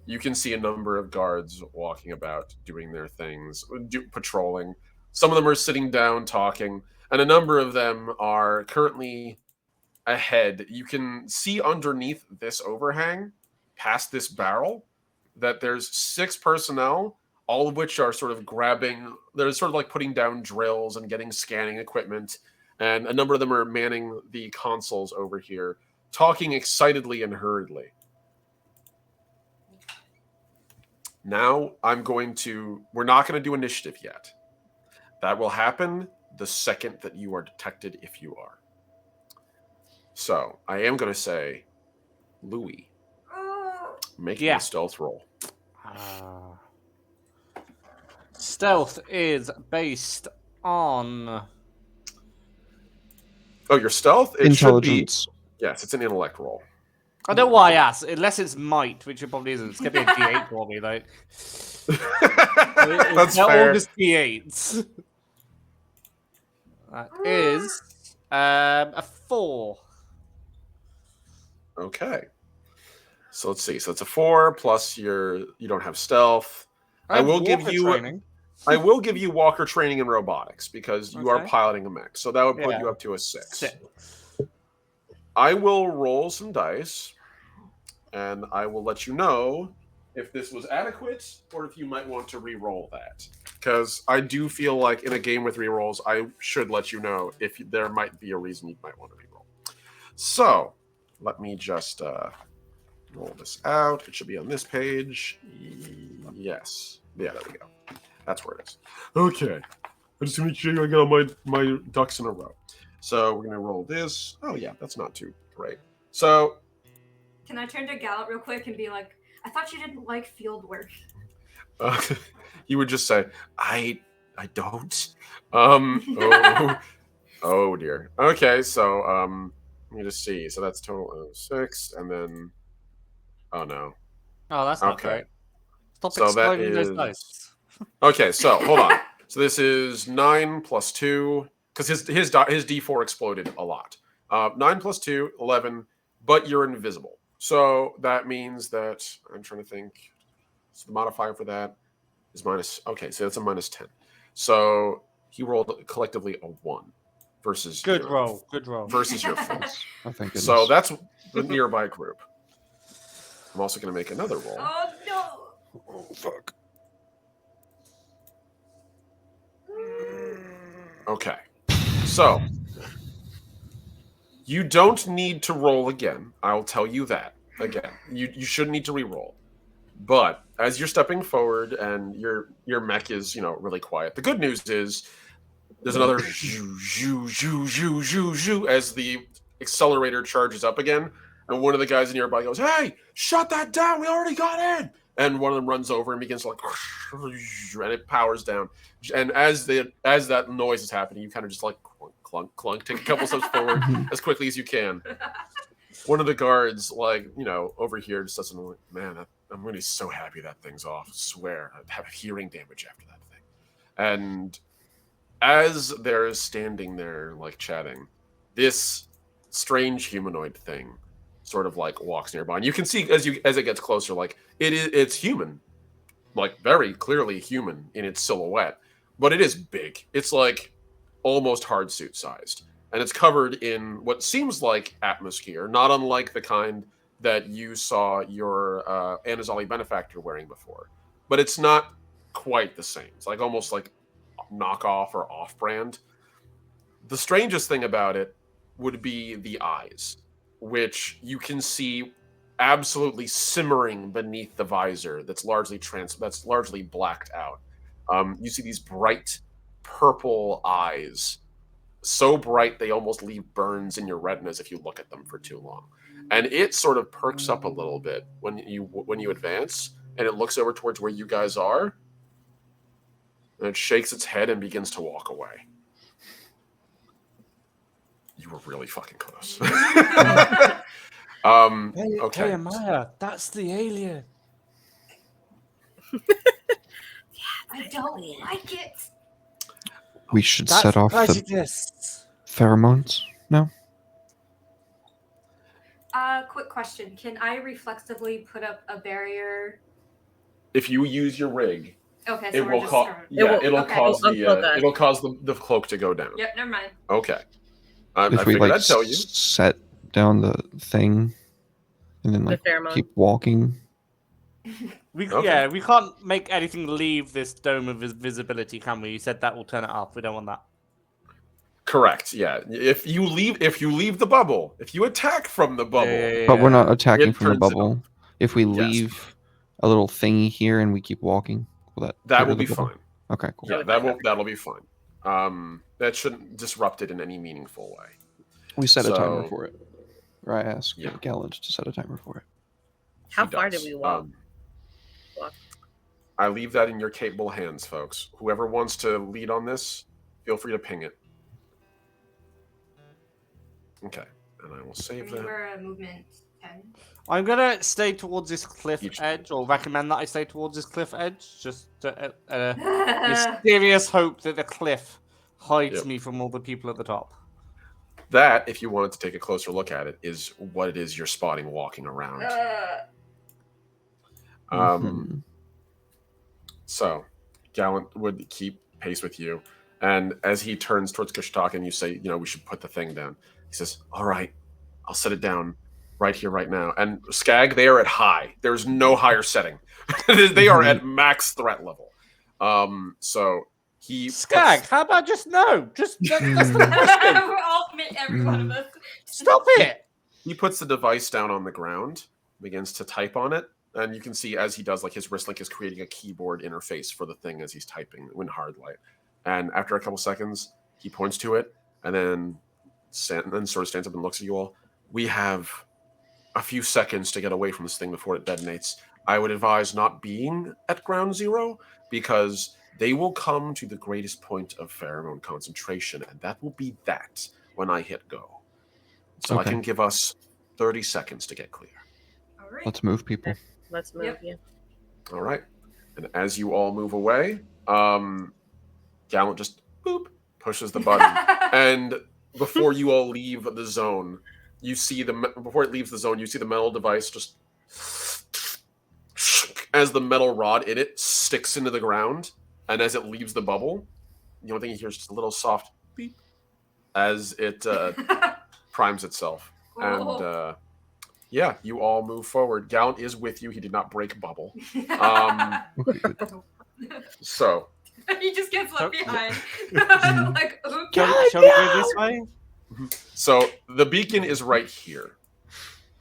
you can see a number of guards walking about, doing their things, patrolling. Some of them are sitting down talking, and a number of them are currently ahead. You can see underneath this overhang, past this barrel, that there's 6 personnel, all of which are sort of grabbing, they're sort of like putting down drills and getting scanning equipment, and a number of them are manning the consoles over here, talking excitedly and hurriedly. Now we're not going to do initiative yet. That will happen the second that you are detected, if you are. So I am going to say, Louis, make Yeah. a stealth roll. Stealth is based on Oh, your stealth? It Intelligence. should be. Yes, it's an intellect roll. I don't know why I asked, unless it's might, which it probably isn't. It's gonna be a D8 for me, like. That's They're fair. all just D8s. That is a 4. Okay. So let's see. So it's a 4 plus you don't have stealth. I will give Walker you training. I will give you Walker training in robotics because you are Okay. piloting a mech. So that would put Yeah. you up to a 6. 6. I will roll some dice and I will let you know if this was adequate or if you might want to re-roll that. Because I do feel like in a game with re-rolls, I should let you know if there might be a reason you might want to re-roll. So let me just roll this out. It should be on this page. Yes. Yeah, there we go. That's where it is. Okay. I just want to make sure I got all my ducks in a row. So we're going to roll this. Oh, yeah, that's not too great. So Can I turn to Gallant real quick and be like, I thought you didn't like field work. he would just say, I don't. Oh dear. Okay, so let me just see. So that's total of 6, and then oh no. Oh, that's not Okay. great. Stop So that exploding those is- dice. Okay, so hold on. So this is 9 plus 2, because his D4 exploded a lot. 9 plus 2, 11, but you're invisible. So that means that I'm trying to think. So the modifier for that is minus. Okay, so that's a minus 10. So he rolled collectively a 1. versus Good your, roll. Good roll. versus your force. Oh, thank goodness. So that's the nearby group. I'm also going to make another roll. Oh no! Oh, fuck. Okay. So you don't need to roll again. I'll tell you that again. You shouldn't need to re-roll. But as you're stepping forward and your mech is, really quiet. The good news is there's another zhoo, zhoo, zhoo, zhoo, zhoo, zhoo as the accelerator charges up again. And one of the guys nearby goes, "Hey, shut that down. We already got in." And one of them runs over and begins to and it powers down. And as that noise is happening, you kind of just like clunk, clunk, clunk, take a couple steps forward as quickly as you can. One of the guards, over here just doesn't like, man, I'm really so happy that thing's off. I swear, I have hearing damage after that thing. And as they're standing there, chatting, this strange humanoid thing sort of walks nearby, and you can see as it gets closer, it's human, very clearly human in its silhouette, but it is big. It's almost hard suit sized, and it's covered in what seems like atmosphere, not unlike the kind that you saw your Anazali benefactor wearing before, but it's not quite the same. It's almost like knockoff or off-brand. The strangest thing about it would be the eyes, which you can see absolutely simmering beneath the visor that's largely blacked out. You see these bright purple eyes, so bright they almost leave burns in your retinas if you look at them for too long. And it sort of perks up a little bit when you advance, and it looks over towards where you guys are, and it shakes its head and begins to walk away. You were really fucking close. Okay. Hey, Maya, that's the alien. I don't like it. We should That's set off the prejudice. pheromones now. Quick question. Can I reflexively put up a barrier? If you use your rig, Okay, so it we're will just cause okay. it'll cause the cloak to go down. Yep, never mind. Okay. I If we figured I'd tell you. set down the thing and then The pheromone. keep walking. Okay. We can't make anything leave this dome of visibility, can we? You said that will turn it off. We don't want that. Correct. Yeah. If you leave the bubble, if you attack from the bubble, But we're not attacking It from the turns it bubble. If we Yes. leave a little thingy here and we keep walking, will that that trigger will the be bubble? fine. Okay, cool. Yeah, that'll be fine. That shouldn't disrupt it in any meaningful way. We set a timer So- for it. Or I asked Yeah. Gallant to set a timer for it. How He far does. did we walk? I leave that in your capable hands, folks. Whoever wants to lead on this, feel free to ping it. Okay, and I will save that. We're a movement 10. I'm gonna stay towards this cliff Each- edge, or recommend that I stay towards this cliff edge, just mysterious hope that the cliff hides Yep. me from all the people at the top. That, if you wanted to take a closer look at it, is what it is you're spotting walking around. Mhm. So, Gallant would keep pace with you, and as he turns towards Kushtak and you say, we should put the thing down, he says, "All right, I'll set it down right here, right now." And Skag, they are at high. There's no higher setting. They are at max threat level. So he Skag, how about just no? Just that's the question. We're all every one of us. Stop it! He puts the device down on the ground, begins to type on it, and you can see as he does, his wrist link is creating a keyboard interface for the thing as he's typing in hard light. And after a couple seconds, he points to it, and then sort of stands up and looks at you all. "We have a few seconds to get away from this thing before it detonates. I would advise not being at ground zero, because they will come to the greatest point of pheromone concentration, and that will be that when I hit go. So Okay. I can give us 30 seconds to get clear." All right. Let's move, people. Let's move. Yep. Yeah. All right. And as you all move away, Gallant just boop pushes the button, and before you all leave the zone, you see before it leaves the zone, you see the metal device just as the metal rod in it sticks into the ground, and as it leaves the bubble, the only thing you hear is just a little soft beep, as it primes itself. And yeah, you all move forward. Gallant is with you. He did not break bubble. Okay, good. So He just gets left behind. Like, oops. Shall we go this way? So the beacon is right here.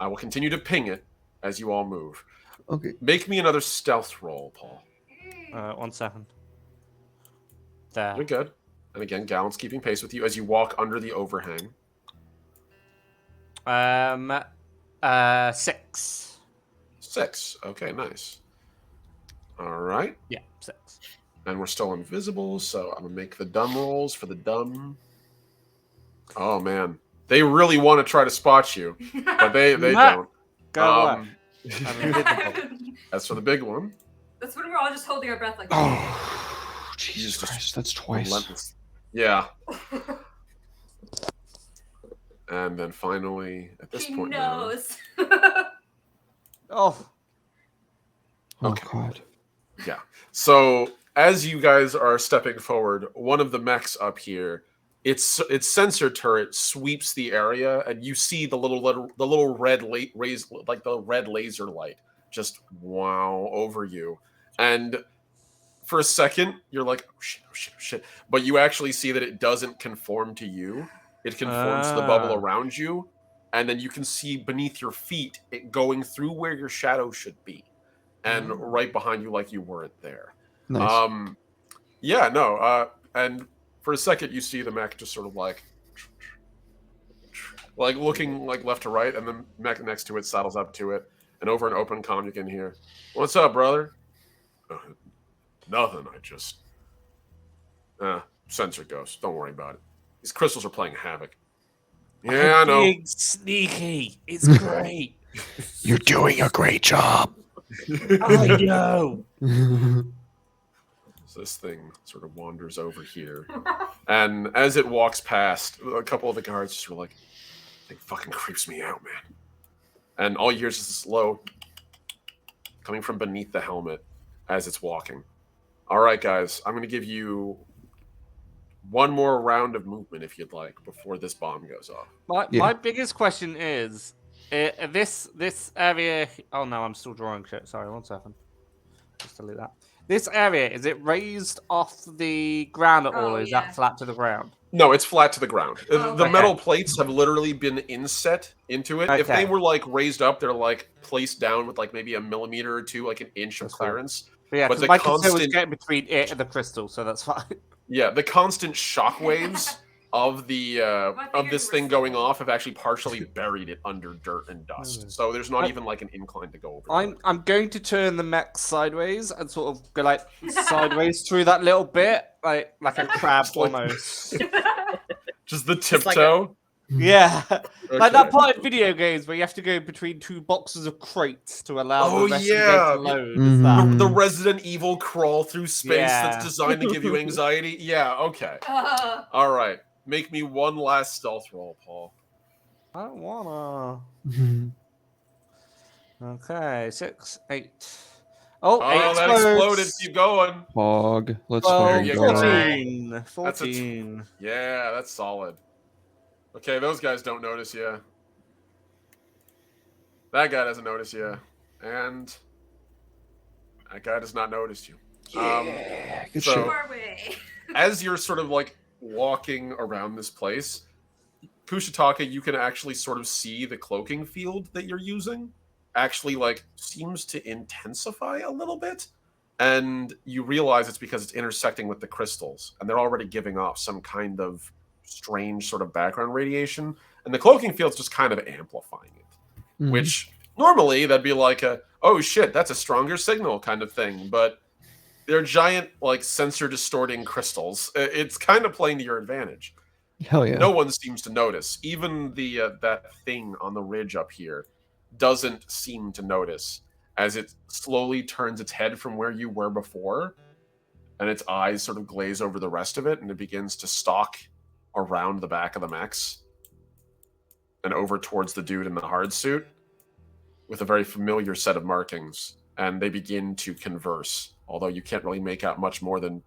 I will continue to ping it as you all move. Okay. Make me another stealth roll, Paul. 1 second. There. You're good. And again, Gallant's keeping pace with you as you walk under the overhang. 6. 6. Okay, nice. All right. Yeah, 6. And we're still invisible, so I'm going to make the dumb rolls for the dumb. Oh, man. They really want to try to spot you, but they don't. Go away. I'm invisible. As for the big one, That's when we're all just holding our breath like. Oh, Jesus just Christ, that's twice. relentless. Yeah. And then finally, at this He point now, knows. Oh. Oh, Okay. God. yeah. So as you guys are stepping forward, one of the mechs up here, its sensor turret sweeps the area, and you see the little red the red laser light just wow over you. And for a second, you're like, oh shit, oh shit, oh shit. But you actually see that it doesn't conform to you. It conforms to the bubble around you. And then you can see beneath your feet it going through where your shadow should be. And right behind you like you weren't there. Nice. Yeah, no. And for a second you see the mech just sort of like looking like left to right, and the mech next to it saddles up to it. And over an open comm you can hear, "What's up, brother?" Nothing. I just sensor ghost. Don't worry about it. These crystals are playing havoc. Yeah, I know. Big sneaky. It's great. You're doing a great job. I know. So this thing sort of wanders over here, and as it walks past, a couple of the guards just were like, "It fucking creeps me out, man." And all you hear is this low coming from beneath the helmet as it's walking. All right, guys, I'm going to give you one more round of movement if you'd like before this bomb goes off. My biggest question is this area. Oh no, I'm still drawing shit. Sorry, 1 second. Just delete that. This area, is it raised off the ground at all, or is that flat to the ground? No, it's flat to the ground. Oh, The okay. metal plates have literally been inset into it. If they Okay. were like raised up, they're like placed down with like maybe a millimeter or two, like an inch of That's fine. clearance. But yeah, But 'cause the my concern was constant- getting between it and the crystal, so that's fine. Yeah, the constant shock waves of the of this thing going off have actually partially buried it under dirt and dust. So there's not even like an incline to go over. I'm going to turn the mech sideways and sort of go like sideways through that little bit, like a crab Just like- almost. Just the like tiptoe. Yeah, like that Okay. part in video games where you have to go between two boxes of crates to allow Oh, the rest yeah. of the game to load. Mhm. Is that? The Resident Evil crawl through space Yeah. that's designed to give you anxiety. Yeah, okay. All right. Make me one last stealth roll, Paul. I don't wanna. Okay, 6, 8. Oh, Oh, 8 that exploded. Keep going. Pog. Let's There find you God. go. 14. That's a 14. Yeah, that's solid. Okay, those guys don't notice you. That guy doesn't notice you. And that guy does not notice you. Good So- shit. Far away. As you're sort of like walking around this place, Kushitaka, you can actually sort of see the cloaking field that you're using actually like seems to intensify a little bit. And you realize it's because it's intersecting with the crystals, and they're already giving off some kind of strange sort of background radiation. And the cloaking field's just kind of amplifying it. Mhm. Which normally that'd be like a, oh shit, that's a stronger signal kind of thing. But they're giant, like, sensor distorting crystals. It's kind of playing to your advantage. Hell yeah. No one seems to notice. Even the that thing on the ridge up here doesn't seem to notice as it slowly turns its head from where you were before, and its eyes sort of glaze over the rest of it, and it begins to stalk around the back of the mechs and over towards the dude in the hard suit with a very familiar set of markings, and they begin to converse, although you can't really make out much more than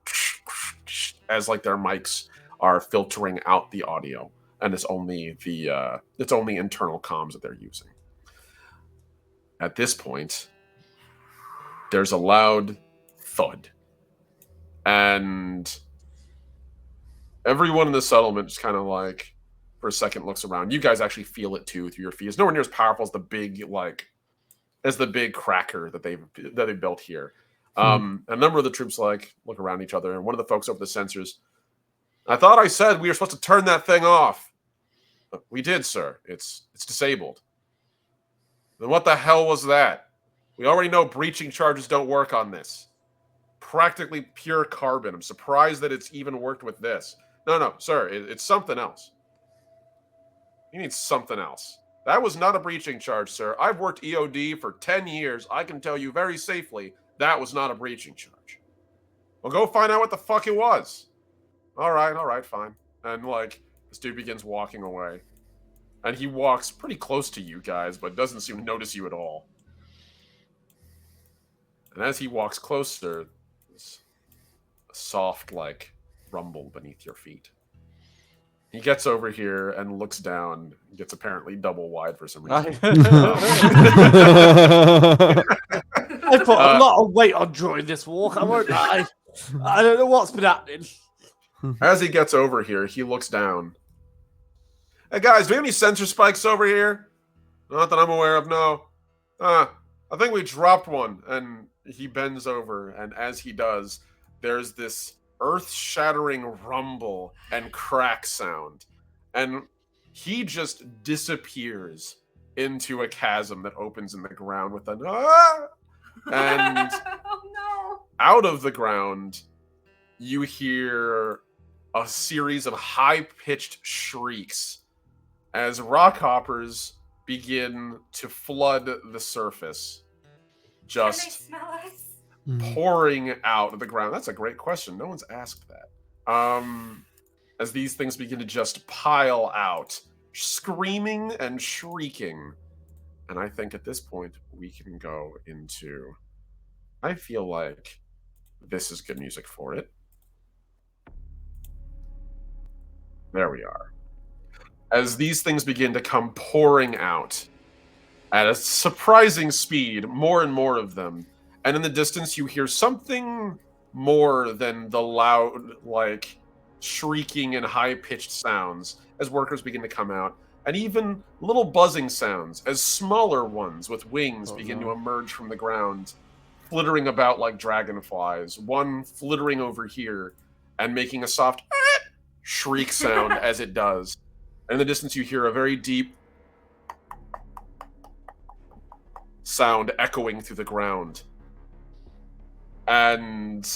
as like their mics are filtering out the audio, and it's only internal comms that they're using. At this point, there's a loud thud, and everyone in the settlement just kind of like, for a second, looks around. You guys actually feel it too through your feet. It's nowhere near as powerful as the big cracker that they built here. A number of the troops look around each other, and one of the folks over the sensors, I thought I said we were supposed to turn that thing off. We did, sir. It's disabled. Then what the hell was that? We already know breaching charges don't work on this. Practically pure carbon. I'm surprised that it's even worked with this. No, sir. It's something else. You need something else. That was not a breaching charge, sir. I've worked EOD for 10 years. I can tell you very safely that was not a breaching charge. Well, go find out what the fuck it was. All right, fine. And this dude begins walking away. And he walks pretty close to you guys, but doesn't seem to notice you at all. And as he walks closer, there's a soft, rumble beneath your feet. He gets over here and looks down, gets apparently double wide for some reason. I put a lot of weight on during this walk, I won't lie. I don't know what's been happening. As he gets over here, he looks down. Hey guys, do we have any sensor spikes over here? Not that I'm aware of, no. I think we dropped one. And he bends over, and as he does, there's this earth-shattering rumble and crack sound. And he just disappears into a chasm that opens in the ground with an ah! And Oh no! out of the ground, you hear a series of high-pitched shrieks as rockhoppers begin to flood the surface. Can they Just smell us? pouring out of the ground. That's a great question. No one's asked that. As these things begin to just pile out, screaming and shrieking. And I think at this point, we can go into... I feel like this is good music for it. There we are. As these things begin to come pouring out at a surprising speed, more and more of them. And in the distance, you hear something more than the loud, shrieking and high-pitched sounds as workers begin to come out. And even little buzzing sounds as smaller ones with wings begin to emerge from the ground, flittering about like dragonflies. One flittering over here and making a soft shriek sound as it does. And in the distance, you hear a very deep sound echoing through the ground. And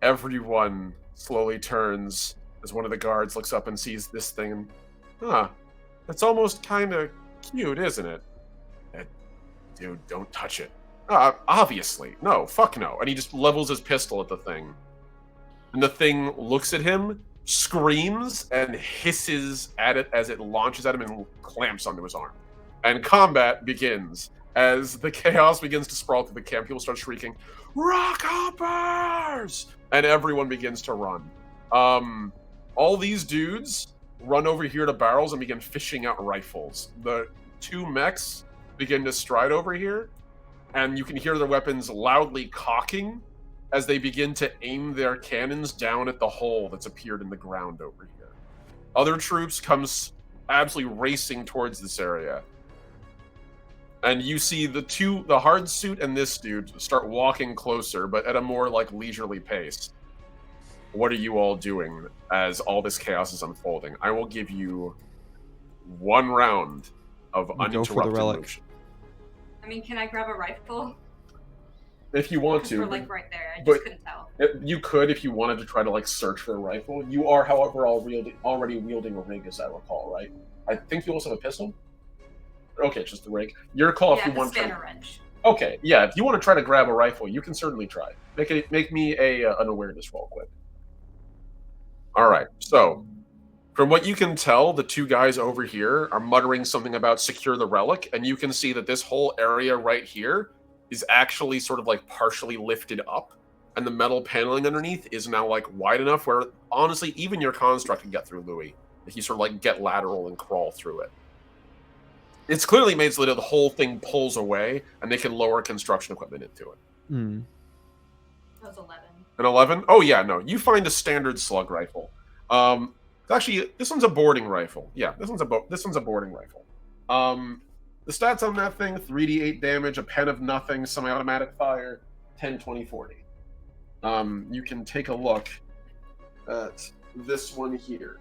everyone slowly turns as one of the guards looks up and sees this thing. And, it's almost kind of cute, isn't it? Dude, don't touch it. Obviously. No, fuck no. And he just levels his pistol at the thing. And the thing looks at him, screams, and hisses at it as it launches at him and clamps onto his arm. And combat begins. As the chaos begins to sprawl through the camp, people start shrieking, "Rockhoppers!" And everyone begins to run. All these dudes run over here to barrels and begin fishing out rifles. The two mechs begin to stride over here, and you can hear their weapons loudly cocking as they begin to aim their cannons down at the hole that's appeared in the ground over here. Other troops come absolutely racing towards this area. And you see the hard suit and this dude start walking closer, but at a more leisurely pace. What are you all doing as all this chaos is unfolding? I will give you 1 round of uninterrupted motion. I mean, can I grab a rifle? If you want to. We're right there. I just but couldn't tell. You could if you wanted to try to search for a rifle. You are, however, already wielding a rig, as I recall, right? I think you also have a pistol. Okay, just the rig. Your call if you want to. Yeah, the spanner wrench. Okay, yeah. If you want to try to grab a rifle, you can certainly try. Make me an awareness roll quick. All right. So, from what you can tell, the two guys over here are muttering something about secure the relic, and you can see that this whole area right here is actually sort of partially lifted up, and the metal paneling underneath is now like wide enough where honestly even your construct can get through Louis. If you sort of like get lateral and crawl through it. It's clearly made so that the whole thing pulls away and they can lower construction equipment into it. Hmm. That was 11. An 11? Oh yeah, no. You find a standard slug rifle. Actually, this one's a boarding rifle. Yeah, this one's a boarding rifle. The stats on that thing: 3d8 damage, a pen of nothing, semi-automatic fire, 10, 20, 40. You can take a look at this one here.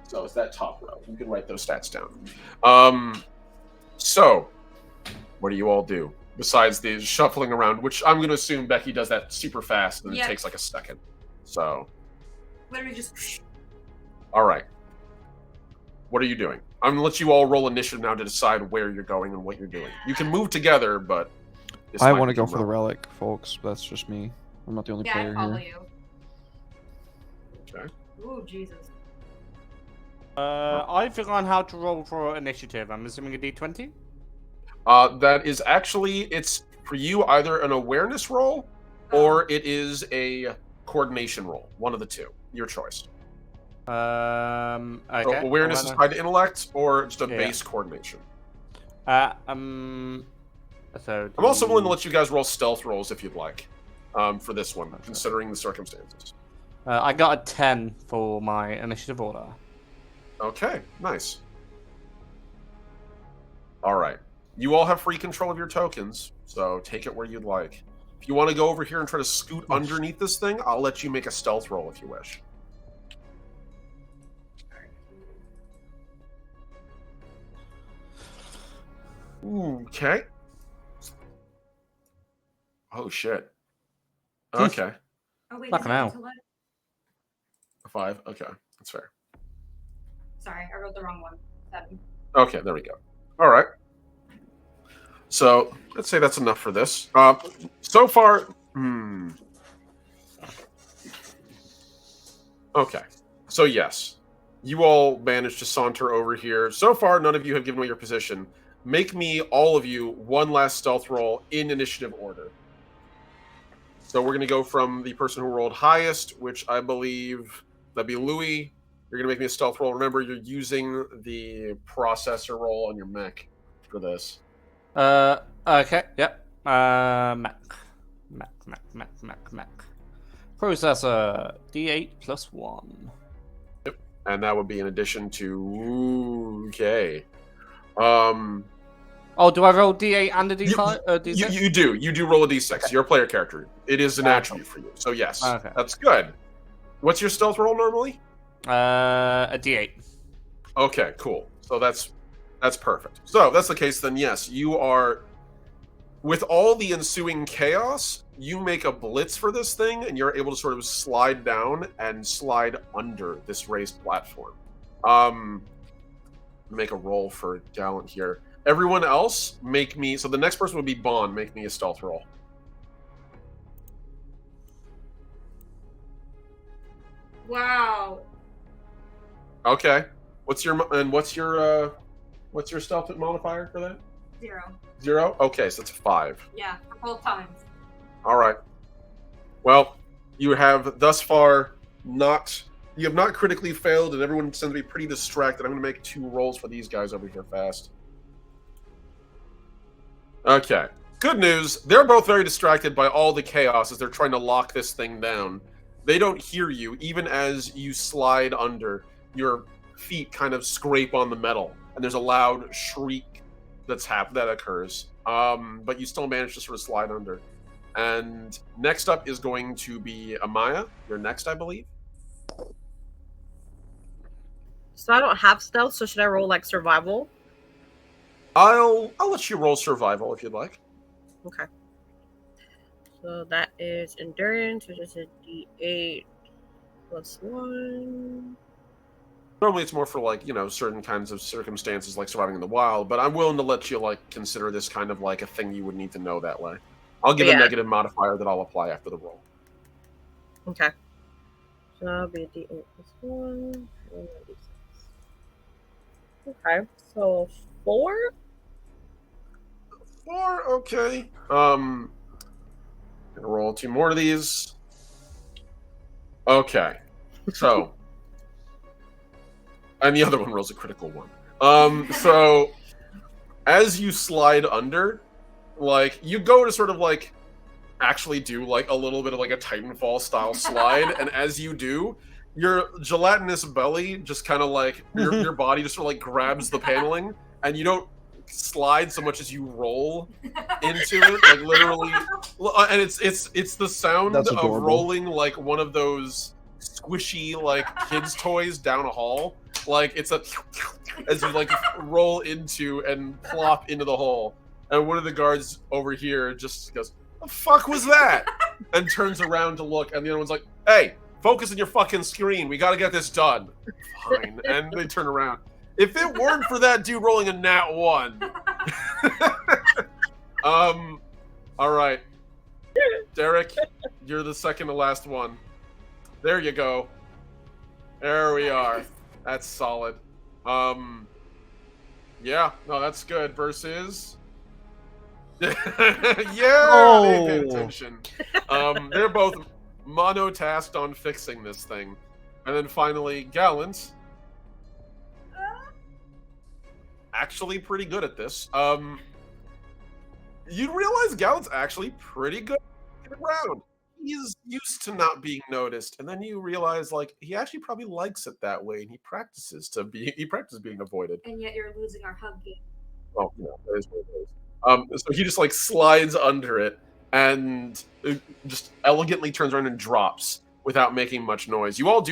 So it's that top row. You can write those stats down. So, what do you all do besides the shuffling around? Which I'm going to assume Becky does that super fast, and it Yeah. takes like a second. So, Literally just. all right. What are you doing? I'm going to let you all roll initiative now to decide where you're going and what you're doing. You can move together, but this I might want to go become for the relevant. relic, folks. That's just me. I'm not the only Yeah, I player follow here. you. Okay. Ooh, Jesus. I forgot how to roll for initiative. I'm assuming a d20? That is actually, it's for you either an awareness roll or it is a coordination roll. One of the two. Your choice. Okay. So awareness is tied to intellect or just a Yeah. base coordination. So I'm also willing to let you guys roll stealth rolls if you'd like for this one, considering the circumstances. I got a 10 for my initiative order. Okay, nice. All right. You all have free control of your tokens, so take it where you'd like. If you want to go over here and try to scoot underneath this thing, I'll let you make a stealth roll if you wish. Okay. Oh, shit. Okay. Oh, wait. Fucking is it hell. intellect? A 5. Okay, that's fair. Sorry, I wrote the wrong one. 7. Okay, there we go. All right. So let's say that's enough for this. So far, okay. So yes, you all managed to saunter over here. So far, none of you have given away your position. Make me, all of you, one last stealth roll in initiative order. So we're going to go from the person who rolled highest, which I believe that'd be Louis. You're going to make me a stealth roll. Remember, you're using the processor roll on your mech for this. Okay, yep. Mac. Processor D8 plus 1. And that would be in addition to... Okay. Oh, do I roll D8 and a D5? D6? You do. You do roll a d6. You're a player character. It is an Okay. attribute for you. So yes, Okay. that's good. What's your stealth roll normally? A D8. Okay, cool. So that's perfect. So if that's the case, then yes, you are... With all the ensuing chaos, you make a blitz for this thing, and you're able to sort of slide down and slide under this raised platform. Make a roll for Gallant here. Everyone else, make me... So the next person would be Bond. Make me a stealth roll. Wow. Okay. What's your stealth modifier for that? 0. 0? Okay, so it's 5. Yeah, for both times. All right. Well, you have thus far you have not critically failed, and everyone seems to be pretty distracted. I'm going to make 2 rolls for these guys over here fast. Okay. Good news. They're both very distracted by all the chaos as they're trying to lock this thing down. They don't hear you, even as you slide under. Your feet kind of scrape on the metal, and there's a loud shriek that occurs. But you still manage to sort of slide under. And next up is going to be Amaya. You're next, I believe. So I don't have stealth, so should I roll like survival? I'll let you roll survival if you'd like. Okay. So that is endurance, which is a D8 plus 1. Normally it's more for certain kinds of circumstances like surviving in the wild, but I'm willing to let you consider this kind of like a thing you would need to know that way. I'll give a negative modifier that I'll apply after the roll. Okay. So that'll be a D8 plus 1. And a D6. Okay. So 4? 4, okay. Gonna roll 2 more of these. Okay. So, and the other one rolls a critical one. So as you slide under, like you go to sort of like actually do like a little bit of like a Titanfall style slide, and as you do, your gelatinous belly just kind of like your body just sort of like grabs the paneling, and you don't slide so much as you roll into it, like literally, and it's the sound That's of adorable. rolling like one of those squishy like kids toys down a hall. Like it's a as you like roll into and plop into the hole, and one of the guards over here just goes, "The fuck was that?" and turns around to look, and the other one's like, "Hey, focus on your fucking screen. We got to get this done." Fine, and they turn around. If it weren't for that dude rolling a nat 1. All right, Derek, you're the second to last one. There you go. There we are. That's solid. Yeah, no, that's good. Versus. Yeah, they paid attention. They're both monotasked on fixing this thing. And then finally, Gallant. Actually pretty good at this. You realize Gallant's actually pretty good at the ground. He's used to not being noticed, and then you realize like he actually probably likes it that way, and he practices being avoided. And yet you're losing our hug game. Well, that is what it is. So he just like slides under it and just elegantly turns around and drops without making much noise. You all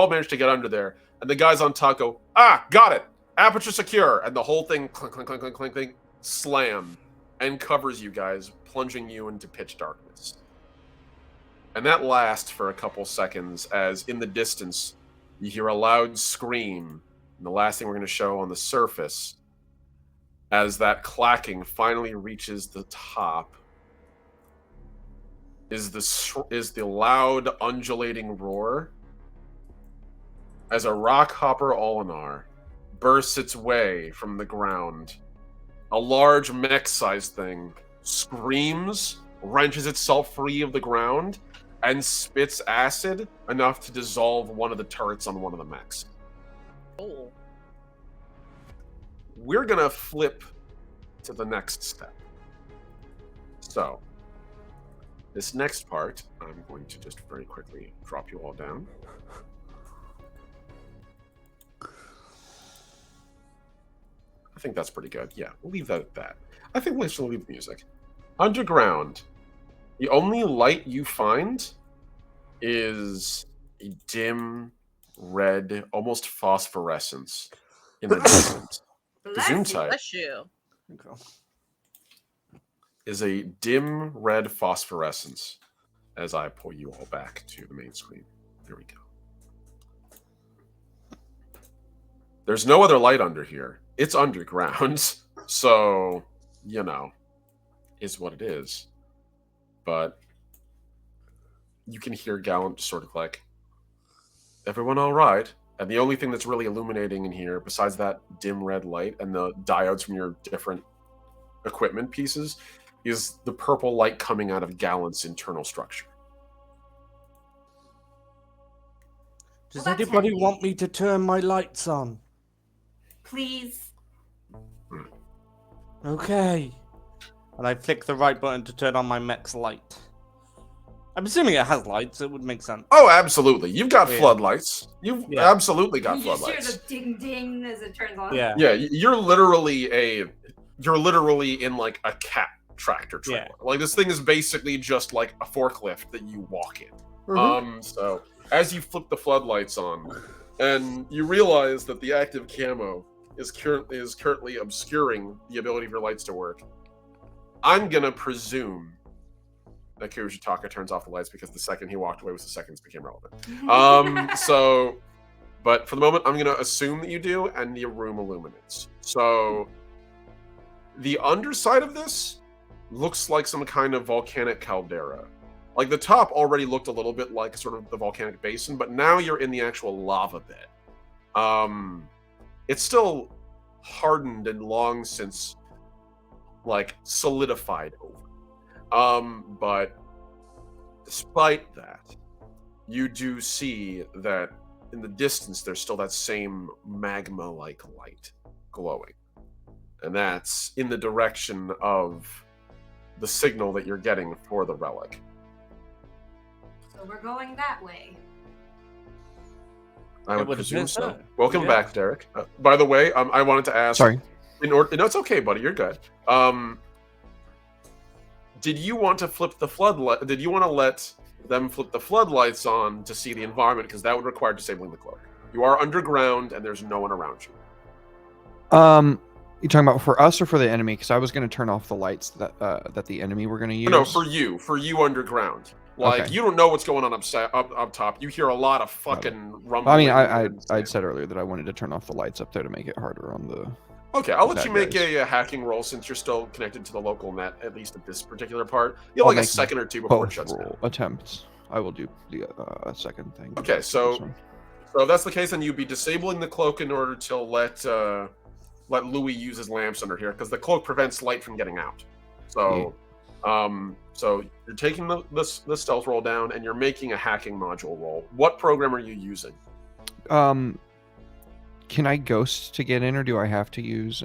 manage to get under there, and the guys on top go, "Ah, got it! Aperture secure!" And the whole thing clink, clink, clink, clink, clink, clink, slam and covers you guys, plunging you into pitch darkness. And that lasts for a couple seconds as in the distance you hear a loud scream. And the last thing we're going to show on the surface as that clacking finally reaches the top is the loud undulating roar as a rockhopper Olinar bursts its way from the ground. A large mech-sized thing screams, wrenches itself free of the ground, and spits acid enough to dissolve one of the turrets on one of the mechs. Oh. We're gonna flip to the next step. So, this next part, I'm going to just very quickly drop you all down. I think that's pretty good. Yeah, we'll leave that at that. I think we should leave the music. Underground. The only light you find is a dim red, almost phosphorescence in the distance. Bless Zoom you. type Bless you. is a dim red phosphorescence as I pull you all back to the main screen. There we go. There's no other light under here. It's underground, so, you know, is what it is. But you can hear Gallant just sort of like, "Everyone all right?" And the only thing that's really illuminating in here, besides that dim red light and the diodes from your different equipment pieces, is the purple light coming out of Gallant's internal structure. Does Well, that's anybody handy. want me to turn my lights on? Please. Okay. And I flick the right button to turn on my mech's light. I'm assuming it has lights, it would make sense. Oh, absolutely. You've got Yeah. floodlights. You've Yeah. absolutely got You just hear floodlights. the ding ding as it turns on. Yeah. Yeah, you're literally in like a cat tractor trailer. Yeah. Like this thing is basically just like a forklift that you walk in. Mhm. So as you flip the floodlights on, and you realize that the active camo is currently obscuring the ability of your lights to work, I'm gonna presume that Kujitaka turns off the lights because the second he walked away was the second this became relevant. But for the moment, I'm gonna assume that you do, and the room illuminates. So the underside of this looks like some kind of volcanic caldera. Like the top already looked a little bit like sort of the volcanic basin, but now you're in the actual lava bed. It's still hardened and long since like solidified over. But Despite that, you do see that in the distance there's still that same magma-like light glowing. And that's in the direction of the signal that you're getting for the relic. So we're going that way. I would would presume appear so. so. Welcome Yeah. back, Derek. By the way, I wanted to ask. Sorry. No, it's okay, buddy. You're good. Did you want to flip the floodlight? Did you want to let them flip the floodlights on to see the environment? Because that would require disabling the cloak. You are underground, and there's no one around you. You talking about for us or for the enemy? Because I was going to turn off the lights that that the enemy were going to use. No, for you underground. Like Okay. you don't know what's going on up top. You hear a lot of fucking rumbling. I mean, and I'd said earlier that I wanted to turn off the lights up there to make it harder on the. Okay, I'll let you bad make guys. a hacking roll since you're still connected to the local net, at least at this particular part. You have I'll like a make second or two before it Both shuts down. roll attempts. I will do the second thing. Okay, so This one. if that's the case, then you'd be disabling the cloak in order to let Louis use his lamps under here, because the cloak prevents light from getting out. So, so you're taking the stealth roll down, and you're making a hacking module roll. What program are you using? Can I ghost to get in, or do I have to use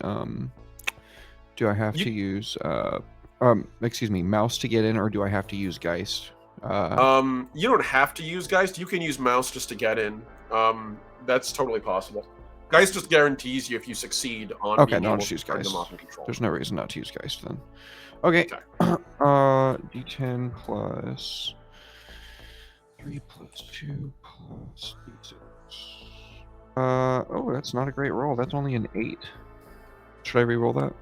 excuse me, mouse to get in, or do I have to use Geist? You don't have to use Geist. You can use mouse just to get in. That's totally possible. Geist just guarantees you if you succeed on Okay, being no, I'll able just to use turn Geist. them off and control. There's no reason not to use Geist then. Okay. Okay. D10 plus 3 plus 2 plus D6. Oh, that's not a great roll. That's only an 8. Should I re-roll that?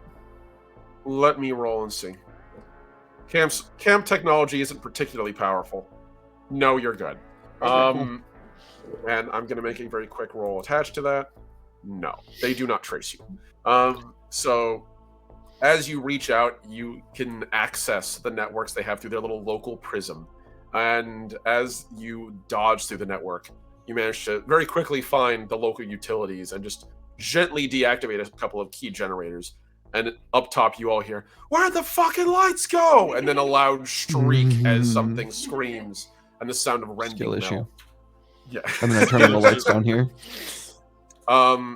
Let me roll and see. Camp technology isn't particularly powerful. No, you're good. Okay, And I'm going to make a very quick roll attached to that. No, they do not trace you. So as you reach out, you can access the networks they have through their little local prism. And as you dodge through the network, you manage to very quickly find the local utilities and just gently deactivate a couple of key generators. And up top, you all hear, "Where'd the fucking lights go?" And then a loud shriek as something screams, and the sound of rending Skill issue. metal. Yeah. And then I turn on the lights down here.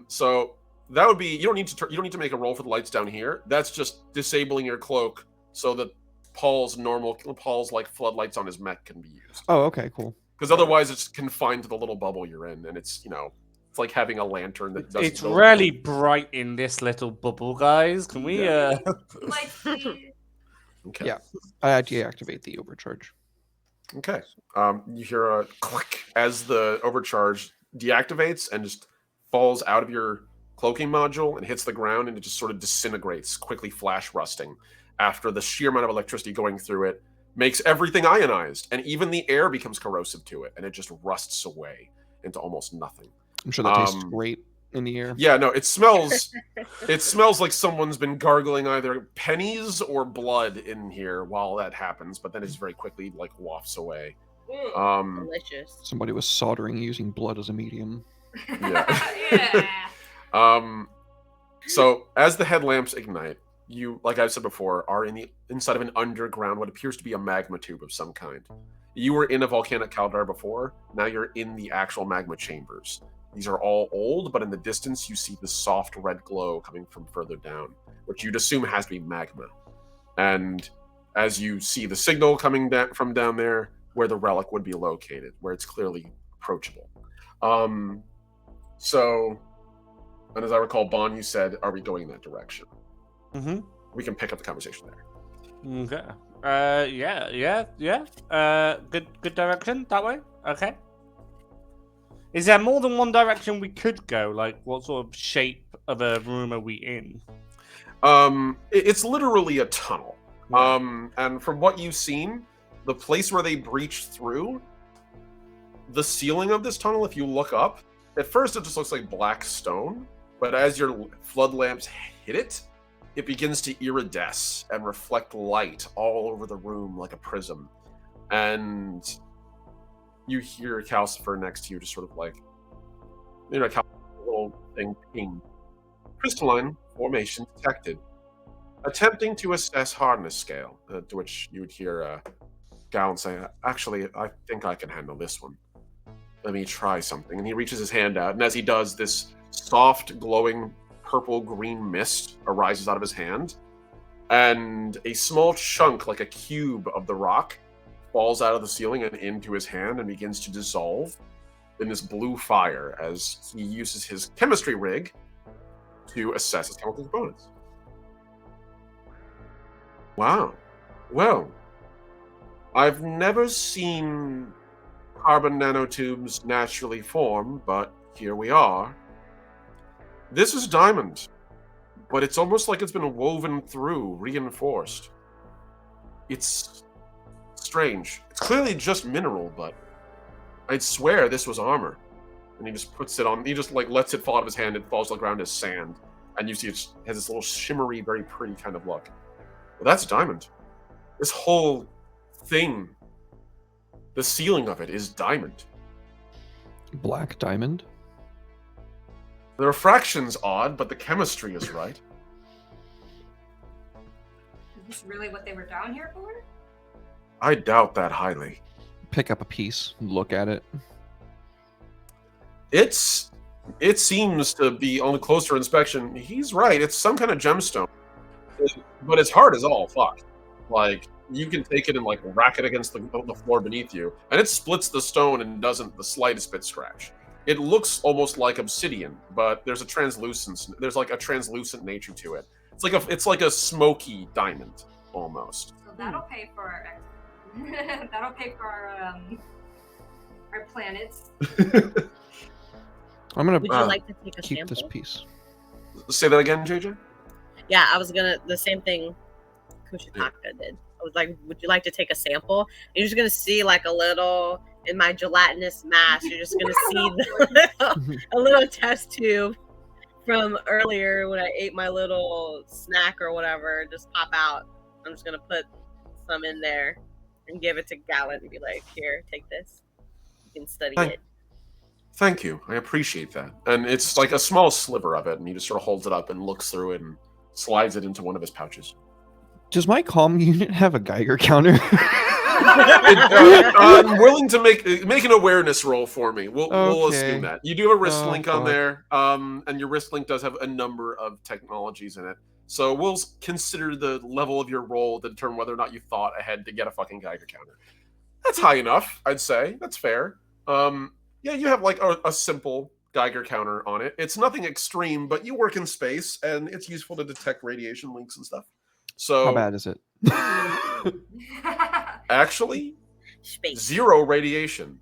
So that would be you don't need to make a roll for the lights down here. That's just disabling your cloak so that Paul's like floodlights on his mech can be used. Oh, okay, cool. Because otherwise, it's confined to the little bubble you're in, and it's it's like having a lantern that doesn't. It's really bright in this little bubble, guys. Can we? Like, the- Okay. Yeah. I deactivate the overcharge. Okay. You hear a click as the overcharge deactivates and just falls out of your cloaking module and hits the ground, and it just sort of disintegrates, quickly flash rusting after the sheer amount of electricity going through it makes everything ionized, and even the air becomes corrosive to it, and it just rusts away into almost nothing. I'm sure that tastes great in the air. Yeah, no, it smells like someone's been gargling either pennies or blood in here while that happens, but then it just very quickly like wafts away. Delicious. Somebody was soldering using blood as a medium. Yeah. yeah. So as the headlamps ignite, you, like I've said before, are inside of an underground, what appears to be a magma tube of some kind. You were in a volcanic caldera before, now you're in the actual magma chambers. These are all old, but in the distance you see the soft red glow coming from further down, which you'd assume has to be magma. And as you see the signal coming from down there, where the relic would be located, where it's clearly approachable. So, and as I recall, Bon, you said, are we going in that direction? Mm-hmm. We can pick up the conversation there. Okay. Yeah. Good direction that way. Okay. Is there more than one direction we could go? Like, what sort of shape of a room are we in? It's literally a tunnel. And from what you've seen, the place where they breached through, the ceiling of this tunnel, if you look up, at first it just looks like black stone, but as your flood lamps hit it, it begins to iridesce and reflect light all over the room like a prism. And you hear Calcifer next to you just sort of like, Calcifer's little thing ping. Crystalline formation detected. Attempting to assess hardness scale, to which you would hear, Gallon say, actually, I think I can handle this one. Let me try something. And he reaches his hand out, and as he does, this soft, glowing purple-green mist arises out of his hand, and a small chunk, like a cube of the rock, falls out of the ceiling and into his hand and begins to dissolve in this blue fire as he uses his chemistry rig to assess his chemical components. Wow. Well, I've never seen carbon nanotubes naturally form, but here we are. This is diamond, but it's almost like it's been woven through, reinforced. It's strange. It's clearly just mineral, but I'd swear this was armor. And he just puts it on, he just like lets it fall out of his hand, it falls to the ground as sand. And you see it has this little shimmery, very pretty kind of look. Well, that's diamond. This whole thing, the ceiling of it is diamond. Black diamond? The refraction's odd, but the chemistry is right. Is this really what they were down here for? I doubt that highly. Pick up a piece, look at it. It seems to be, on the closer inspection, he's right, it's some kind of gemstone. But it's hard as all fuck. Like, you can take it and like rack it against the floor beneath you, and it splits the stone and doesn't the slightest bit scratch. It looks almost like obsidian, but there's a translucence. There's like a translucent nature to it. It's like a smoky diamond almost. So that'll pay for our that'll pay for our planets. I'm gonna Would you like to take a keep sample? this piece. Say that again, JJ? Yeah, I was gonna the same thing Kushitaka did. I was like, would you like to take a sample? And you're just gonna see like a little in my gelatinous mass. You're just gonna see a little test tube from earlier when I ate my little snack or whatever just pop out. I'm just gonna put some in there and give it to Gallon and be like, here, take this. You can study it. Thank you. I appreciate that. And it's like a small sliver of it, and he just sort of holds it up and looks through it and slides it into one of his pouches. Does my comm unit have a Geiger counter? I'm willing to make an awareness roll for me. We'll Okay. assume that. You do have a wrist Oh, link on fuck. there, and your wrist link does have a number of technologies in it. So we'll consider the level of your roll to determine whether or not you thought ahead to get a fucking Geiger counter. That's high enough, I'd say. That's fair. Yeah, you have like a simple Geiger counter on it. It's nothing extreme, but you work in space, and it's useful to detect radiation links and stuff. So How bad is it? actually, Space. 0 radiation,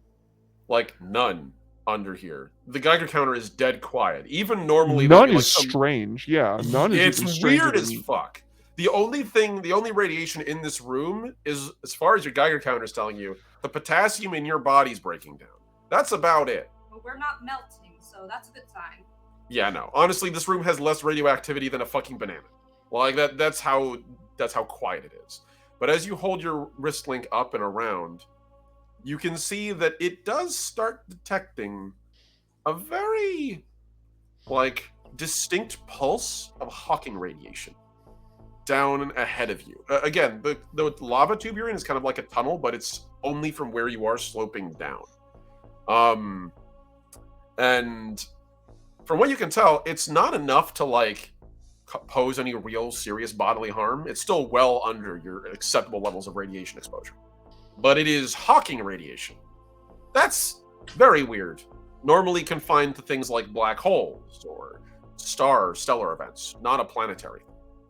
like none under here. The Geiger counter is dead quiet. Even normally, there'd None be, like, is some- strange. Yeah, none is It's even stranger weird as than- fuck. The only radiation in this room is, as far as your Geiger counter is telling you, the potassium in your body's breaking down. That's about it. Well, we're not melting, so that's a good sign. Yeah, no. Honestly, this room has less radioactivity than a fucking banana. Like that's how quiet it is. But as you hold your wrist link up and around, you can see that it does start detecting a very like distinct pulse of Hawking radiation down ahead of you. Again, the lava tube you're in is kind of like a tunnel, but it's only from where you are sloping down. And from what you can tell, it's not enough to like pose any real serious bodily harm. It's still well under your acceptable levels of radiation exposure. But it is Hawking radiation. That's very weird. Normally confined to things like black holes or stellar events, not a planetary.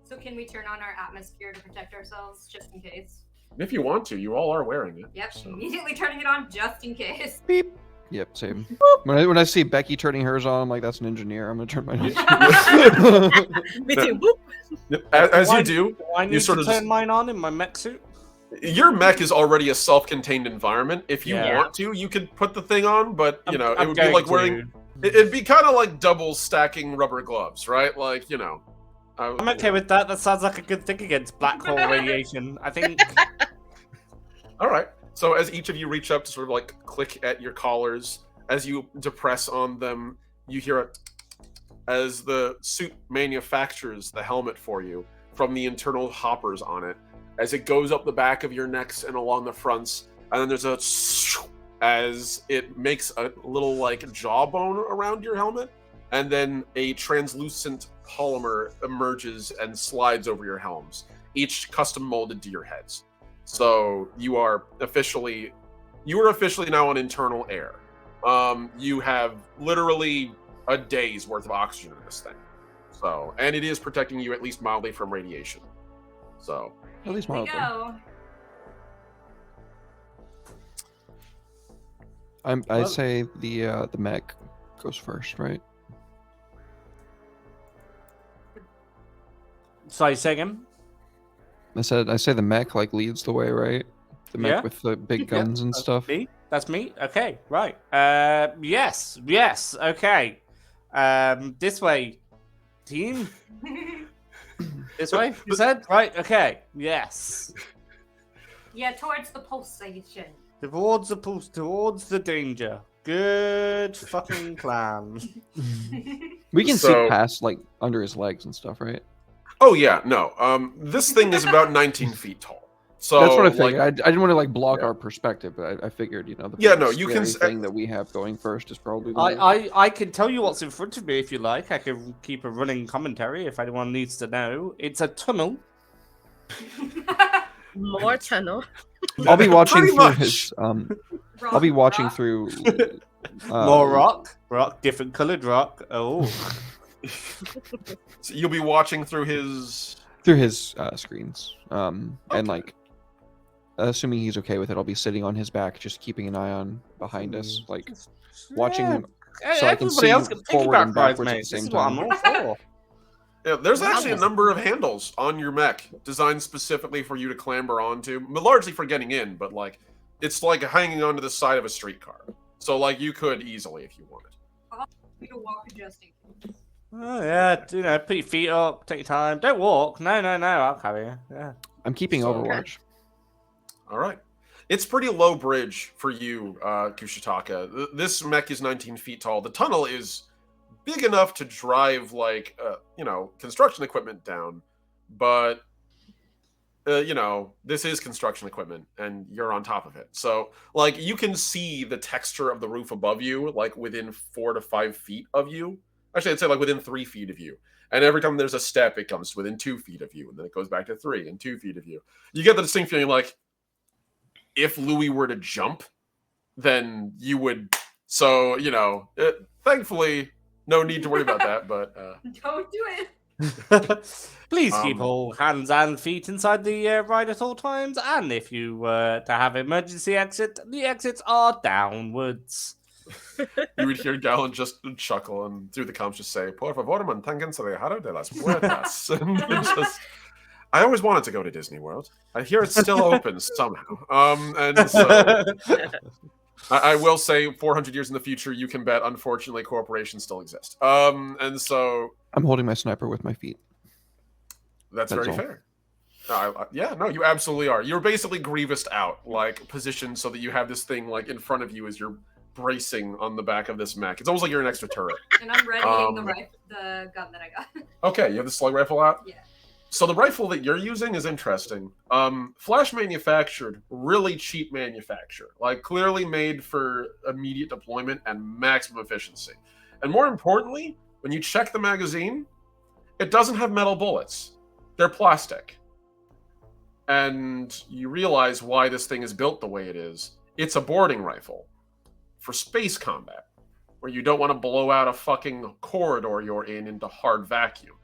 So can we turn on our atmosphere to protect ourselves, just in case? If you want to, you all are wearing it. Yep, so- immediately turning it on, just in case. Beep. Yep, same. When I see Becky turning hers on, I'm like, that's an engineer. I'm gonna turn mine on. Me too. Boop. As Why- you do, Do I need sort to of turn just- mine on in my mech suit? your mech is already a self-contained environment. If you Yeah. want to, you could put the thing on, but you know, it I'm would be going like to. wearing. It'd be kind of like double stacking rubber gloves, right? Like, you know. I'm okay with that. That sounds like a good thing against black hole radiation. I think. All right. So as each of you reach up to sort of like click at your collars, as you depress on them, you hear it as the suit manufactures the helmet for you from the internal hoppers on it. as it goes up the back of your necks and along the fronts, and then there's a as it makes a little like jawbone around your helmet, and then a translucent polymer emerges and slides over your helms, each custom molded to your heads. So you are officially now on internal air. You have literally a day's worth of oxygen in this thing. So, and it is protecting you at least mildly from radiation. So, At least Here we mildly. go. I Well- say the mech goes first, right? Sorry, say again? I say the mech like leads the way, right? The mech Yeah. with the big Yeah, guns and that's stuff. Me? That's me? Okay, right. Yes, okay. This way, team. This way, you said? Right, okay. Yes. Yeah, towards the pulsation. Towards the pulse, towards the danger. Good fucking plan. We can So- see past like under his legs and stuff, right? oh yeah, no. This thing is about 19 feet tall. So That's what I like, figured. I didn't want to like block Yeah. our perspective, but I figured, you know, the Yeah, first no, you can scary s- thing that we have going first is probably the I can tell you what's in front of me if you like. I can keep a running commentary if anyone needs to know. It's a tunnel. More tunnel. I'll be watching Pretty through much. his I'll be watching through More rock, different coloured rock. Oh, So you'll be watching through his. screens. And Okay. like assuming he's okay with it, I'll be sitting on his back, just keeping an eye on behind us, like watching him so I can Everybody see else can forward and piggyback rides, backwards at mate. the same This is what I'm time. all for. Yeah, there's actually a Nice. number of handles on your mech designed specifically for you to clamber onto, but largely for getting in. But like, it's like hanging onto the side of a streetcar. So like, you could easily if you wanted. You can walk adjusting. Oh yeah, you know, put your feet up, take your time. Don't walk. No, I'll carry you. Yeah. I'm keeping So- Overwatch. All right. It's pretty low bridge for you, Kushitaka. This mech is 19 feet tall. The tunnel is big enough to drive like construction equipment down, but this is construction equipment and you're on top of it. So like you can see the texture of the roof above you, like within 4 to 5 feet of you. Actually, I'd say like within 3 feet of you. And every time there's a step, it comes to within 2 feet of you, and then it goes back to 3 and 2 feet of you. You get the distinct feeling like if Louis were to jump, then you would. So thankfully, no need to worry about that. But Don't do it. Please keep Um, all hands and feet inside the ride at all times, and if you were to have emergency exit, the exits are downwards. you would hear Gallon just chuckle and through the comms just say, "Por favor, manténganse alejado de las puertas." And I always wanted to go to Disney World. I hear it's still open somehow. And so I will say, 400 years in the future, you can bet. Unfortunately, corporations still exist. And so I'm holding my sniper with my feet. that's That's very all. fair. No, you absolutely are. You're basically Grievous out, like positioned so that you have this thing like in front of you as you're bracing on the back of this mech. It's almost like you're an extra turret. And I'm readying Um, the gun that I got. Okay, you have the slug rifle out? Yeah. So the rifle that you're using is interesting. Flash manufactured, really cheap manufacture. Like clearly made for immediate deployment and maximum efficiency. And more importantly, when you check the magazine, it doesn't have metal bullets. They're plastic. And you realize why this thing is built the way it is. It's a boarding rifle for space combat, where you don't want to blow out a fucking corridor you're in into hard vacuum.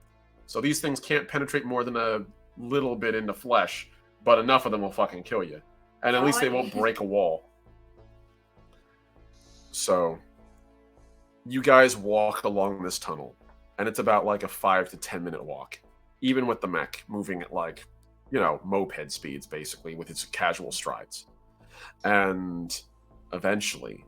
So these things can't penetrate more than a little bit into flesh, but enough of them will fucking kill you. And at least they won't break a wall. So you guys walk along this tunnel, and it's about like a 5 to 10 minute walk, even with the mech moving at like, moped speeds basically with its casual strides. And eventually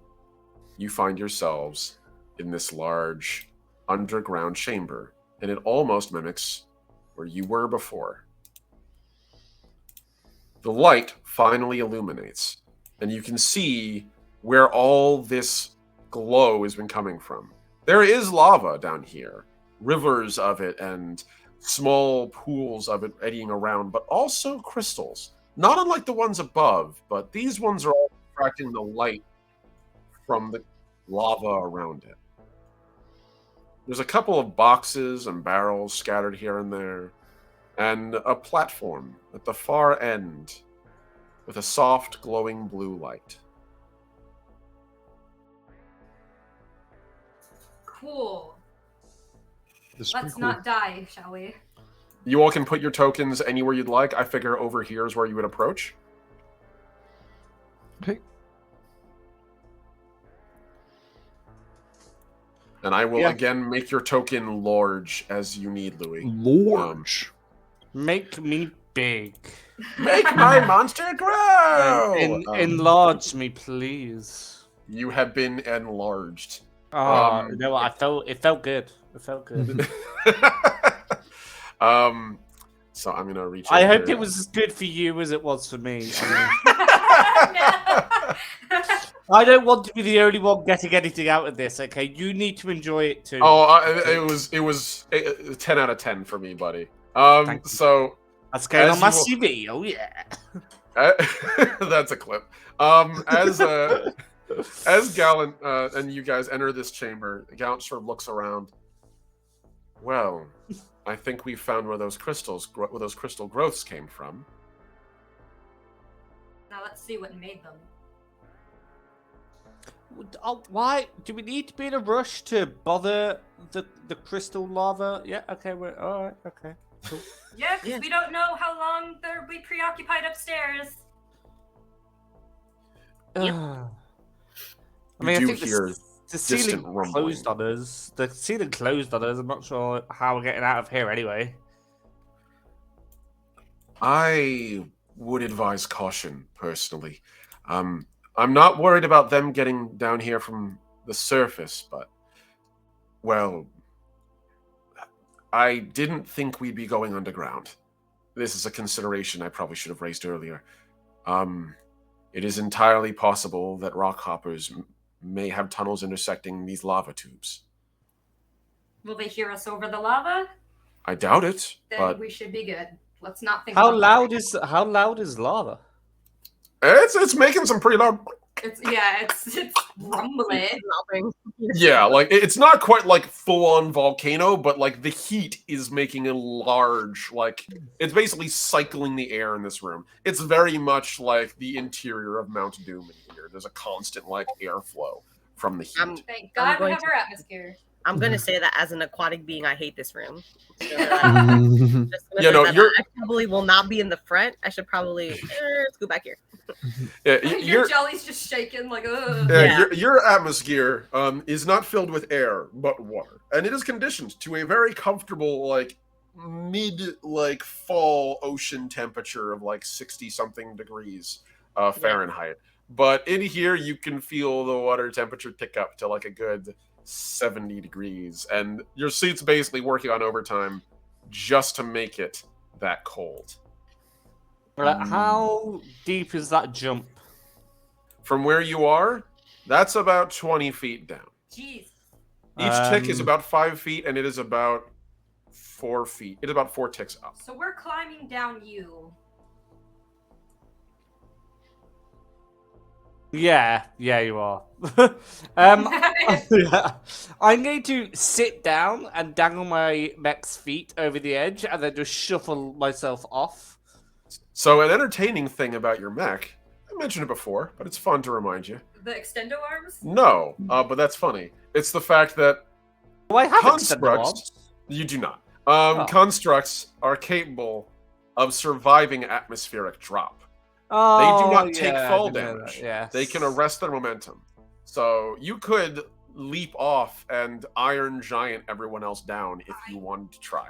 you find yourselves in this large underground chamber, and it almost mimics where you were before. The light finally illuminates, and you can see where all this glow has been coming from. There is lava down here, rivers of it, and small pools of it eddying around, but also crystals. Not unlike the ones above, but these ones are all refracting the light from the lava around it. There's a couple of boxes and barrels scattered here and there, and a platform at the far end with a soft, glowing blue light. Cool. This is pretty Let's cool. not die, shall we? You all can put your tokens anywhere you'd like. I figure over here is where you would approach. Okay. And I will Yeah. again make your token large as you need, Louis. Large. Make me big. Make my monster grow! Enlarge me, please. You have been enlarged. Oh, you know what? It felt good. It felt good. So I'm gonna reach. I over hope here. it was as good for you as it was for me. I I don't want to be the only one getting anything out of this. Okay, you need to enjoy it too. It was a 10 out of 10 for me, buddy. Thank you. So That's going as on my you CV. Oh yeah. that's a clip. As Gallant and you guys enter this chamber, Gallant sort of looks around. Well, I think we found where those crystal growths came from. Now let's see what made them. Oh, why do we need to be in a rush to bother the crystal lava? Yeah. Okay. We're all right. Okay. Cool. Yeah, because Yeah. we don't know how long they'll be preoccupied upstairs. Yep. I mean, I do think hear the ceiling distant rumbling. closed on us. The ceiling closed on us. I'm not sure how we're getting out of here anyway. I would advise caution, personally. I'm not worried about them getting down here from the surface, but, well, I didn't think we'd be going underground. This is a consideration I probably should have raised earlier. It is entirely possible that rock hoppers may have tunnels intersecting these lava tubes. Will they hear us over the lava? I doubt it, Then but we should be good. Let's not think. How about loud that. is lava? it's making some pretty loud. It's rumbling. Nothing. Yeah, like it's not quite like full-on volcano, but like the heat is making a large, like it's basically cycling the air in this room. It's very much like the interior of Mount Doom in here. There's a constant like airflow from the heat. Thank God we going have to- our atmosphere. I'm gonna say that as an aquatic being, I hate this room. So, just gonna You say know, that you're- I probably will not be in the front. I should probably scoot back here. Yeah, Your your jelly's just shaking like, ugh. Yeah. your atmosphere is not filled with air but water, and it is conditioned to a very comfortable like mid like fall ocean temperature of like 60 something degrees Fahrenheit. But in here you can feel the water temperature tick up to like a good 70 degrees, and your suit's basically working on overtime just to make it that cold. How deep is that jump? From where you are, that's about 20 feet down. Jeez. Each tick is Um, about 5 feet, and it is about 4 feet. It's about 4 ticks up. So we're climbing down you. Yeah, you are. Yeah. I'm going to sit down and dangle my mech's feet over the edge and then just shuffle myself off. So, an entertaining thing about your mech, I mentioned it before, but it's fun to remind you. The extendo arms? No, but that's funny. It's the fact that Do I have extended arms? constructs. You do not. Oh. Constructs are capable of surviving atmospheric drop. Oh, They do not take yeah, fall I didn't know damage. that, yes. They can arrest their momentum. So you could leap off and Iron Giant everyone else down if you wanted to try.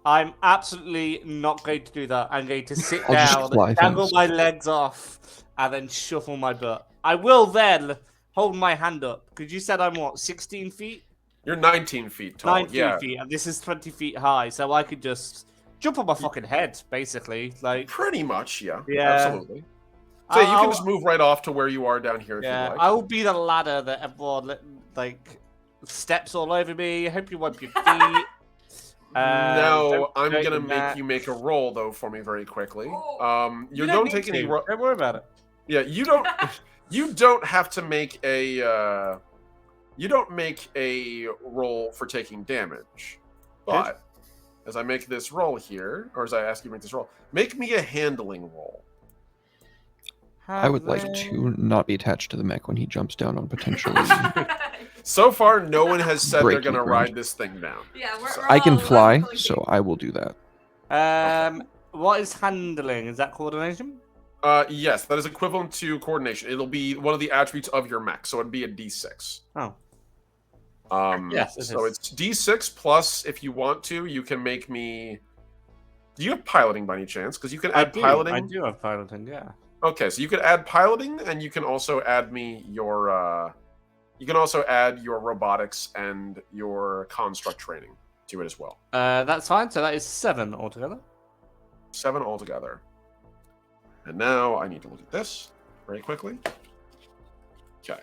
I'm absolutely not going to do that. I'm going to sit I'll just down, fly dangle things. my legs off, and then shuffle my butt. I will then hold my hand up, because you said I'm what, 16 feet? You're 19 feet tall. 19 yeah. feet, and this is 20 feet high, so I could just jump on my fucking head, basically. Like, Pretty much, yeah. Yeah. Absolutely. So you can I'll- just move right off to where you are down here if yeah, you like. I will be the ladder that everyone like steps all over me. I hope you wipe your feet. No, I'm don't gonna do make that. you make a roll though for me very quickly. Oh. You don't don't need take any. to. Don't worry about it. Yeah, you don't. You don't have to make a. You don't make a roll for taking damage, but as I make this roll here, or as I ask you to make this roll, make me a handling roll. I would like to not be attached to the mech when he jumps down on potentially. So far, no one has said they're Breaking gonna ground. ride this thing down. Yeah, we're I can all fly, really- so I will do that. What is handling? Is that coordination? Yes, that is equivalent to coordination. It'll be one of the attributes of your mech, so it'd be a D6. Oh. Yes. it So is. it's D6 plus, if you want to, you can make me. Do you have piloting by any chance? Because you can add piloting. I do have piloting, yeah. Okay, so you could add piloting, and you can also add me your. You can also add your robotics and your construct training to it as well. That's fine. So that is 7 altogether. 7 altogether. And now I need to look at this very quickly. Okay.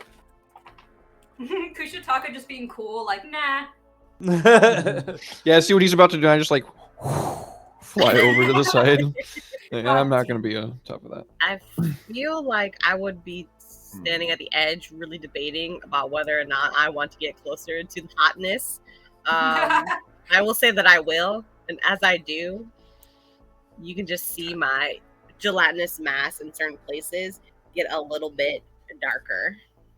Kushitaka just being cool, like, nah. Yeah, see what he's about to do. I just like fly over to the side. And I'm not going to be on top of that. I feel like I would be standing at the edge, really debating about whether or not I want to get closer to the hotness. I will say that I will, and as I do, you can just see my gelatinous mass in certain places get a little bit darker.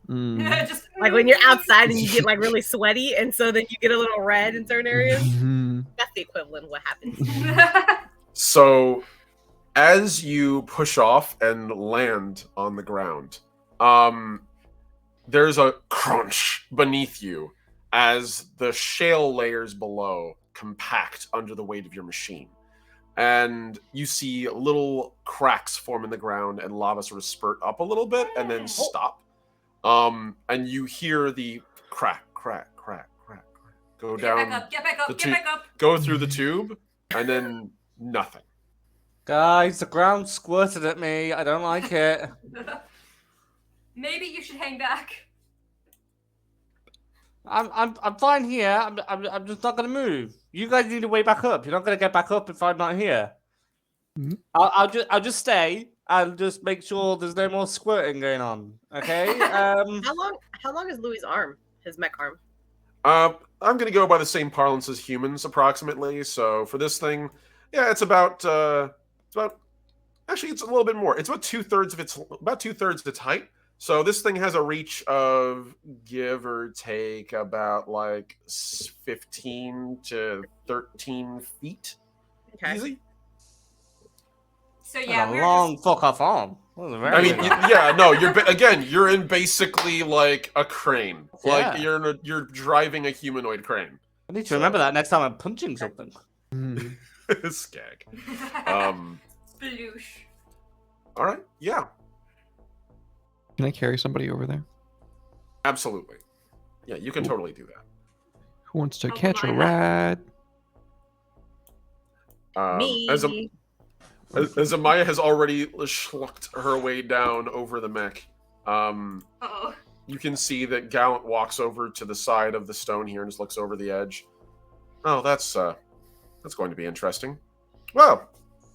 Mm. Just Like when you're outside and you get like really sweaty, and so then you get a little red in certain areas. Mhm. That's the equivalent of what happens. So, as you push off and land on the ground, there's a crunch beneath you as the shale layers below compact under the weight of your machine. And you see little cracks form in the ground and lava sort of spurt up a little bit and then stop. And you hear the crack, crack, crack, crack, crack go Get down, back up, get back up, the get back up. go through the tube, and then nothing. Guys, the ground squirted at me. I don't like it. Maybe you should hang back. I'm fine here. I'm just not gonna move. You guys need to way back up. You're not gonna get back up if I'm not here. Mhm. I'll just stay and just make sure there's no more squirting going on. Okay. How long is Louis' arm? His mech arm? I'm gonna go by the same parlance as humans, approximately. So for this thing, yeah, it's about actually it's a little bit more. It's about 2/3 of its height. So this thing has a reach of give or take about like 15 to 13 feet. Okay. Easy. So That's yeah, a we're long fuck off arm. That was a very I mean, good yeah, no, you're in basically like a crane. Like Yeah. you're driving a humanoid crane. I need to remember that next time I'm punching something. Mhm. Skag. just sploosh. All right. Yeah. Can I carry somebody over there? Absolutely. Yeah, you can totally do that. Who wants to Oh, catch a my. ride? Me. As Amaya has already schlucked her way down over the mech, Uh-oh. you can see that Gallant walks over to the side of the stone here and just looks over the edge. Oh, that's going to be interesting. Well,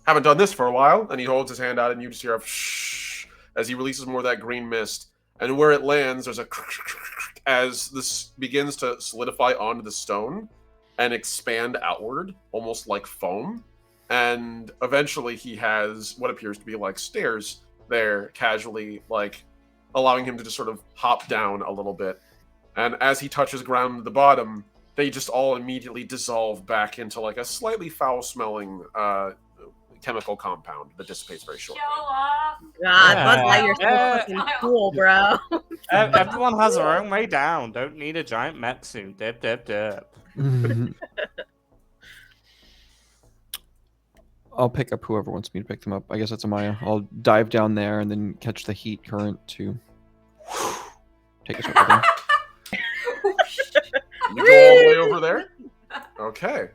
haven't done this for a while. And he holds his hand out, and you just hear a shh as he releases more of that green mist. And where it lands, there's a as this begins to solidify onto the stone and expand outward, almost like foam. And eventually he has what appears to be like stairs there, casually, like allowing him to just sort of hop down a little bit. And as he touches ground at the bottom, they just all immediately dissolve back into like a slightly foul-smelling chemical compound that dissipates very Show shortly. off. God, Yeah. Buzz Lightyear's so Yeah. fucking cool, bro. Everyone has their own way down. Don't need a giant mech suit. Dip, dip, dip. I'll pick up whoever wants me to pick them up. I guess that's Amaya. I'll dive down there and then catch the heat current to take us over there. You go all the way over there? Okay.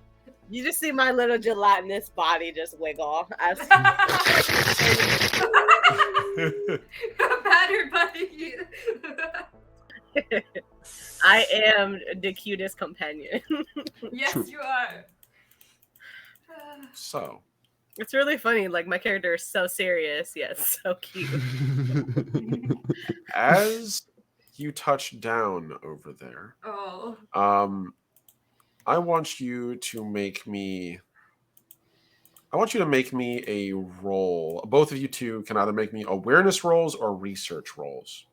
You just see my little gelatinous body just wiggle. As Battered buddy. I am the cutest companion. Yes, True. you are. So, It's really funny. Like my character is so serious, yet so cute. as you touch down over there, Oh. I want you to make me. I want you to make me a roll. Both of you two can either make me awareness rolls or research rolls.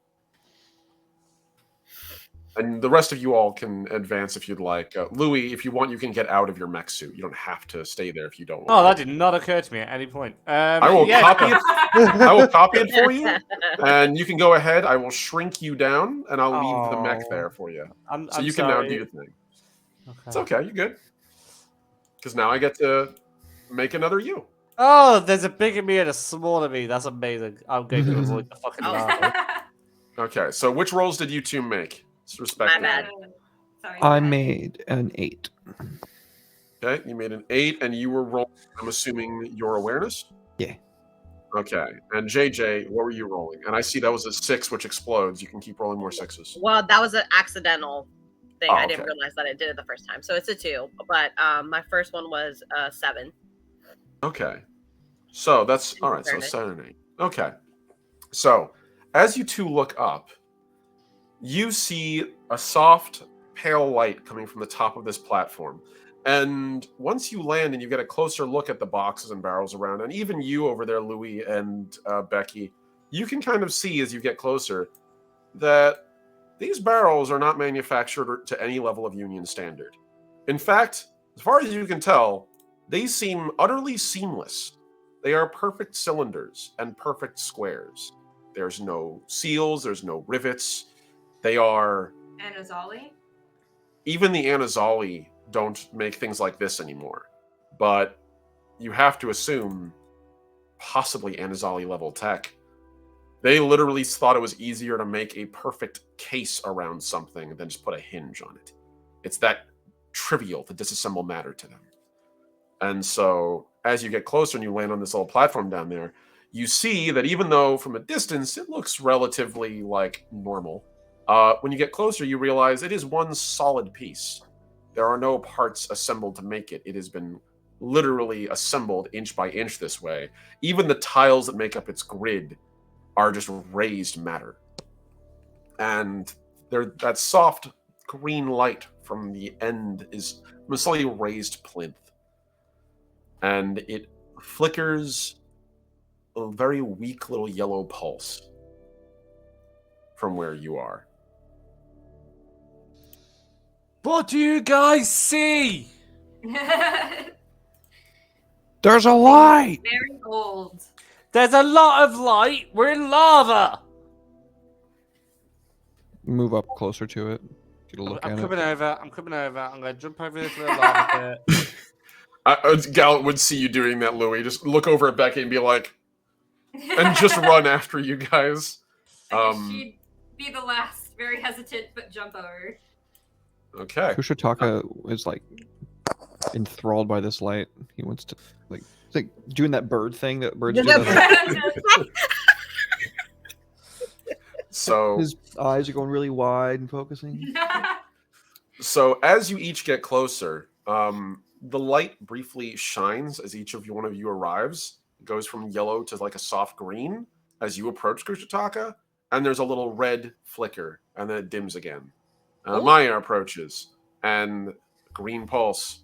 And the rest of you all can advance if you'd like. Louis, if you want, you can get out of your mech suit. You don't have to stay there if you don't want. Oh, that did not occur to me at any point. I will yeah, copy sure. it. I will copy it for you, and you can go ahead. I will shrink you down, and I'll leave the mech Oh. there for you, I'm you can now sorry. do your thing. Okay. It's okay. You're good. Because now I get to make another you. Oh, there's a bigger me and a smaller me. That's amazing. I'm going to avoid the fucking Oh. lava. Okay. So which rolls did you two make? Just respect My bad. Sorry. I go ahead. made an 8. Okay, you made an 8, and you were rolling. I'm assuming your awareness. Yeah. Okay, and JJ, what were you rolling? And I see that was a 6, which explodes. You can keep rolling more 6s. Well, that was an accidental thing. Oh, I didn't okay. realize that I did it the first time. So it's a 2. But my first one was 7. Okay, so that's all right. So Awareness. 7 and 8. Okay, so as you two look up, you see a soft, pale light coming from the top of this platform. And once you land and you get a closer look at the boxes and barrels around, and even you over there, Louis and Becky, you can kind of see as you get closer that these barrels are not manufactured to any level of union standard. In fact, as far as you can tell, they seem utterly seamless. They are perfect cylinders and perfect squares. There's no seals, there's no rivets. They are... Anazali? Even the Anazali don't make things like this anymore. But you have to assume possibly Anazali level tech. They literally thought it was easier to make a perfect case around something than just put a hinge on it. It's that trivial to disassemble matter to them. And so as you get closer and you land on this little platform down there, you see that even though from a distance it looks relatively like normal, when you get closer you realize it is one solid piece. There are no parts assembled to make it. It has been literally assembled inch by inch this way. Even the tiles that make up its grid are just raised matter. And that soft green light from the end is a slightly raised plinth. And it flickers a very weak little yellow pulse from where you are. What do you guys see? There's a light! Very old. There's a lot of light. We're in lava. Move up closer to it. Get a look I'm at coming it. over. I'm coming over. I'm going to jump over this little lava pit. Gallant would see you doing that, Louis. Just look over at Becky and be like, and just run after you guys. I guess she'd be the last, very hesitant, but jump over. Okay. Kushataka is like enthralled by this light. He wants to like it's like doing that bird thing that birds do. that, So His eyes are going really wide and focusing. So as you each get closer, the light briefly shines as one of you arrives. It goes from yellow to like a soft green as you approach Kushataka, and there's a little red flicker, and then it dims again. Maya approaches, and green pulse,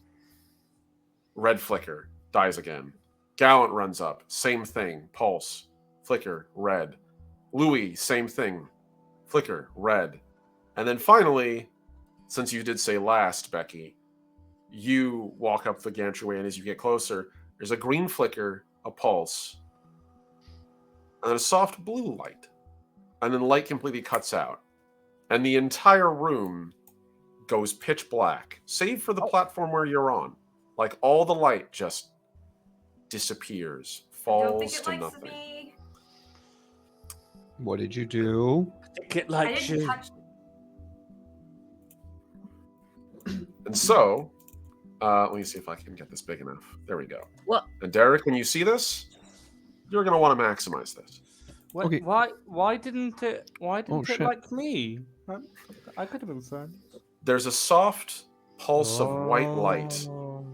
red flicker, dies again. Gallant runs up, same thing, pulse, flicker, red. Louis, same thing, flicker, red. And then finally, since you did say last, Becky, you walk up the gantry, and as you get closer, there's a green flicker, a pulse, and then a soft blue light. And then the light completely cuts out. And the entire room goes pitch black, save for the platform where you're on. Like all the light just disappears, I don't think falls it to likes nothing. me. What did you do? Get I like didn't you. touch. And so, let me see if I can get this big enough. There we go. Well- And Derek, when you see this, you're going to want to maximize this. Okay. Why didn't it? Why didn't it shit. like me? I could have been friends. There's a soft pulse of white light Oh.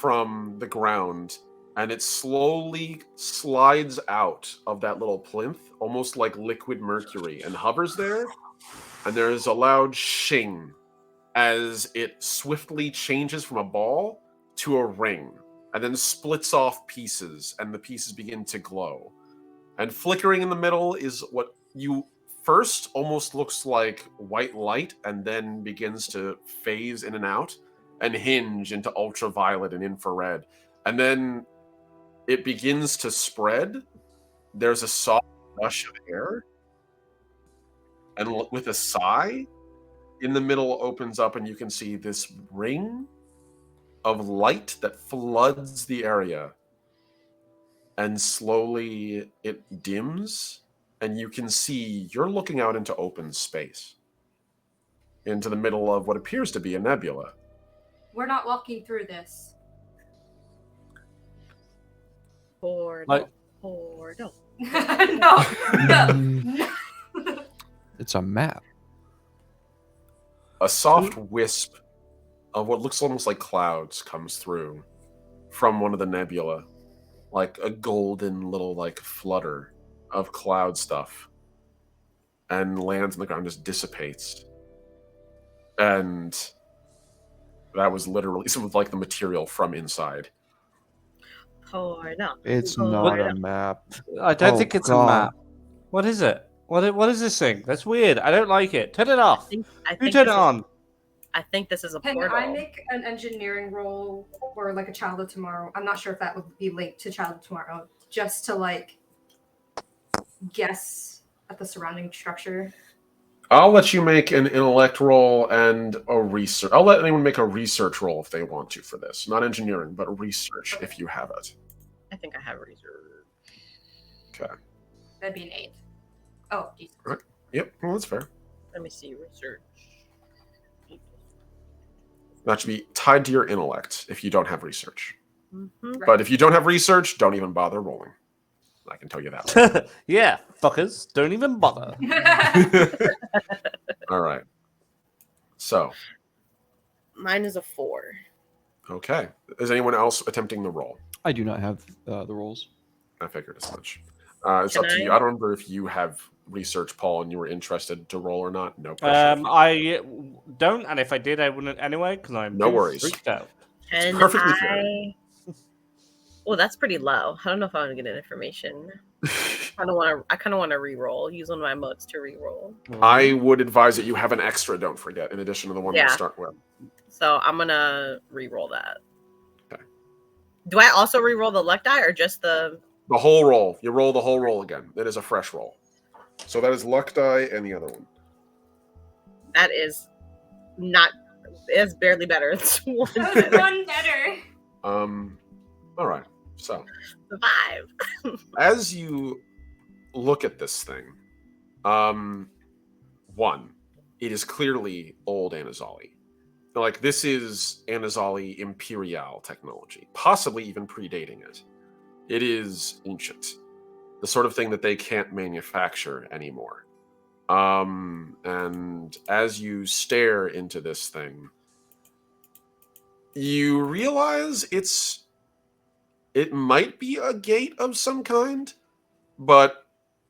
from the ground, and it slowly slides out of that little plinth, almost like liquid mercury, and hovers there. And there is a loud shing as it swiftly changes from a ball to a ring, and then splits off pieces, and the pieces begin to glow. And flickering in the middle is what you first almost looks like white light, and then begins to phase in and out and hinge into ultraviolet and infrared. And then it begins to spread. There's a soft rush of air. And with a sigh, in the middle opens up, and you can see this ring of light that floods the area. And slowly it dims, and you can see you're looking out into open space, into the middle of what appears to be a nebula. We're not walking through this. Portal. Portal. No. It's a map. A soft wisp of what looks almost like clouds comes through from one of the nebula, like a golden little like flutter of cloud stuff, and lands on the ground, just dissipates. And that was literally some of like the material from inside. Portal. It's Oh, not yeah. a map. I don't Oh, think it's God. a map. What is it? What is this thing? That's weird. I don't like it. Turn it off. I Who think turn it this is- on? I think this is a Can portal. I make an engineering roll or like a Child of Tomorrow? I'm not sure if that would be linked to Child of Tomorrow, just to like guess at the surrounding structure. I'll let you make an intellect roll and a research. I'll let anyone make a research roll if they want to for this. Not engineering, but research if you have it. I think I have reserve. Okay. That'd be an 8. Oh, geez. Yep. Well, that's fair. Let me see research. That should be tied to your intellect if you don't have research. Mm-hmm. But if you don't have research, don't even bother rolling. I can tell you that. Yeah, fuckers. Don't even bother. All right. So, Mine is a 4. okay. Is anyone else attempting the roll? I do not have the rolls. I figured as much. It's Can up to you. I? I don't remember if you have research, Paul, and you were interested to roll or not. No pressure. I don't, and if I did, I wouldn't anyway because I'm No too worries. freaked out. Can perfectly fair. I? Well, that's pretty low. I don't know if I want to get information. I kind of want to re-roll. Use one of my modes to re-roll. I would advise that you have an extra, don't forget, in addition to the one you Yeah. start with. So I'm gonna re-roll that. Okay. Do I also re-roll the luck die or just the? The whole roll. You roll the whole roll again. It is a fresh roll. So that is luck die and the other one. That is not. It's barely better. It's one That was better. one better. All right. So Five. as you look at this thing, one, it is clearly old Anazali. Like, this is Anazali Imperial technology, possibly even predating it. It is ancient, the sort of thing that they can't manufacture anymore. And as you stare into this thing, you realize it might be a gate of some kind, but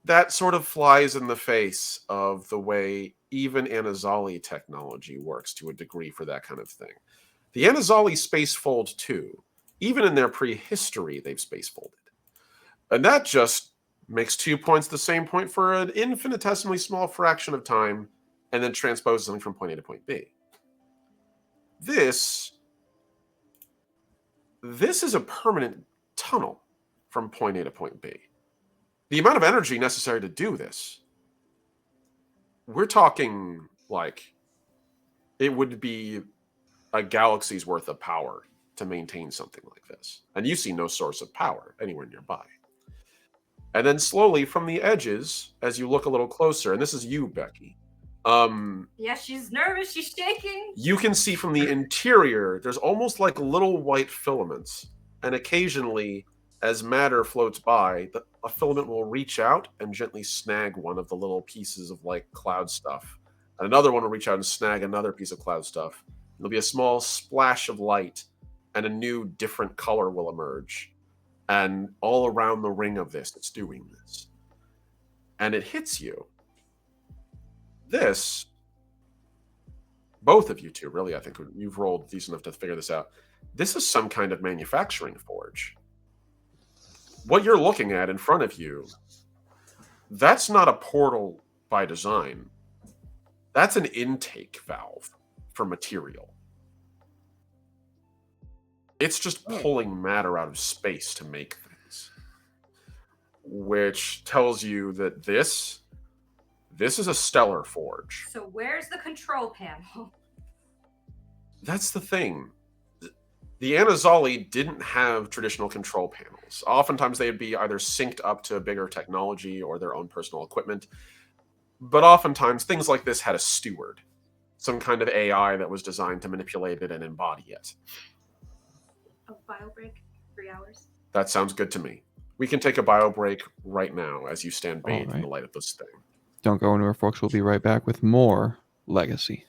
that sort of flies in the face of the way even Anazali technology works to a degree for that kind of thing. The Anazali spacefold too. Even in their prehistory, they've spacefolded. And that just makes 2 points the same point for an infinitesimally small fraction of time, and then transposes something from point A to point B. This is a permanent tunnel from point A to point B. The amount of energy necessary to do this, we're talking like it would be a galaxy's worth of power to maintain something like this. And you see no source of power anywhere nearby. And then slowly from the edges, as you look a little closer, and this is you, Becky, Yeah, she's nervous. She's shaking. you can see from the interior, there's almost like little white filaments. And occasionally, as matter floats by, a filament will reach out and gently snag one of the little pieces of like cloud stuff. And another one will reach out and snag another piece of cloud stuff. There'll be a small splash of light and a new, different color will emerge. And all around the ring of this, it's doing this. And it hits you. This, both of you two, really, I think you've rolled decent enough to figure this out. This is some kind of manufacturing forge. What you're looking at in front of you, that's not a portal by design. That's an intake valve for material. It's just pulling matter out of space to make things. Which tells you that this is a stellar forge. So where's the control panel? That's the thing. The Anazali didn't have traditional control panels. Oftentimes they'd be either synced up to bigger technology or their own personal equipment. But oftentimes things like this had a steward, some kind of AI that was designed to manipulate it and embody it. A bio break, 3 hours. That sounds good to me. We can take a bio break right now as you stand bathed in right. the light of this thing. Don't go anywhere, folks. We'll be right back with more Legacy.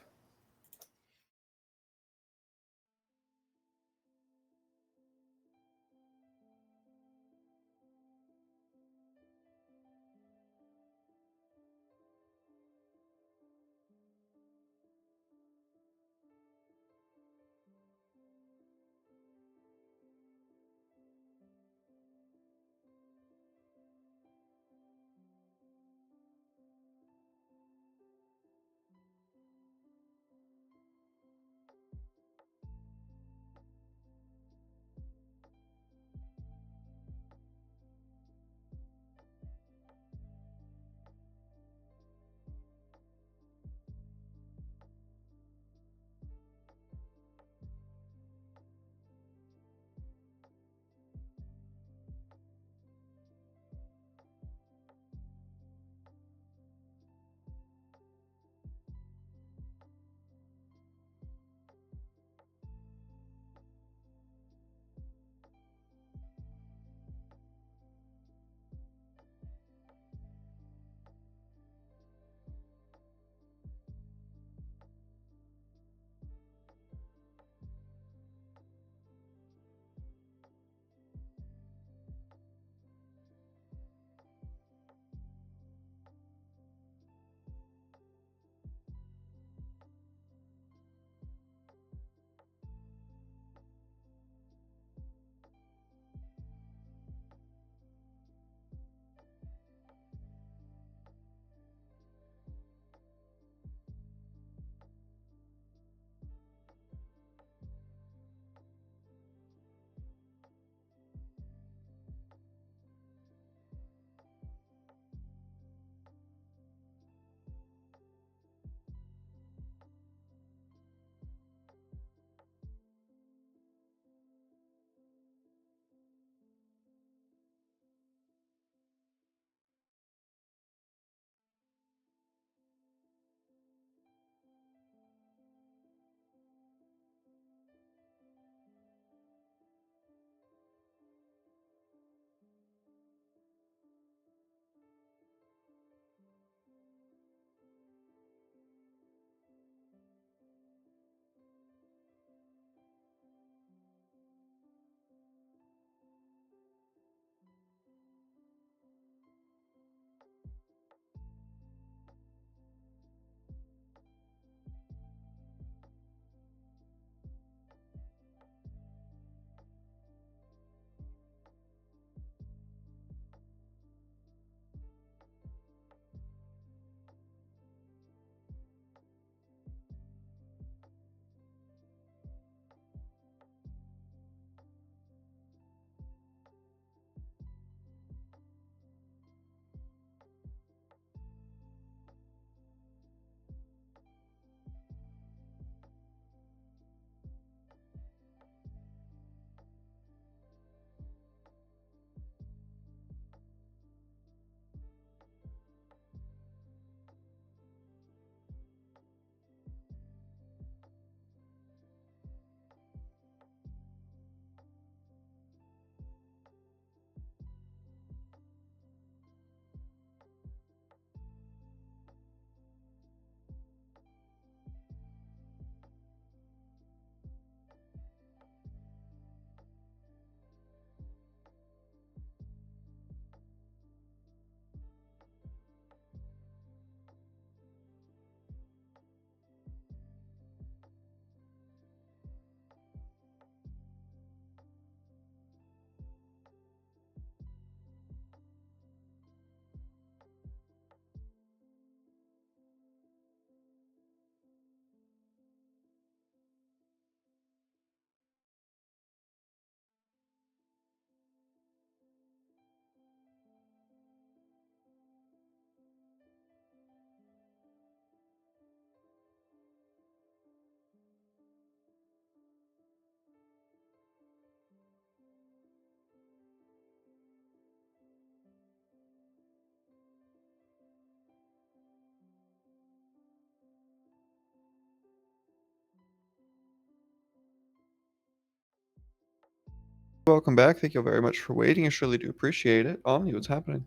welcome back. Thank you very much for waiting. I surely do appreciate it. Omni, what's happening?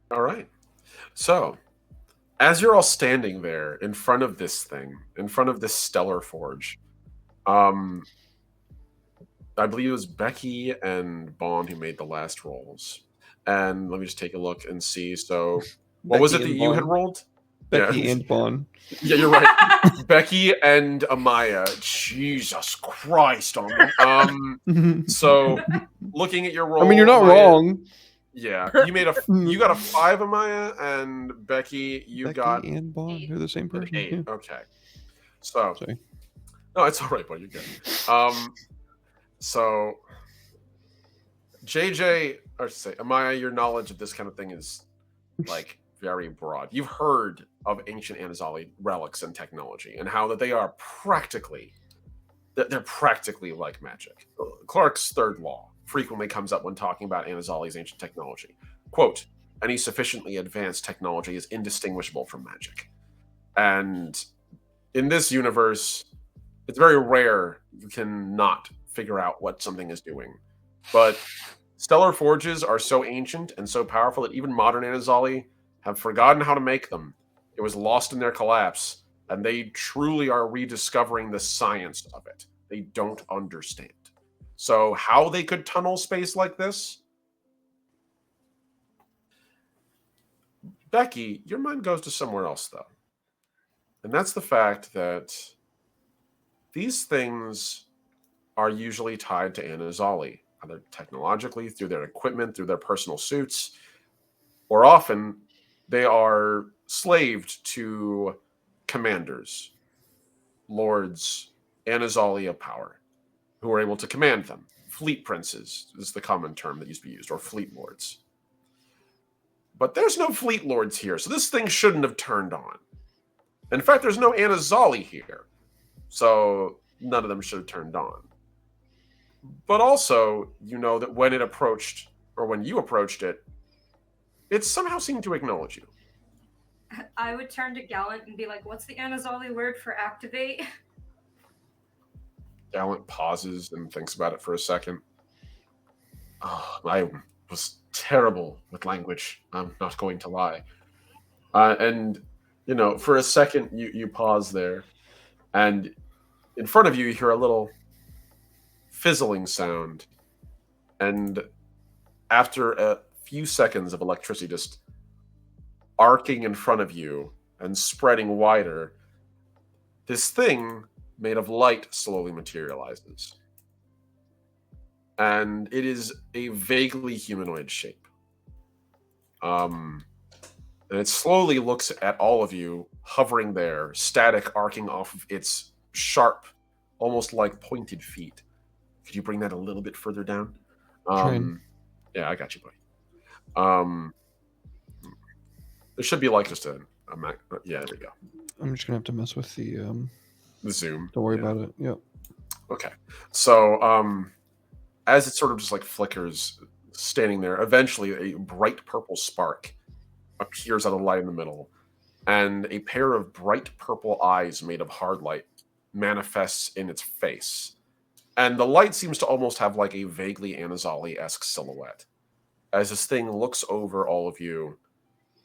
All right. So, as you're all standing there in front of this thing, in front of this Stellar Forge, I believe it was Becky and Bond who made the last rolls. And let me just take a look and see. So, what was it that you had rolled? Becky and Bond. Yeah, you're right. Becky and Amaya. Jesus Christ, so looking at your roll, I mean, you're not Amaya, wrong. Yeah, you got a 5, Amaya, and Becky, Becky got and Bond. They're the same an person. 8. Yeah. Okay, so Sorry. no, it's all right, buddy. You're good. So JJ, or say Amaya, your knowledge of this kind of thing is like very broad. You've heard of ancient Anazali relics and technology, and how that they are they're practically like magic. Clarke's third law frequently comes up when talking about Anazali's ancient technology. Quote, any sufficiently advanced technology is indistinguishable from magic. And in this universe, it's very rare you can not figure out what something is doing. But stellar forges are so ancient and so powerful that even modern Anazali have forgotten how to make them. It was lost in their collapse, and they truly are rediscovering the science of it. They don't understand. So how they could tunnel space like this? Becky, your mind goes to somewhere else, though. And that's the fact that these things are usually tied to Anazali, either technologically, through their equipment, through their personal suits, or often they are slaved to commanders, lords, Anazali of power, who are able to command them. Fleet princes is the common term that used to be used, or fleet lords. But there's no fleet lords here, so this thing shouldn't have turned on. In fact, there's no Anazali here, so none of them should have turned on. But also, you know that when it approached, or when you approached it, it somehow seemed to acknowledge you. I would turn to Gallant and be like, what's the Anazali word for activate? Gallant pauses and thinks about it for a second. Oh, I was terrible with language. I'm not going to lie. And, you know, for a second, you pause there. And in front of you, you hear a little fizzling sound. And after a few seconds of electricity just arcing in front of you and spreading wider, this thing made of light slowly materializes. And it is a vaguely humanoid shape. And it slowly looks at all of you, hovering there, static arcing off of its sharp, almost like pointed feet. Could you bring that a little bit further down? Yeah, I got you, buddy. There should be like just a yeah, there we go. I'm just gonna have to mess with the zoom. Don't worry about it. Yep. Okay. So as it sort of just like flickers, standing there, eventually a bright purple spark appears out of the light in the middle, and a pair of bright purple eyes made of hard light manifests in its face. And the light seems to almost have like a vaguely Anazali-esque silhouette as this thing looks over all of you,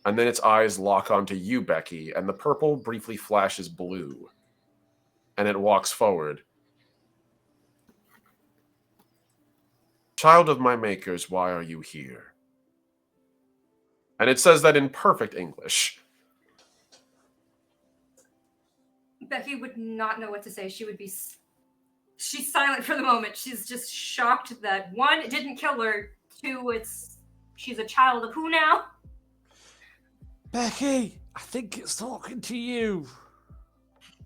and then its eyes lock onto you, Becky, and the purple briefly flashes blue, and it walks forward. Child of my makers, why are you here? And it says that in perfect English. Becky would not know what to say. She would be... She's silent for the moment. She's just shocked that, one, it didn't kill her. Two, she's a child of who now? Becky, I think it's talking to you.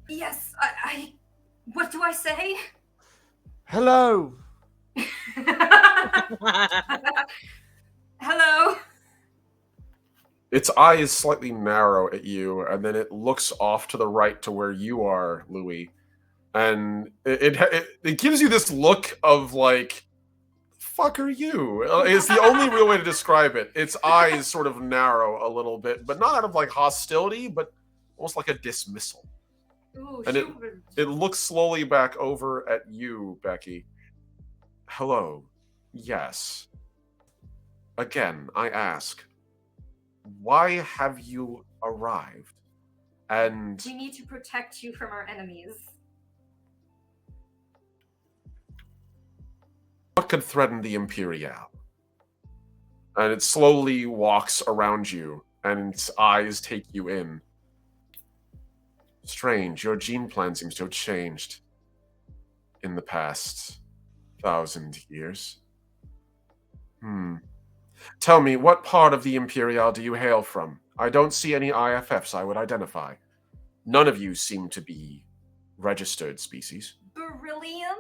Yes, I what do I say? Hello. Hello. Its eyes slightly narrow at you, and then it looks off to the right to where you are, Louis. And it gives you this look of like, fuck are you? It's the only real way to describe it. Its eyes sort of narrow a little bit, but not out of like hostility, but almost like a dismissal. Ooh, And it looks slowly back over at you, Becky. Hello. Yes. Again, I ask, why have you arrived? And We need to protect you from our enemies. what could threaten the Imperial? And it slowly walks around you, and its eyes take you in. Strange, your gene plan seems to have changed in the past 1,000 years. Tell me, what part of the Imperial do you hail from? I don't see any IFFs I would identify. None of you seem to be registered species. Beryllium?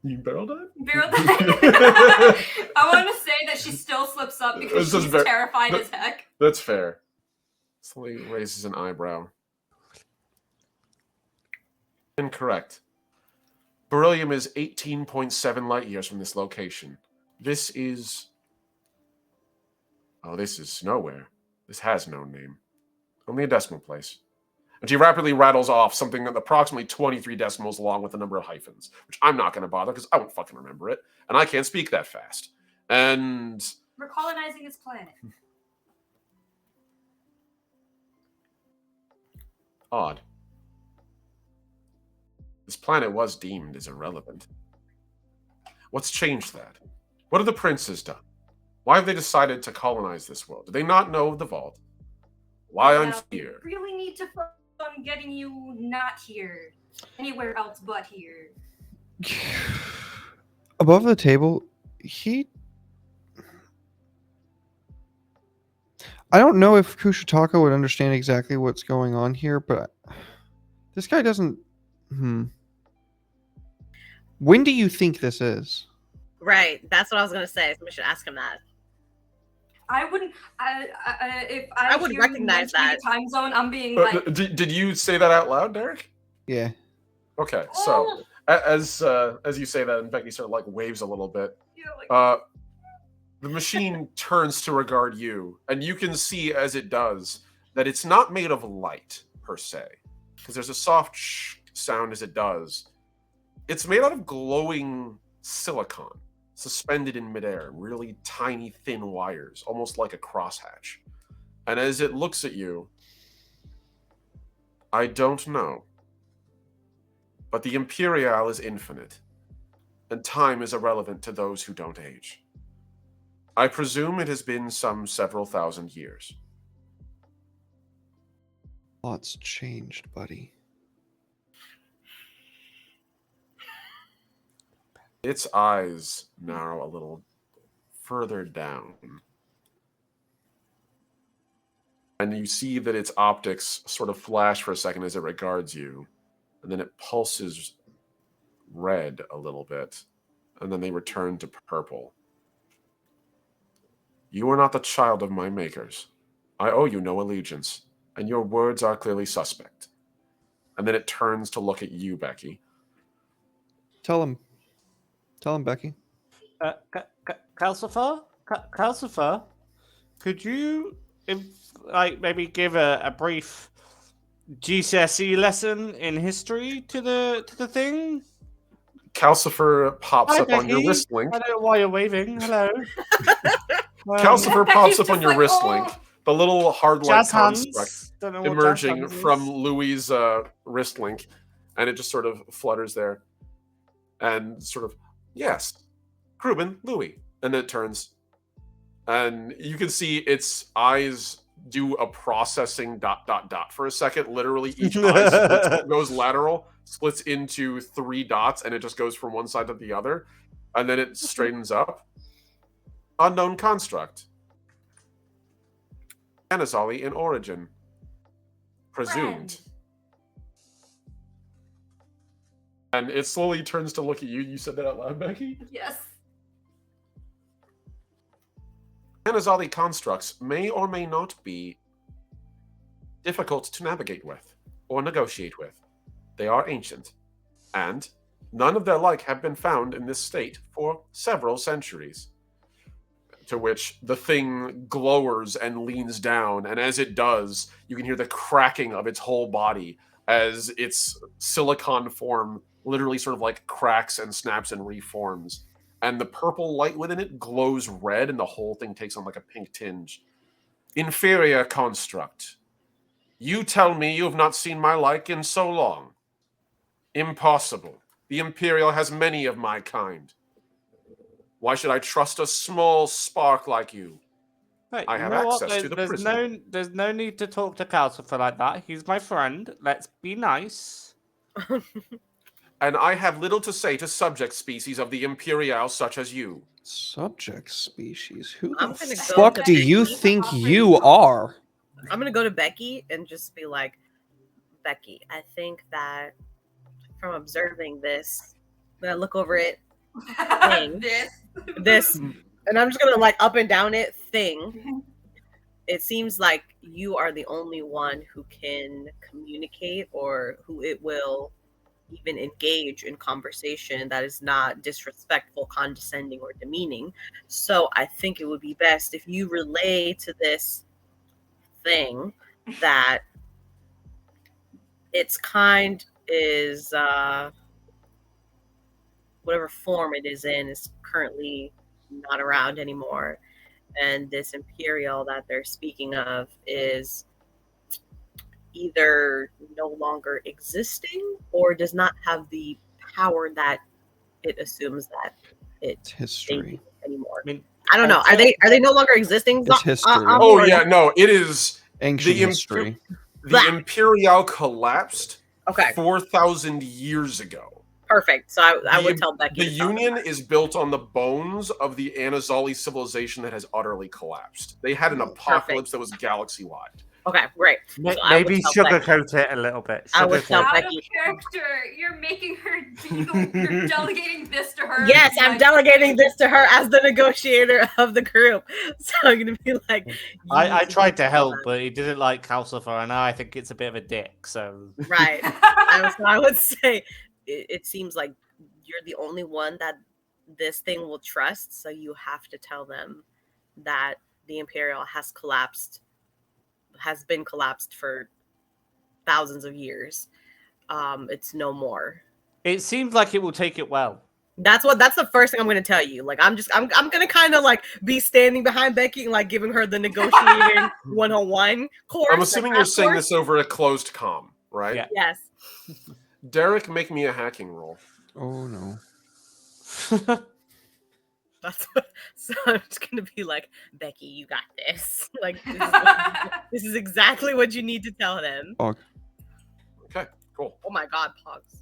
You barrel dive? I want to say that she still slips up because This is she's terrified as heck. That's fair. Slowly raises an eyebrow. Incorrect. Beryllium is 18.7 light years from this location. This is... Oh, this is nowhere. This has no name. Only a decimal place. And she rapidly rattles off something approximately 23 decimals long with a number of hyphens, which I'm not going to bother because I won't fucking remember it, and I can't speak that fast. And... We're colonizing his planet. Odd. This planet was deemed as irrelevant. What's changed that? What have the princes done? Why have they decided to colonize this world? Do they not know of the vault? Why I'm Now, here? we really need to focus on getting you not here. Anywhere else but here. Above the table, I don't know if Kushataka would understand exactly what's going on here, but this guy doesn't... When do you think this is? Right. That's what I was gonna say. Somebody should ask him that. I wouldn't. If I would hear recognize mentioning that. a time zone, I'm being like, Did you say that out loud, Derek? Yeah. Okay, so as you say that, and Becky sort of like waves a little bit, you know, like the machine turns to regard you, and you can see as it does that it's not made of light per se, because there's a soft sound as it does. It's made out of glowing silicon, suspended in midair, really tiny, thin wires, almost like a crosshatch. And as it looks at you, I don't know. But the Imperial is infinite, and time is irrelevant to those who don't age. I presume it has been some several thousand years. Lots changed, buddy. Its eyes narrow a little further down. And you see that its optics sort of flash for a second as it regards you. And then it pulses red a little bit. And then they return to purple. You are not the child of my makers. I owe you no allegiance. And your words are clearly suspect. And then it turns to look at you, Becky. Tell him, Becky. Calcifer, could you, maybe give a brief GCSE lesson in history to the thing? Calcifer pops Hi, up on your Becky. wrist link. I don't know why you're waving. Hello. Calcifer pops up Just on your like, wrist oh. link. The little hard light Jazz construct hands. Don't know what jazz emerging hands is. from Louis' wrist link, and it just sort of flutters there, and sort of, yes, Kruben, Louis, and then it turns, and you can see its eyes do a processing ... for a second. Literally, each eye splits, goes lateral, splits into 3 dots, and it just goes from one side to the other, and then it straightens up. Unknown construct. Anazali in origin. Presumed. Friend. And it slowly turns to look at you. You said that out loud, Becky? Yes. Anazali constructs may or may not be difficult to navigate with or negotiate with. They are ancient, and none of their like have been found in this state for several centuries. To which the thing glowers and leans down, and as it does, you can hear the cracking of its whole body as its silicon form literally sort of like cracks and snaps and reforms. And the purple light within it glows red, and the whole thing takes on like a pink tinge. Inferior construct. You tell me you have not seen my like in so long. Impossible. The Imperial has many of my kind. Why should I trust a small spark like you? Right, I you have know what? access to the prison. There's no need to talk to Calcifer like that. He's my friend. Let's be nice. And I have little to say to subject species of the Imperial such as you. Subject species. Who I'm the gonna go fuck with do Becky. you think you are? I'm gonna go to Becky and just be like, Becky, I think that from observing this, I'm gonna look over it, Thing. this, and I'm just gonna like up and down it thing. It seems like you are the only one who can communicate or who it will even engage in conversation that is not disrespectful, condescending, or demeaning. So I think it would be best if you relay to this thing that its kind is whatever form it is in is currently not around anymore, and this Imperial that they're speaking of is either no longer existing or does not have the power that it assumes that It's history. anymore. I mean, I don't know. Are they no longer existing? It's history. Oh yeah, no, it is Ancient the history. the Imperial collapsed Okay, 4,000 years ago. perfect. So I would The- tell Becky. The to tell them Union that. is built on the bones of the Anazali civilization that has utterly collapsed. They had an apocalypse that was galaxy-wide. Okay, great. So I would Maybe tell Becky. sugarcoat it a little bit. I would tell Sugarcoat it. Out of Becky. character, you're making her. You're delegating this to her. Yes, I'm Like, delegating this to her as the negotiator of the group. So I'm gonna be like, I you tried to tell help, them. but he didn't like Calcifer, and now I think it's a bit of a dick. So Right. So I would say it seems like you're the only one that this thing will trust. So you have to tell them that the Imperial has been collapsed for thousands of years. It's no more. it seems like it will take it well. That's the first thing I'm gonna tell you. Like I'm gonna kind of like be standing behind Becky and like giving her the negotiating 101 course. I'm assuming like, you're that saying course. this over a closed comm, right? Yeah. Yes. Derek, make me a hacking roll. Oh no. That's what, so I'm just gonna be like, Becky, you got this. Like this is exactly what you need to tell them. Okay, cool. Oh my god, Pogs.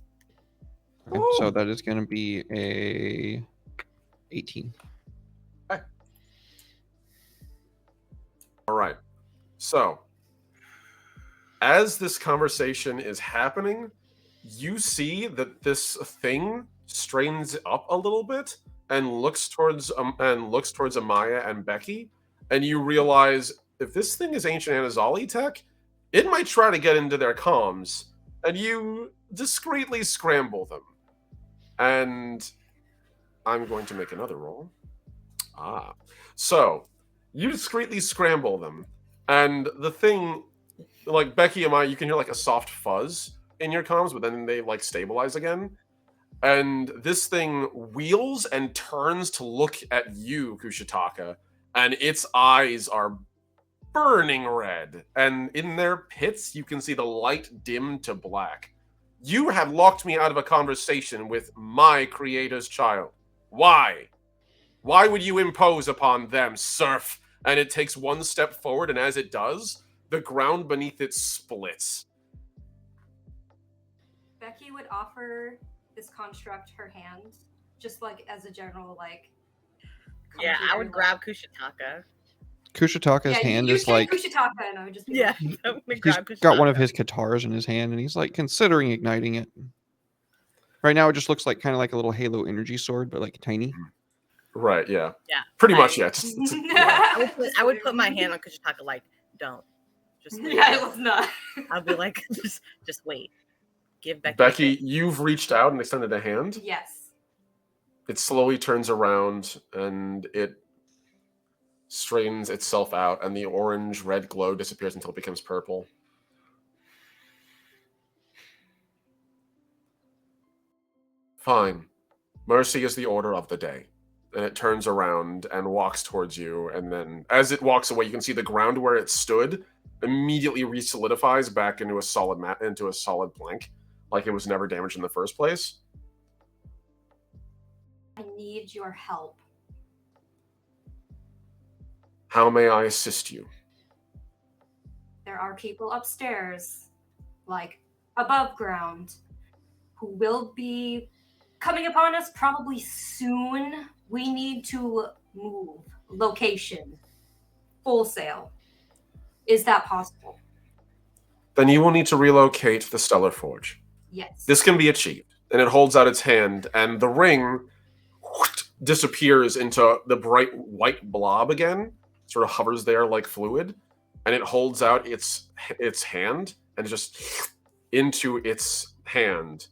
Okay, so that is going to be a 18. All right. So, as this conversation is happening, you see that this thing strains up a little bit and looks towards Amaya and Becky, and you realize if this thing is ancient Anazali tech, it might try to get into their comms, and you discreetly scramble them. And I'm going to make another roll. So you discreetly scramble them, and the thing, like Becky and I, you can hear like a soft fuzz in your comms, but then they like stabilize again. And this thing wheels and turns to look at you, Kushitaka, and its eyes are burning red. And in their pits, you can see the light dim to black. You have locked me out of a conversation with my creator's child. Why? Why would you impose upon them, serf? And it takes one step forward, and as it does, the ground beneath it splits. Becky would offer this construct her hand, just like as a general like. come Yeah, here, I would like- grab Kushitaka. Kushitaka's Yeah, hand you is say like Kushitaka, and I would just be Yeah, like, I'm gonna he's grab got one of Kushitaka. his guitars in his hand, and he's like considering igniting it. Right now, it just looks like kind of like a little Halo energy sword, but like tiny. Right, yeah. Yeah. Pretty I- much, yeah. Yeah. I would put my hand on Kushitaka like, don't. Just wait. Yeah, it was not. I'll be like, just wait. Give Becky. Becky, you've reached out and extended a hand. Yes. It slowly turns around and it straightens itself out, and the orange-red glow disappears until it becomes purple. Fine. Mercy is the order of the day. And it turns around and walks towards you, and then as it walks away, you can see the ground where it stood immediately re-solidifies back into a solid blank, like it was never damaged in the first place. I need your help. How may I assist you? There are people upstairs, like above ground, who will be coming upon us probably soon. We need to move location wholesale. Is that possible? Then you will need to relocate the Stellar Forge. Yes. This can be achieved. And it holds out its hand, and the ring disappears into the bright white blob again, sort of hovers there like fluid, and it holds out its hand, and just into its hand,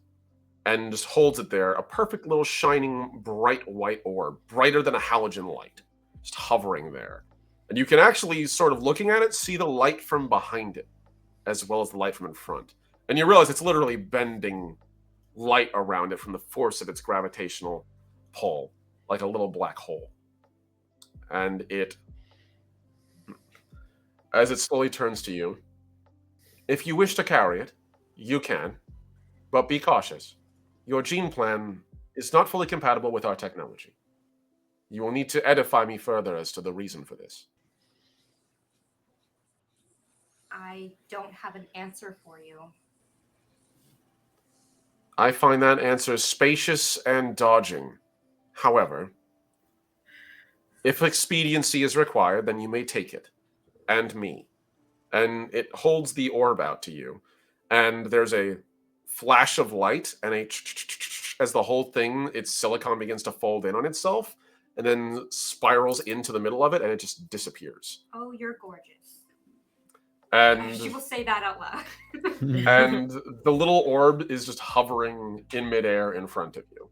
and just holds it there, a perfect little shining bright white orb, brighter than a halogen light, just hovering there. And you can actually, sort of looking at it, see the light from behind it, as well as the light from in front. And you realize it's literally bending light around it from the force of its gravitational pull, like a little black hole. And as it slowly turns to you, if you wish to carry it, you can, but be cautious. Your gene plan is not fully compatible with our technology. You will need to edify me further as to the reason for this. I don't have an answer for you. I find that answer spacious and dodging. However, if expediency is required, then you may take it. And me. And it holds the orb out to you. And there's a flash of light, and as the whole thing, its silicon begins to fold in on itself, and then spirals into the middle of it, and it just disappears. Oh, you're gorgeous. And She will say that out loud. and the little orb is just hovering in midair in front of you.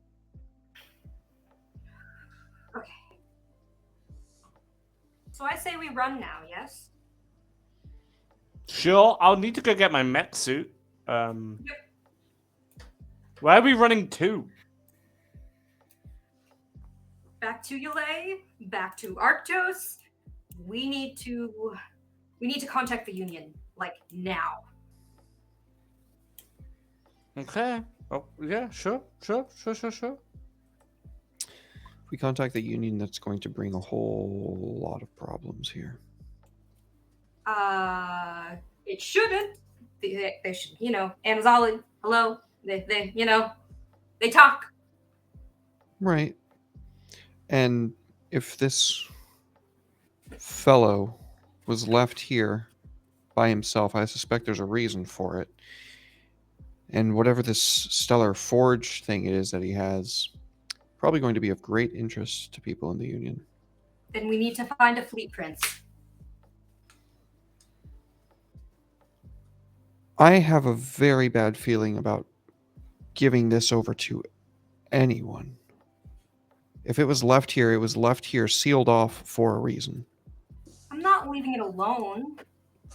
Okay. So I say we run now, yes? Sure, I'll need to go get my mech suit. Where are we running to? Back to Yulei, back to Arctos. We need to contact the Union, like now. Okay. Oh, yeah, sure. If we contact the Union, that's going to bring a whole lot of problems here. It shouldn't. They should, Amazali, hello. They talk. Right. And if this fellow was left here by himself, I suspect there's a reason for it. And whatever this Stellar Forge thing it is that he has, probably going to be of great interest to people in the Union. Then we need to find a fleet prince. I have a very bad feeling about giving this over to anyone. If it was left here, it was left here sealed off for a reason. I'm not leaving it alone.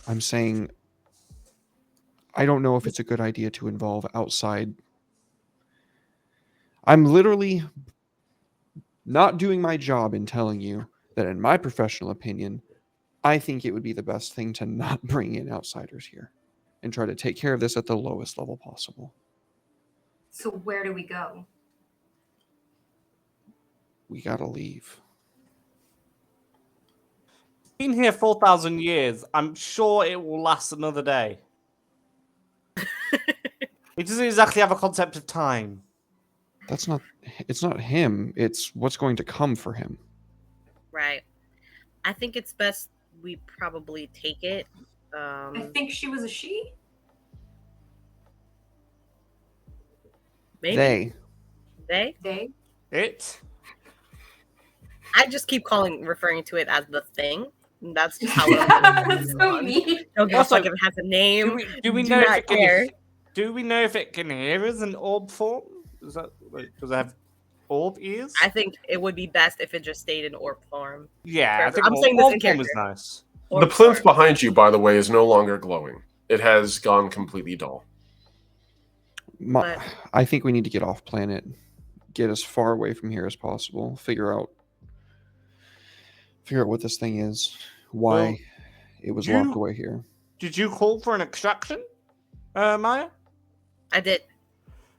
I'm saying I don't know if it's a good idea to involve outside. I'm literally not doing my job in telling you that, in my professional opinion, I think it would be the best thing to not bring in outsiders here and try to take care of this at the lowest level possible. So where do we go? We gotta leave. Been here 4,000 years. I'm sure it will last another day. He doesn't exactly have a concept of time. It's not him, it's what's going to come for him. Right. I think it's best we probably take it. I think she was a she. Maybe. They. They. It? I just keep referring to it as the thing. That's just how That's so mean. Don't give a fuck if it has a name. Do we Do know if not it can? care. Do we know if it can hear us in orb form? Does it have orb ears? I think it would be best if it just stayed in orb form. Yeah, I think I'm saying this orb in form is character. nice. The Orb plinth form. behind you, by the way, is no longer glowing. It has gone completely dull. But- I think we need to get off planet. get as far away from here as possible. Figure out what this thing is, why Well, it was you- locked away here. Did you call for an extraction, Maya? I did.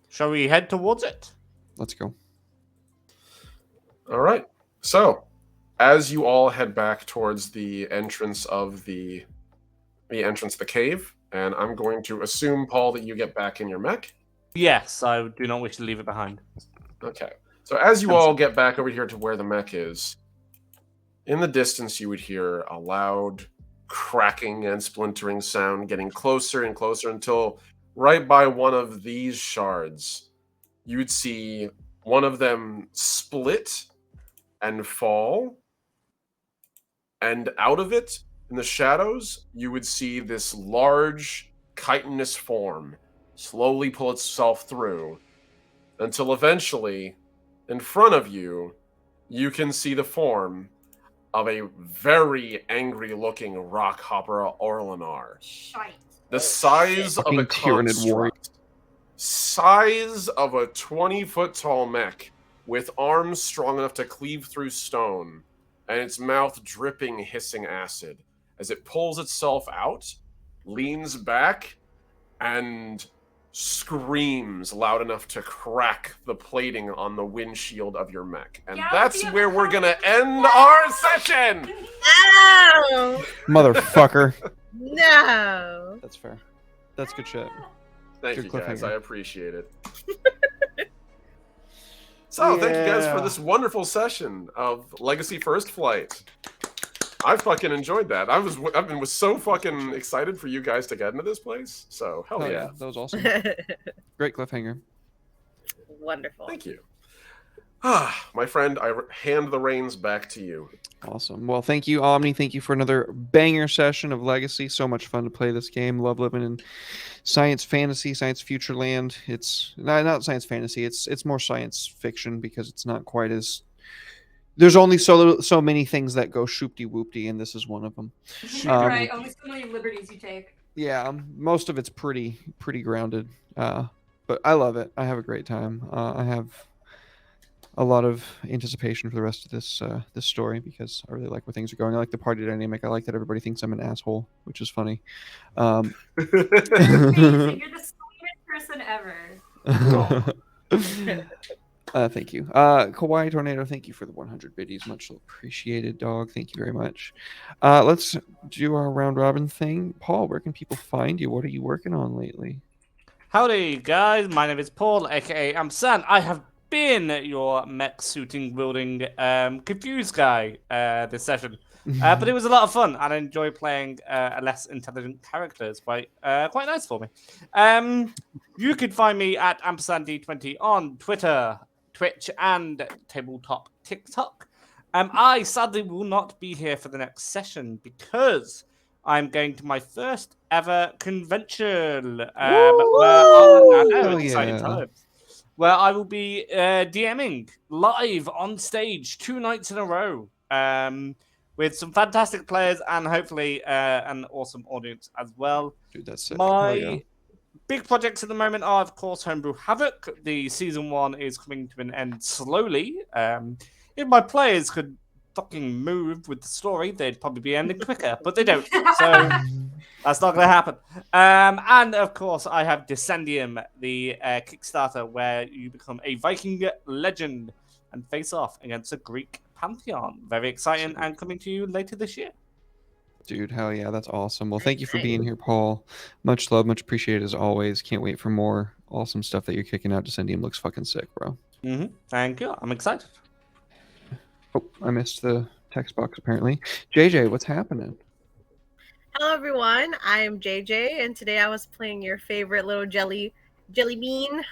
Shall we head towards it? Let's go. All right. So, as you all head back towards the entrance of the entrance of the cave, and I'm going to assume, Paul, that you get back in your mech. Yes, I do not wish to leave it behind. Okay. So as you all get back over here to where the mech is, in the distance you would hear a loud cracking and splintering sound getting closer and closer until right by one of these shards, you'd see one of them split and fall. And out of it, in the shadows, you would see this large chitinous form slowly pull itself through until eventually, in front of you, you can see the form of a very angry-looking Rockhopper Orlinar. Shite. The size of a Fucking Tyranid warrior. construct. Size of a 20-foot-tall mech with arms strong enough to cleave through stone, and its mouth dripping hissing acid. As it pulls itself out, leans back, and screams loud enough to crack the plating on the windshield of your mech. And that's where we're gonna end our session! No! Motherfucker. No! That's fair. That's good shit. Thank Good you guys, cliffhanger. I appreciate it. So, thank you guys for Yeah. this wonderful session of Legacy First Flight. I fucking enjoyed that. Was so fucking excited for you guys to get into this place. So, hell Hell yeah. That was awesome. Great cliffhanger. Wonderful. Thank you. Ah, my friend, I hand the reins back to you. Awesome. Well, thank you, Omni. Thank you for another banger session of Legacy. So much fun to play this game. Love living in science fantasy, science future land. It's not science fantasy. It's more science fiction because it's not quite as. There's only so many things that go shoopty whoopty, and this is one of them. Right, only so many liberties you take. Yeah, most of it's pretty grounded. But I love it. I have a great time. I have a lot of anticipation for the rest of this story because I really like where things are going. I like the party dynamic. I like that everybody thinks I'm an asshole, which is funny. Amazing. You're the sweetest person ever. Thank you. Kawaii Tornado, thank you for the 100 biddies. Much appreciated, dog. Thank you very much. Let's do our round robin thing. Paul, where can people find you? What are you working on lately? Howdy, guys. My name is Paul, aka I'm San. I have been your mech suiting wielding confused guy this session. But it was a lot of fun, and I enjoy playing a less intelligent character. It's quite nice for me. You can find me at @D20 on Twitter, Twitch, and tabletop TikTok. I sadly will not be here for the next session because I'm going to my first ever convention. Hell Exciting yeah. times. Where I will be DMing live on stage 2 nights in a row. With some fantastic players and hopefully an awesome audience as well. Dude, that's sick. My Hell yeah. big projects at the moment are, of course, Homebrew Havoc. The season 1 is coming to an end slowly. If my players could fucking move with the story, they'd probably be ending quicker, but they don't. So that's not going to happen. And of course, I have Descendium, the Kickstarter, where you become a Viking legend and face off against a Greek pantheon. Very exciting and coming to you later this year. Dude, hell yeah, that's awesome. Well, thank you for being here, Paul. Much love, much appreciated as always. Can't wait for more awesome stuff that you're kicking out. Descendium looks fucking sick, bro. Thank you. I'm excited. Oh, I missed the text box apparently. JJ, what's happening? Hello, everyone. I am JJ, and today I was playing your favorite little jelly bean,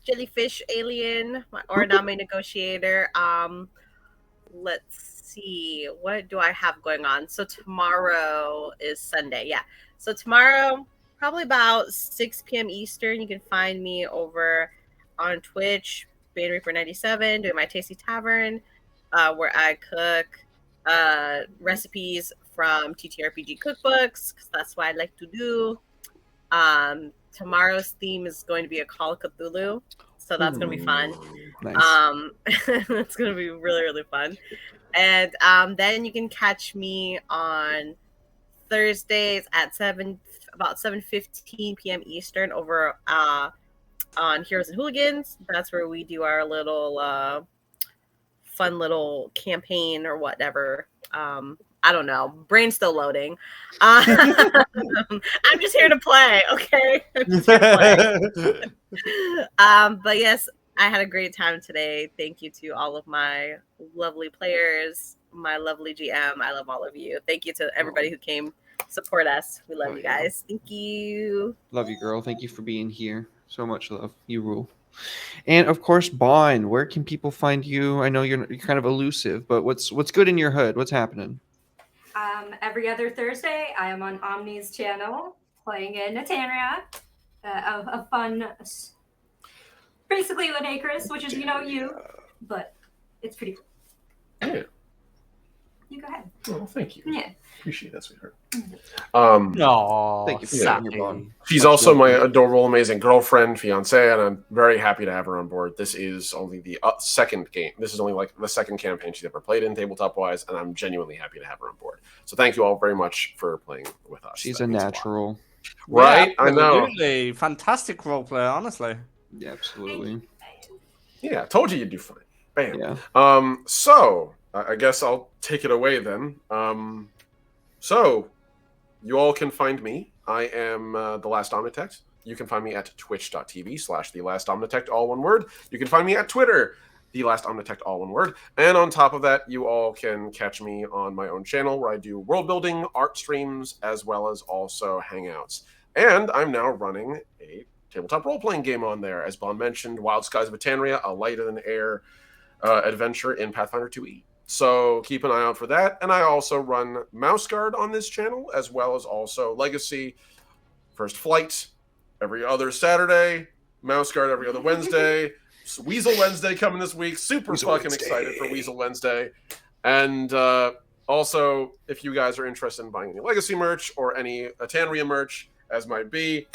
jellyfish alien, my origami negotiator. Let's see, what do I have going on? So tomorrow is Sunday, yeah. So tomorrow, probably about 6 p.m. Eastern, you can find me over on Twitch, Bane Reaper 97, doing my Tasty Tavern, where I cook recipes from TTRPG cookbooks, because that's what I like to do. Tomorrow's theme is going to be a Call of Cthulhu, so that's going to be fun. Nice. It's gonna be really, really fun. And then you can catch me on Thursdays at about 7:15 p.m. Eastern over on Heroes and Hooligans. That's where we do our little fun little campaign or whatever. I don't know. Brain's still loading. I'm just here to play, okay? I'm just here to play. But yes, I had a great time today. Thank you to all of my lovely players, my lovely GM. I love all of you. Thank you to everybody who came support us. We love you guys. Thank you. Love you, girl. Thank you for being here. So much love. You rule. And of course, Bond, where can people find you? I know you're kind of elusive, but what's good in your hood? What's happening? Every other Thursday, I am on Omni's channel playing in Natanria, a fun, basically Lunacris, which is you, but it's pretty cool. Yeah. You go ahead. Oh, thank you. Yeah. Appreciate that, sweetheart. No, Thank you for being here, Bond. She's also my adorable, amazing girlfriend, fiance, and I'm very happy to have her on board. This is only the second game. This is only like the second campaign she's ever played in tabletop-wise, and I'm genuinely happy to have her on board. So thank you all very much for playing with us. She's That a means lot. natural. Right? Yeah, I know. absolutely. Fantastic role player, honestly. Yeah, absolutely. Yeah, I told you you'd do fine. Bam. Yeah. So I guess I'll take it away then. So you all can find me. I am The Last Omnitect. You can find me at twitch.tv/The Last Omnitect, all one word. You can find me at Twitter, The Last Omnitect, all one word. And on top of that, you all can catch me on my own channel where I do world building, art streams, as well as also hangouts. And I'm now running a tabletop role-playing game on there. As Bond mentioned, Wild Skies of Etanria, a light-than-air adventure in Pathfinder 2e. So keep an eye out for that. And I also run Mouse Guard on this channel, as well as also Legacy, First Flight, every other Saturday, Mouse Guard every other Wednesday, Weasel Wednesday coming this week. Super Weasel fucking Wednesday. excited for Weasel Wednesday. And also, if you guys are interested in buying any Legacy merch or any Etanria merch, as might be,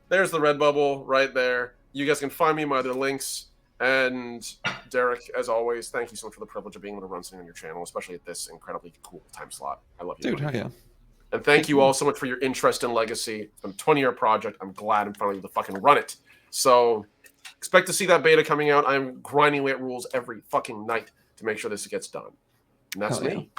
there's the Redbubble right there. You guys can find me in my other links. And Derek, as always, thank you so much for the privilege of being able to run something on your channel, especially at this incredibly cool time slot. I love you. Dude, hell yeah. And thank you all so much for your interest in Legacy. It's been a 20-year project. I'm glad I'm finally able to fucking run it. So expect to see that beta coming out. I'm grinding away at rules every fucking night to make sure this gets done. And that's Hell yeah. me.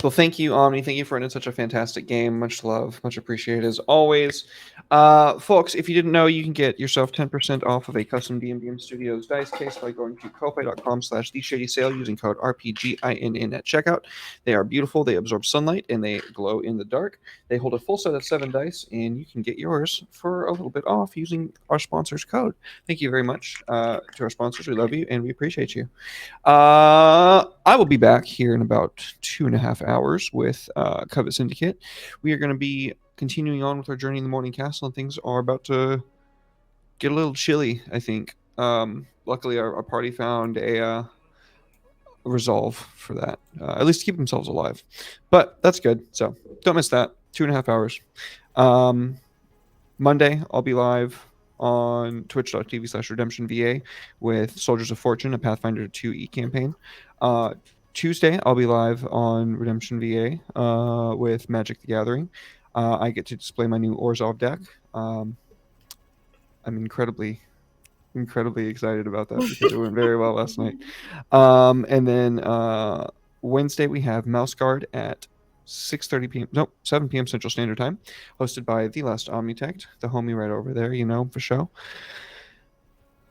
Well, thank you, Omni. Thank you for running such a fantastic game. Much love. Much appreciated as always. Folks, if you didn't know, you can get yourself 10% off of a custom DMDM Studios dice case by going to ko-fi.com/theshadysale using code RPGINN at checkout. They are beautiful. They absorb sunlight and they glow in the dark. They hold a full set of 7 dice, and you can get yours for a little bit off using our sponsor's code. Thank you very much to our sponsors. We love you and we appreciate you. I will be back here in about 2.5 hours with Covet Syndicate. We are going to be continuing on with our journey in the Morning Castle, and things are about to get a little chilly, I think. Luckily, our party found a resolve for that, at least to keep themselves alive. But that's good, so don't miss that. 2.5 hours. Monday, I'll be live on twitch.tv/redemptionva with Soldiers of Fortune, a Pathfinder 2e campaign. Tuesday, I'll be live on Redemption VA with Magic the Gathering. I get to display my new Orzhov deck. I'm incredibly excited about that because it went very well last night. And then Wednesday, we have Mouse Guard at 7 p.m. Central Standard Time, hosted by The Last Omnitect, the homie right over there, for show.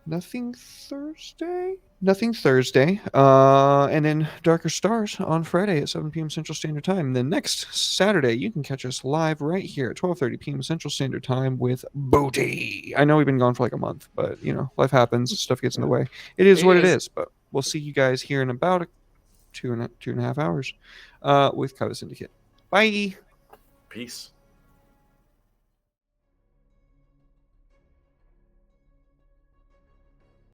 Nothing Thursday. And then Darker Stars on Friday at 7 p.m. Central Standard Time. And then next Saturday, you can catch us live right here at 12:30 p.m. Central Standard Time with Booty. I know we've been gone for like a month, but, life happens. Stuff gets in the way. It is what it is. But we'll see you guys here in about 2.5 hours with Covet Syndicate. Bye. Peace.